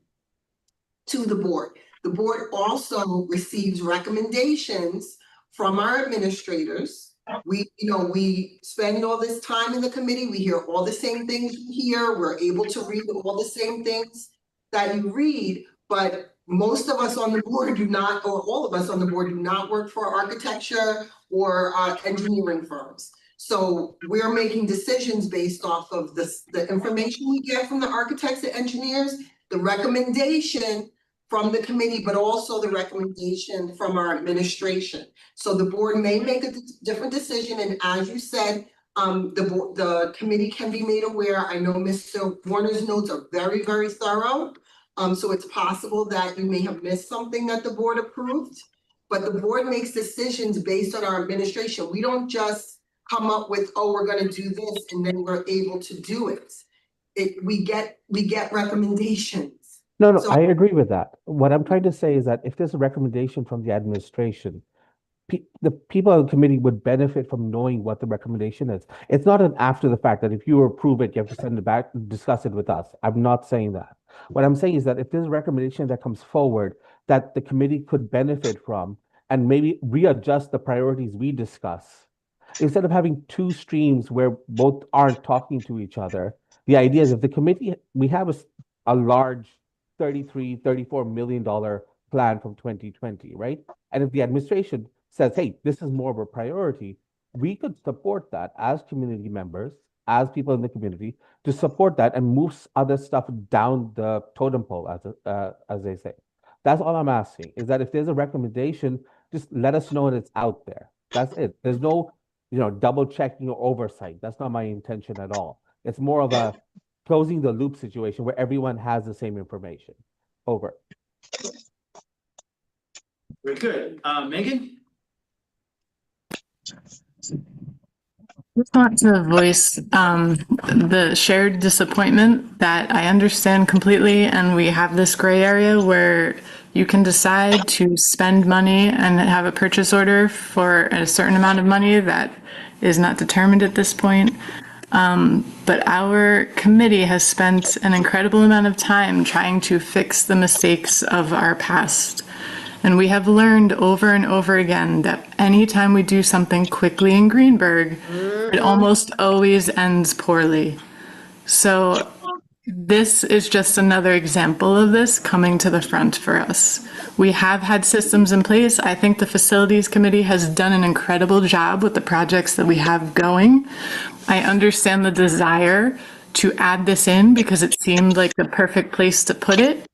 to the board. The board also receives recommendations from our administrators. We spend all this time in the committee, we hear all the same things you hear, we're able to read all the same things that you read, but most of us on the board do not, or all of us on the board do not work for architecture or engineering firms. So we're making decisions based off of the information we get from the architects and engineers, the recommendation from the committee, but also the recommendation from our administration. So the board may make a different decision, and as you said, the committee can be made aware. I know Mr. Warner's notes are very, very thorough. So it's possible that you may have missed something that the board approved, but the board makes decisions based on our administration. We don't just come up with, oh, we're gonna do this, and then we're able to do it. We get recommendations. No, So- I agree with that. What I'm trying to say is that if there's a recommendation from the administration, the people on the committee would benefit from knowing what the recommendation is. It's not an after the fact that if you approve it, you have to send it back, discuss it with us. I'm not saying that. What I'm saying is that if there's a recommendation that comes forward that the committee could benefit from and maybe readjust the priorities we discuss, instead of having two streams where both aren't talking to each other, the idea is if the committee, we have a large $34 million plan from 2020, right? And if the administration says, hey, this is more of a priority, we could support that as community members, as people in the community, to support that and move other stuff down the totem pole, as they say. That's all I'm asking, is that if there's a recommendation, just let us know that it's out there. That's it. There's no, double checking or oversight. That's not my intention at all. It's more of a closing the loop situation where everyone has the same information. Over. Very good. Megan? Just want to voice the shared disappointment that I understand completely, and we have this gray area where you can decide to spend money and have a purchase order for a certain amount of money that is not determined at this point. But our committee has spent an incredible amount of time trying to fix the mistakes of our past. And we have learned over and over again that anytime we do something quickly in Greenburgh, it almost always ends poorly. So this is just another example of this coming to the front for us. We have had systems in place. I think the facilities committee has done an incredible job with the projects that we have going. I understand the desire to add this in because it seemed like the perfect place to put it.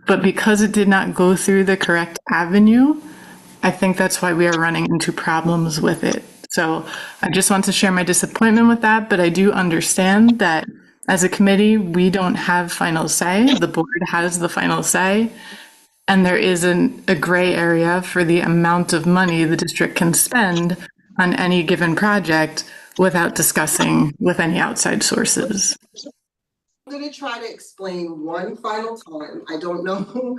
But because it did not go through the correct avenue, I think that's why we are running into problems with it. So I just want to share my disappointment with that, but I do understand that as a committee, we don't have final say. The board has the final say. And there is a gray area for the amount of money the district can spend on any given project without discussing with any outside sources. I'm gonna try to explain one final time. I don't know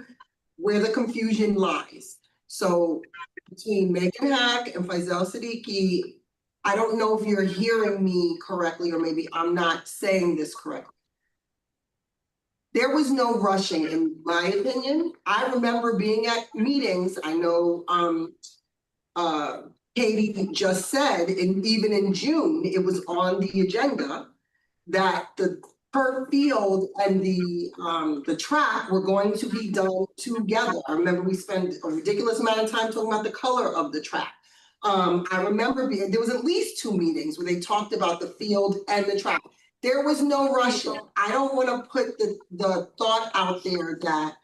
where the confusion lies. So between Megan Hack and Faisal Siddiqui, I don't know if you're hearing me correctly, or maybe I'm not saying this correctly. There was no rushing, in my opinion. I remember being at meetings, I know, Katie just said, and even in June, it was on the agenda that the turf field and the track were going to be done together. I remember we spent a ridiculous amount of time talking about the color of the track. I remember there was at least 2 meetings where they talked about the field and the track. There was no rushing. I don't want to put the thought out there that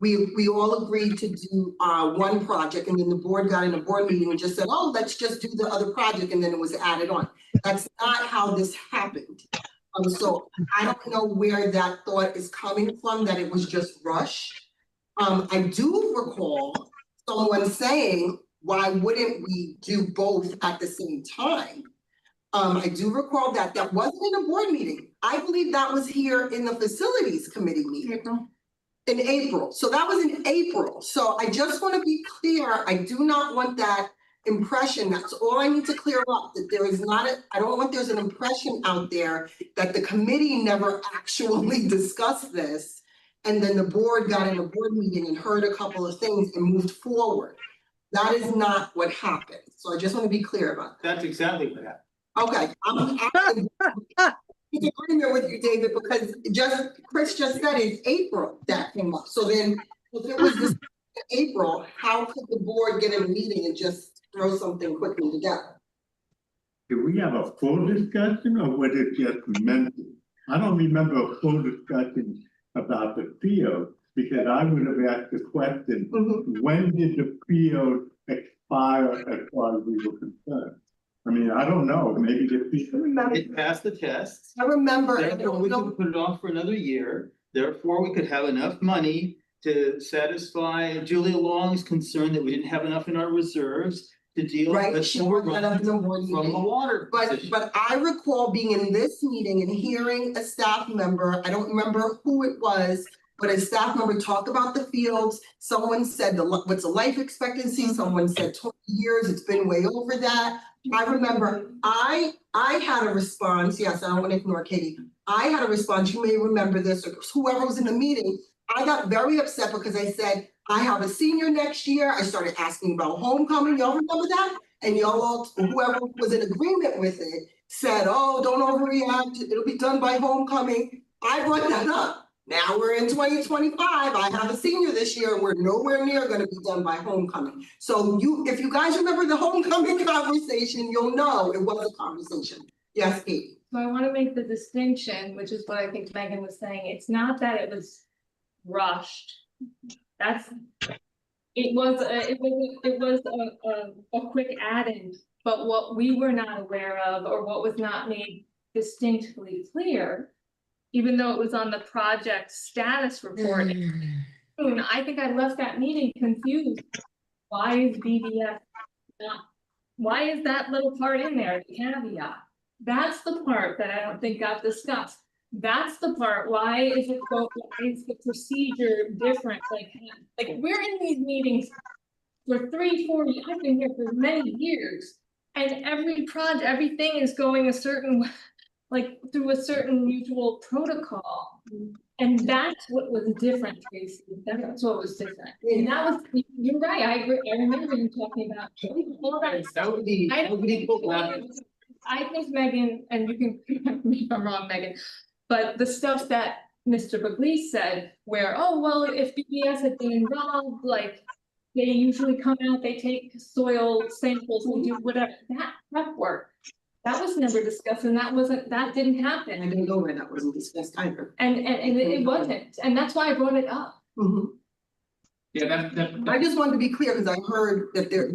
we all agreed to do one project, and then the board got in a board meeting and just said, oh, let's just do the other project, and then it was added on. That's not how this happened. So I don't know where that thought is coming from, that it was just rushed. I do recall someone saying, why wouldn't we do both at the same time? I do recall that wasn't in a board meeting. I believe that was here in the facilities committee meeting. In April. So that was in April. So I just want to be clear. I do not want that impression. That's all I need to clear up, that there is not I don't want there's an impression out there that the committee never actually discussed this. And then the board got in a board meeting and heard a couple of things and moved forward. That is not what happened. So I just want to be clear about that. That's exactly what happened. Okay, I'm in agreement with you, David, because Chris just said in April that came up. So then if it was this April, how could the board get in a meeting and just throw something quickly together? Did we have a full discussion or was it just mentioned? I don't remember a full discussion about the field, because I would have asked the question, when did the field expire as far as we were concerned? I mean, I don't know, maybe It passed the test. I remember. Therefore, we could put it off for another year. Therefore, we could have enough money to satisfy Julia Long's concern that we didn't have enough in our reserves to deal with She brought that up in the board from the meeting. water. But I recall being in this meeting and hearing a staff member, I don't remember who it was, but a staff member talked about the fields. Someone said, what's the life expectancy? Someone said 20 years, it's been way over that. I remember I had a response. Yes, I don't want to ignore Katie. I had a response. You may remember this, or whoever was in the meeting. I got very upset because I said, I have a senior next year. I started asking about homecoming. Y'all remember that? And y'all all, whoever was in agreement with it, said, oh, don't overreact. It'll be done by homecoming. I brought that up. Now we're in 2025. I have a senior this year and we're nowhere near going to be done by homecoming. So if you guys remember the homecoming conversation, you'll know it was a conversation. Yes, Katie. So I want to make the distinction, which is what I think Megan was saying. It's not that it was rushed. It was a quick add-in, but what we were not aware of, or what was not made distinctly clear, even though it was on the project status report, I think I left that meeting confused. Why is BBS not? Why is that little part in there, the caveat? That's the part that I don't think got discussed. That's the part. Why is the procedure different? Like we're in these meetings for 3-4 years. I've been here for many years, and everything is going a certain, like through a certain mutual protocol. And that's what was different, Tracy. That's what was different. And that was, you're right. I agree. I remember you talking about. I think Megan, and you can correct me if I'm wrong, Megan, but the stuff that Mr. Pugliese said, where, oh, well, if BBS had been involved, like they usually come out, they take soil samples and do whatever, that prep work. That was never discussed, and that didn't happen. I didn't know where that wasn't discussed either. And it wasn't, and that's why I brought it up. Yeah, I just wanted to be clear because I heard that there,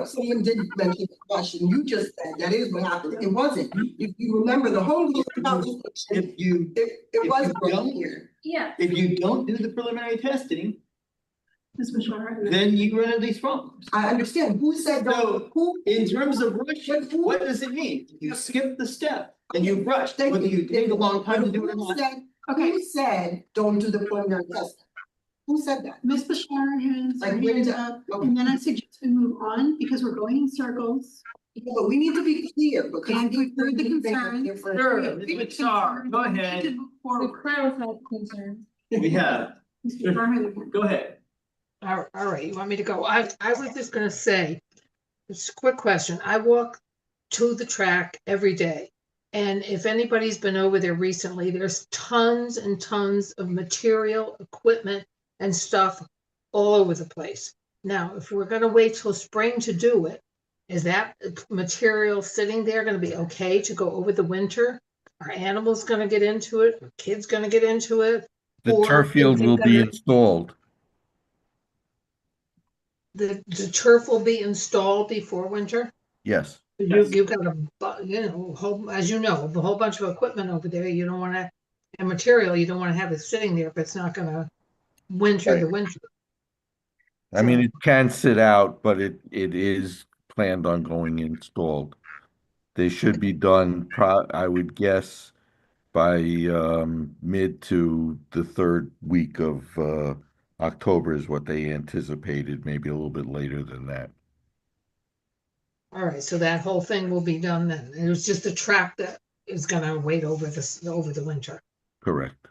someone did mention the question. You just said that is what happened. It wasn't. If you remember the home conversation, it was brought here. Yeah. If you don't do the preliminary testing, Ms. Bashar. then you run into these problems. I understand. Who said so? In terms of rushing, what does it mean? You skip the step and you rushed. Whether you take a long time to do it or not. Who said don't do the preliminary testing? Who said that? Ms. Bashar has her hand up, and then I suggest we move on because we're going in circles. Yeah, but we need to be clear because And we've heard the concerns. Sure, Ms. Bashar, go ahead. We can move forward. Clarify the concerns. We have, Mr. Berman. go ahead. All right, you want me to go? I was just gonna say, it's a quick question. I walk to the track every day. And if anybody's been over there recently, there's tons and tons of material, equipment, and stuff all over the place. Now, if we're gonna wait till spring to do it, is that material sitting there gonna be okay to go over the winter? Are animals gonna get into it? Are kids gonna get into it? The Or turf field is it will be gonna- installed. The turf will be installed before winter? Yes, You've got as you know, a whole bunch of equipment over there, you don't wanna, and material, you don't wanna have it sitting there if it's not gonna winter the winter. I mean, it can sit out, but it is planned on going installed. They should be done, I would guess, by mid to the third week of October is what they anticipated, maybe a little bit later than that. All right, so that whole thing will be done then. It was just the track that is gonna wait over over the winter. Correct.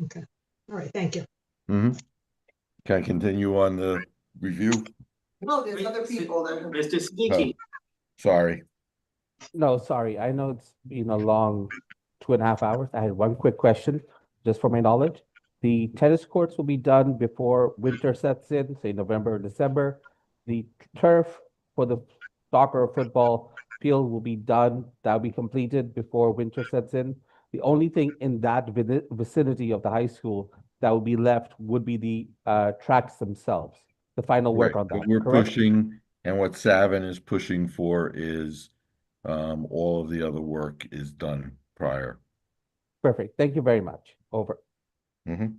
Okay, all right, thank you. Mm-hmm. Can I continue on the review? No, there's other people that have. Mr. Siddiqui. Sorry. No, sorry. I know it's been a long 2.5 hours. I had one quick question, just for my knowledge. The tennis courts will be done before winter sets in, say November or December. The turf for the soccer or football field will be done. That'll be completed before winter sets in. The only thing in that vicinity of the high school that will be left would be the tracks themselves. The final work on that. What we're correct? pushing and what Savin is pushing for is all of the other work is done prior. Perfect. Thank you very much. Over. Mm-hmm.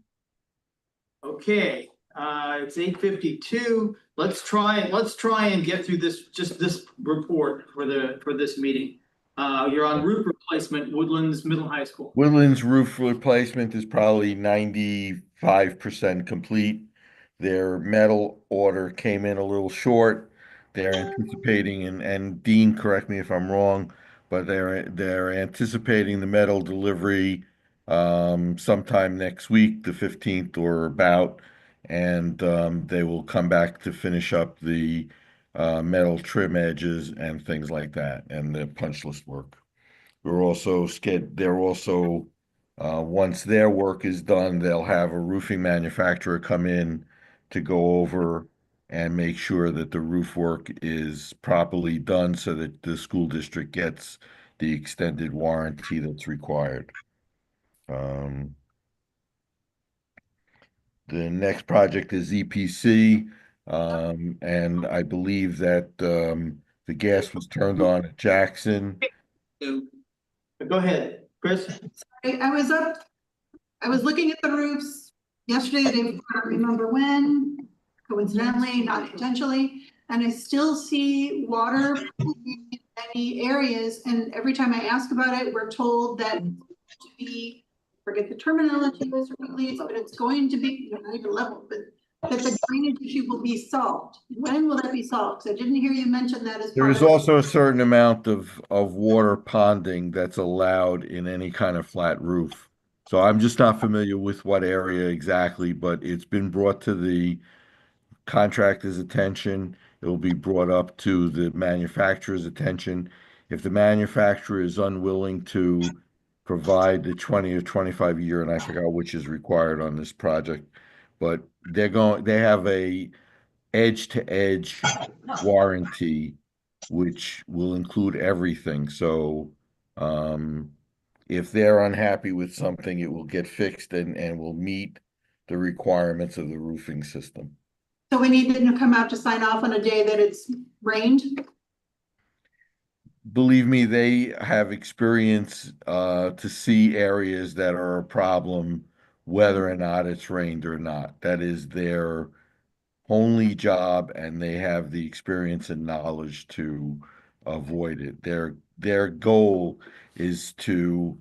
Okay, it's 8:52. Let's try and get through this report for this meeting. You're on roof replacement, Woodlands Middle High School. Woodlands roof replacement is probably 95% complete. Their metal order came in a little short. They're anticipating, and Dean, correct me if I'm wrong, but they're anticipating the metal delivery sometime next week, the 15th or about, and they will come back to finish up the metal trim edges and things like that, and the punch list work. They're also, once their work is done, they'll have a roofing manufacturer come in to go over and make sure that the roof work is properly done so that the school district gets the extended warranty that's required. The next project is EPC, and I believe that the gas was turned on at Jackson. Go ahead, Chris. I was looking at the roofs yesterday, the day before, I don't remember when, coincidentally, not intentionally, and I still see water in many areas, and every time I ask about it, we're told that to be, forget the terminology, but it's going to be, not even level, but that the drainage issue will be solved. When will that be solved? Because I didn't hear you mention that as There part is of. also a certain amount of water ponding that's allowed in any kind of flat roof. So I'm just not familiar with what area exactly, but it's been brought to the contractor's attention. It will be brought up to the manufacturer's attention. If the manufacturer is unwilling to provide the 20 or 25 year, and I forgot which is required on this project, but they have a edge to edge warranty, which will include everything. So, if they're unhappy with something, it will get fixed and will meet the requirements of the roofing system. So we need them to come out to sign off on a day that it's rained? Believe me, they have experience to see areas that are a problem, whether or not it's rained or not. That is their only job, and they have the experience and knowledge to avoid it. Their goal is to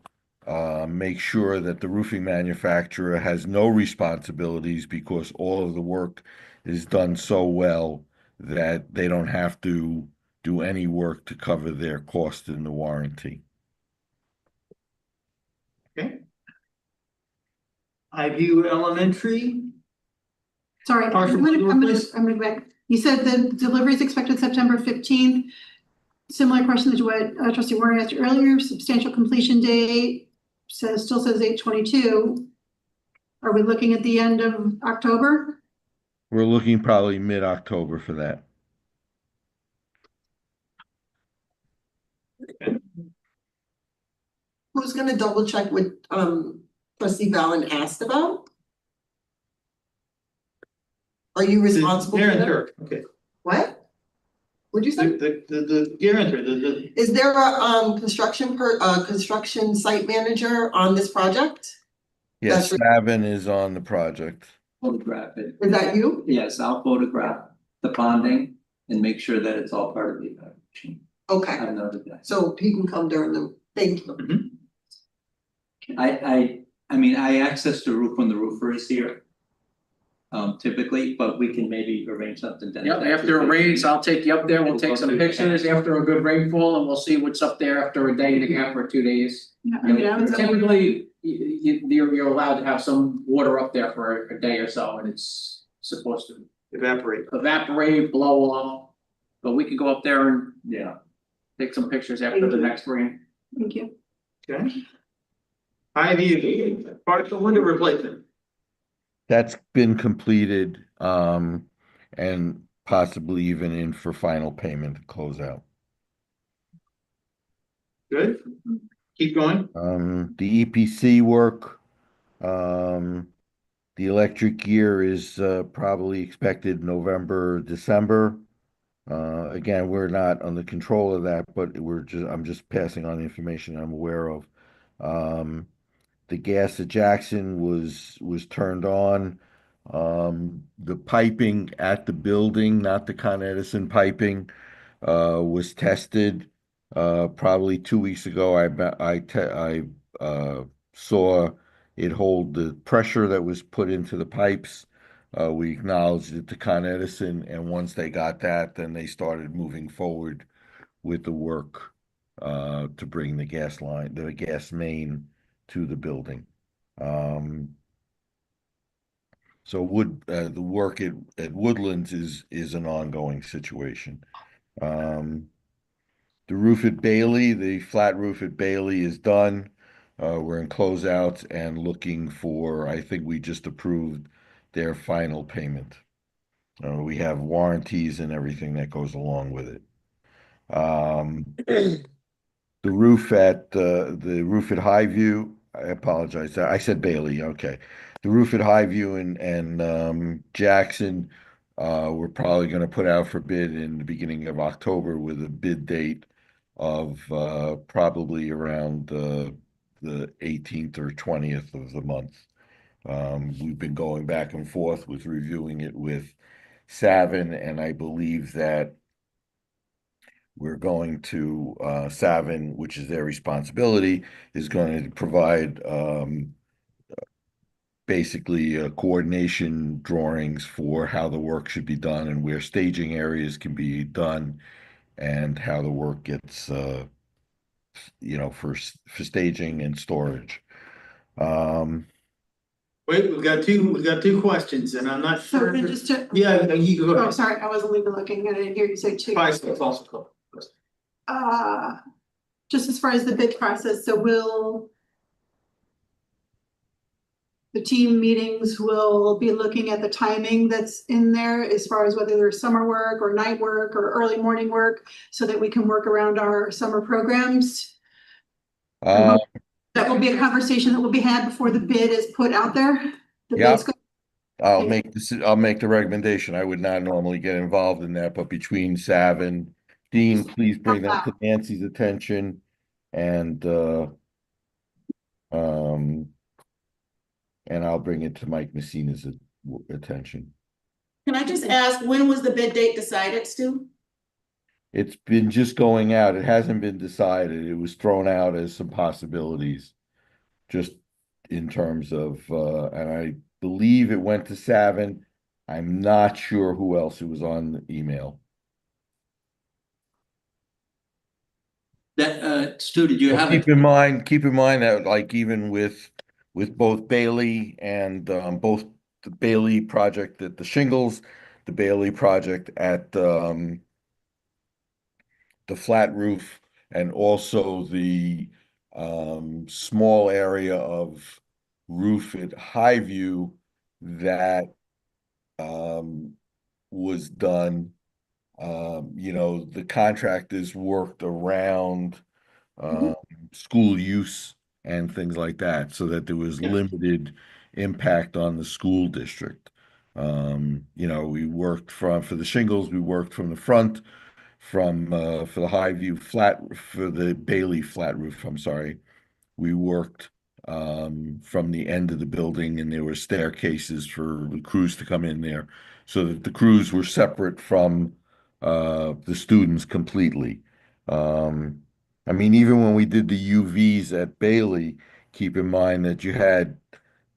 make sure that the roofing manufacturer has no responsibilities because all of the work is done so well that they don't have to do any work to cover their cost in the warranty. Okay. Highview Elementary. Sorry, Partial I'm gonna replace? go back. You said the delivery is expected September 15th. Similar question to what trustee Warner asked earlier, substantial completion date still says 8/22. Are we looking at the end of October? We're looking probably mid-October for that. Who's gonna double check what trustee Valen asked about? Are you responsible for that? Guarantor, okay. What? What'd you say? The guarantor, the. Is there a construction site manager on this project? Yes, That's- Savin is on the project. Photograph it. Is that you? Yes, I'll photograph the bonding and make sure that it's all part of the evaluation. Okay, I noted that. so he can come during the, thank you. I mean, I access the roof when the roofer is here. Typically, but we can maybe arrange something. then. Yep, after it rains, I'll take you up there, we'll take some pictures after a good rainfall, and we'll see what's up there after a day and a half or 2 days. Yeah, I mean, I was. Typically, you're allowed to have some water up there for a day or so, and it's supposed to evaporate, blow off. But we can go up there and, Yeah. take some pictures after the next rain. Thank you. Okay. Highview, partial window replacement. That's been completed, and possibly even in for final payment to close out. Good. Keep going. The EPC work, the electric gear is probably expected November, December. Again, we're not on the control of that, but I'm just passing on the information I'm aware of. The gas at Jackson was turned on. The piping at the building, not the Con Edison piping, was tested. Probably 2 weeks ago, I saw it hold the pressure that was put into the pipes. We acknowledged it to Con Edison, and once they got that, then they started moving forward with the work to bring the gas main to the building. So the work at Woodlands is an ongoing situation. The roof at Bailey, the flat roof at Bailey is done. We're in closeouts and looking for, I think we just approved their final payment. We have warranties and everything that goes along with it. The roof at Highview, I apologize, I said Bailey, okay. The roof at Highview and Jackson, we're probably gonna put out for bid in the beginning of October with a bid date of probably around the 18th or 20th of the month. We've been going back and forth with reviewing it with Savin, and I believe that we're going to Savin, which is their responsibility, is going to provide basically coordination drawings for how the work should be done and where staging areas can be done and how the work gets for staging and storage. Wait, we've got two questions and I'm not So sure. just to, Yeah, you go oh, ahead. sorry, I wasn't even looking, I didn't hear you say two. Bicycles also cool. Just as far as the bid process, so will the team meetings will be looking at the timing that's in there as far as whether there's summer work or night work or early morning work, so that we can work around our summer programs? That will be a conversation that will be had before the bid is put out there. The Yeah. bid's go- I'll make the recommendation. I would not normally get involved in that, but between Sav and Dean, please bring that to Nancy's attention and I'll bring it to Mike Messina's attention. Can I just ask, when was the bid date decided, Stu? It's been just going out. It hasn't been decided. It was thrown out as some possibilities, just in terms of, and I believe it went to Savin. I'm not sure who else it was on the email. That, Stu, did you But have keep in mind that like even with with both Bailey and both the Bailey project at the shingles, the Bailey project at the flat roof, and also the small area of roof at Highview that was done. The contractors worked around school use and things like that, so that there was limited impact on the school district. We worked for the shingles, we worked from the front, for the Highview flat, for the Bailey flat roof, I'm sorry. We worked from the end of the building, and there were staircases for the crews to come in there, so that the crews were separate from the students completely. I mean, even when we did the UVs at Bailey, keep in mind that you had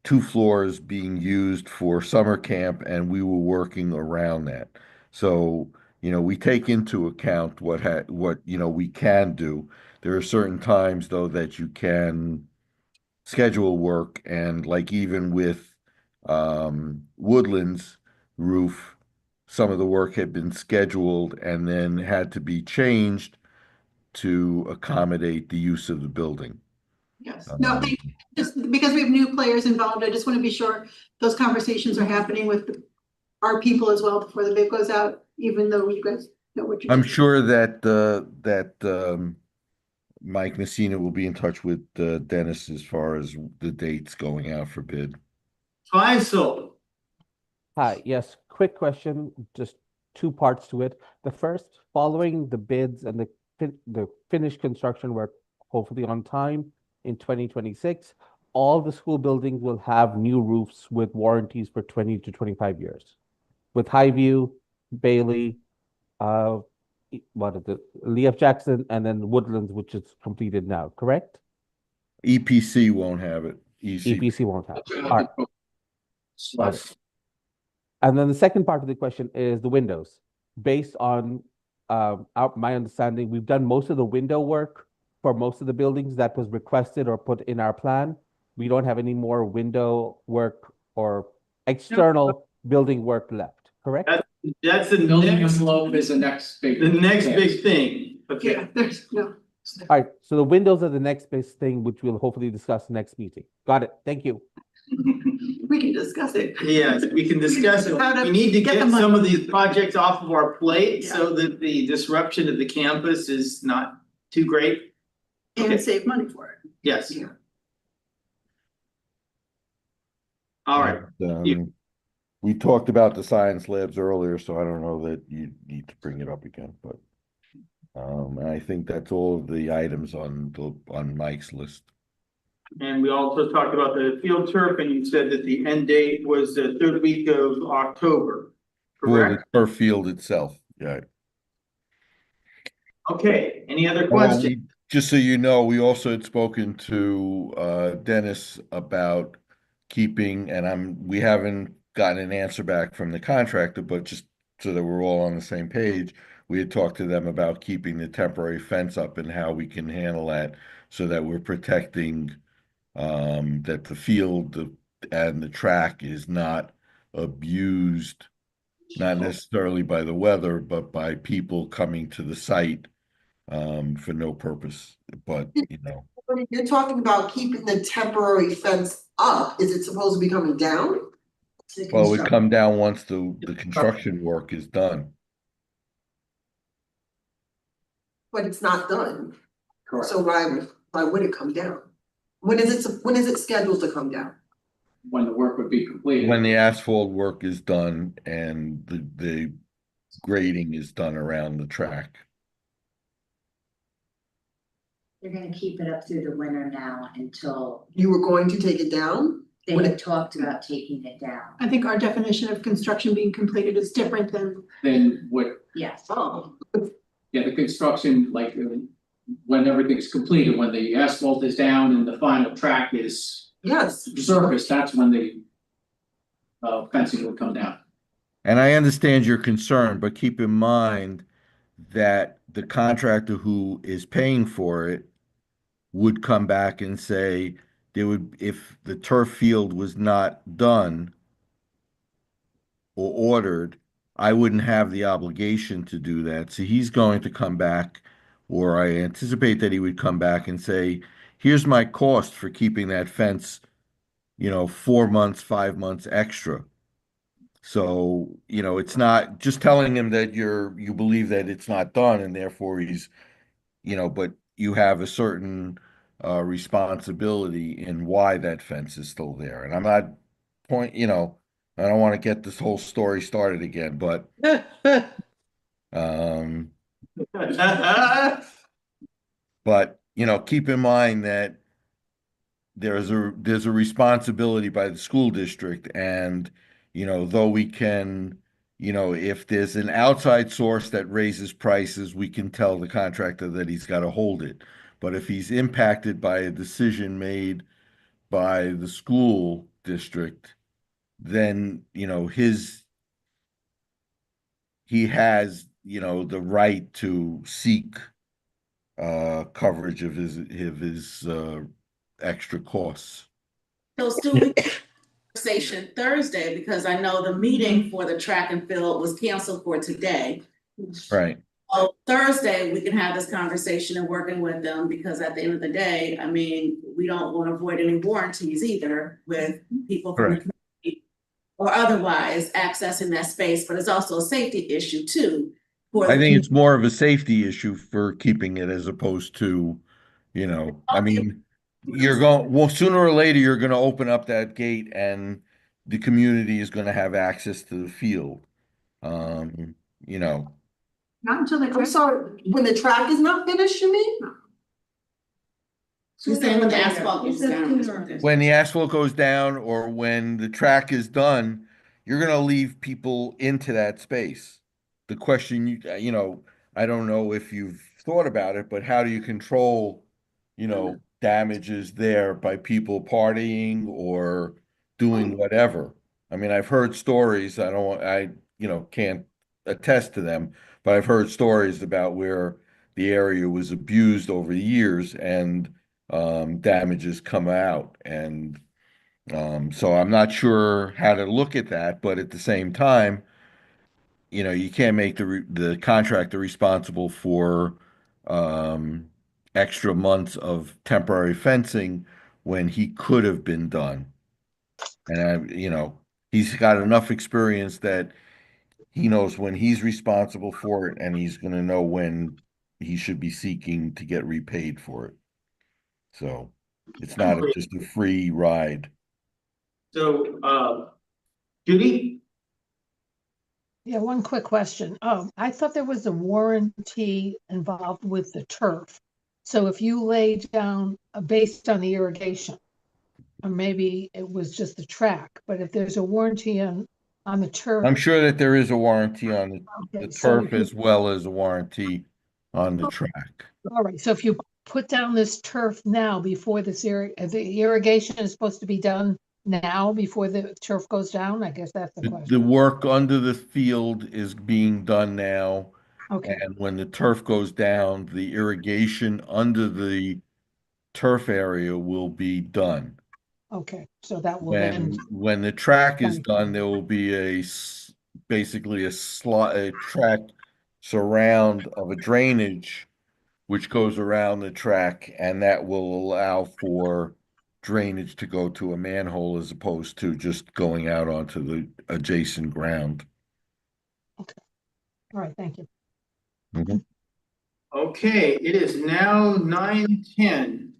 two floors being used for summer camp, and we were working around that. So, we take into account what we can do. There are certain times though that you can schedule work, and like even with Woodlands roof, some of the work had been scheduled and then had to be changed to accommodate the use of the building. Yes, no, just because we have new players involved, I just want to be sure those conversations are happening with our people as well before the bid goes out, even though you guys know what you're I'm doing. sure that Mike Messina will be in touch with Dennis as far as the dates going out for bid. Faisal, Hi, yes, quick question, just two parts to it. The first, following the bids and the finished construction work, hopefully on time in 2026, all the school buildings will have new roofs with warranties for 20 to 25 years. With Highview, Bailey, what is it, Leaf Jackson, and then Woodlands, which is completed now, correct? EPC won't have it. EPC won't have it. All right. Okay. And then the second part of the question is the windows. Based on my understanding, we've done most of the window work for most of the buildings that was requested or put in our plan. We don't have any more window work or external building work left, correct? that's the Building next, envelope is the next big. big thing. Okay. Yeah, there's no. All right, so the windows are the next big thing, which we'll hopefully discuss next meeting. Got it. Thank you. We can discuss it. Yes, we can discuss it. How to We need to get the get some money. of these projects off of our plate Yeah. so that the disruption of the campus is not too great. And Okay. save money for it. Yes. Yeah. All right. We talked about the science labs earlier, so I don't know that you need to bring it up again, but and I think that's all of the items on Mike's list. And we also talked about the field turf, and you said that the end date was the third week of October, For the correct? turf field itself, yeah. Okay, any other Well, questions? just so you know, we also had spoken to Dennis about keeping, and we haven't gotten an answer back from the contractor, but just so that we're all on the same page, we had talked to them about keeping the temporary fence up and how we can handle that so that we're protecting that the field and the track is not abused, not necessarily by the weather, but by people coming to the site for no purpose, but When you're talking about keeping the temporary fence up, is it supposed to be coming down? well, it would come down once the construction work is done. But it's not done, Correct. so why would it come down? When is it scheduled to come down? When the work would be completed. When the asphalt work is done and the grading is done around the track. They're gonna keep it up through the winter now until You were going to take it down? they When had talked about taking it down. I think our definition of construction being completed is different than, Then what, Yes. Oh, yeah, the construction, like, when everything's completed, when the asphalt is down and the final track is yes. surfaced, that's when the fencing would come down. And I understand your concern, but keep in mind that the contractor who is paying for it would come back and say, there would, if the turf field was not done or ordered, I wouldn't have the obligation to do that. So he's going to come back, or I anticipate that he would come back and say, here's my cost for keeping that fence, 4 months, 5 months extra. So, it's not just telling him that you believe that it's not done and therefore he's, but you have a certain responsibility in why that fence is still there. And I'm not I don't want to get this whole story started again, but um, keep in mind that there's a responsibility by the school district, and though we can, if there's an outside source that raises prices, we can tell the contractor that he's got to hold it. But if he's impacted by a decision made by the school district, then he has the right to seek coverage of his extra costs. So still conversation Thursday, because I know the meeting for the track and field was canceled for today. Right. So Thursday, we can have this conversation and working with them, because at the end of the day, I mean, we don't want to avoid any warranties either with people from the community or otherwise accessing that space, but it's also a safety issue too. I think it's more of a safety issue for keeping it as opposed to, I mean, sooner or later, you're going to open up that gate and the community is going to have access to the field. Not until I'm sorry, when the track is not finished, you mean? She's saying when the asphalt goes down. When the asphalt goes down or when the track is done, you're going to leave people into that space. The question, I don't know if you've thought about it, but how do you control, damages there by people partying or doing whatever? I mean, I've heard stories, can't attest to them, but I've heard stories about where the area was abused over the years and damages come out. And so I'm not sure how to look at that, but at the same time, you can't make the contractor responsible for extra months of temporary fencing when he could have been done. And he's got enough experience that he knows when he's responsible for it, and he's going to know when he should be seeking to get repaid for it. So it's not just a free ride. So, Judy? Yeah, one quick question. I thought there was a warranty involved with the turf. So if you lay down based on the irrigation, or maybe it was just the track, but if there's a warranty on the turf. I'm sure that there is a warranty on the so turf as well as a warranty on the track. All right, so if you put down this turf now before the irrigation is supposed to be done now before the turf goes down, I guess that's the question. The work under the field is being done now. Okay. And when the turf goes down, the irrigation under the turf area will be done. Okay, so that will then. When the track is done, there will be basically a track surround of a drainage which goes around the track, and that will allow for drainage to go to a manhole as opposed to just going out onto the adjacent ground. Okay. All right, thank you. Mm-hmm. Okay, it is now 9:10.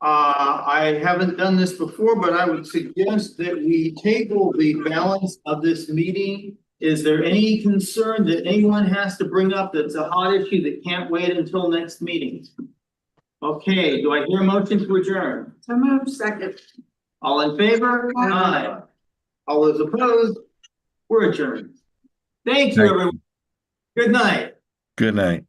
I haven't done this before, but I would suggest that we table the balance of this meeting. Is there any concern that anyone has to bring up that's a hot issue that can't wait until next meeting? Okay, do I hear a motion to adjourn? So moved. Second. All in favor? Aye. All those opposed? We're adjourned. Thank you, everyone. Good night. Good night.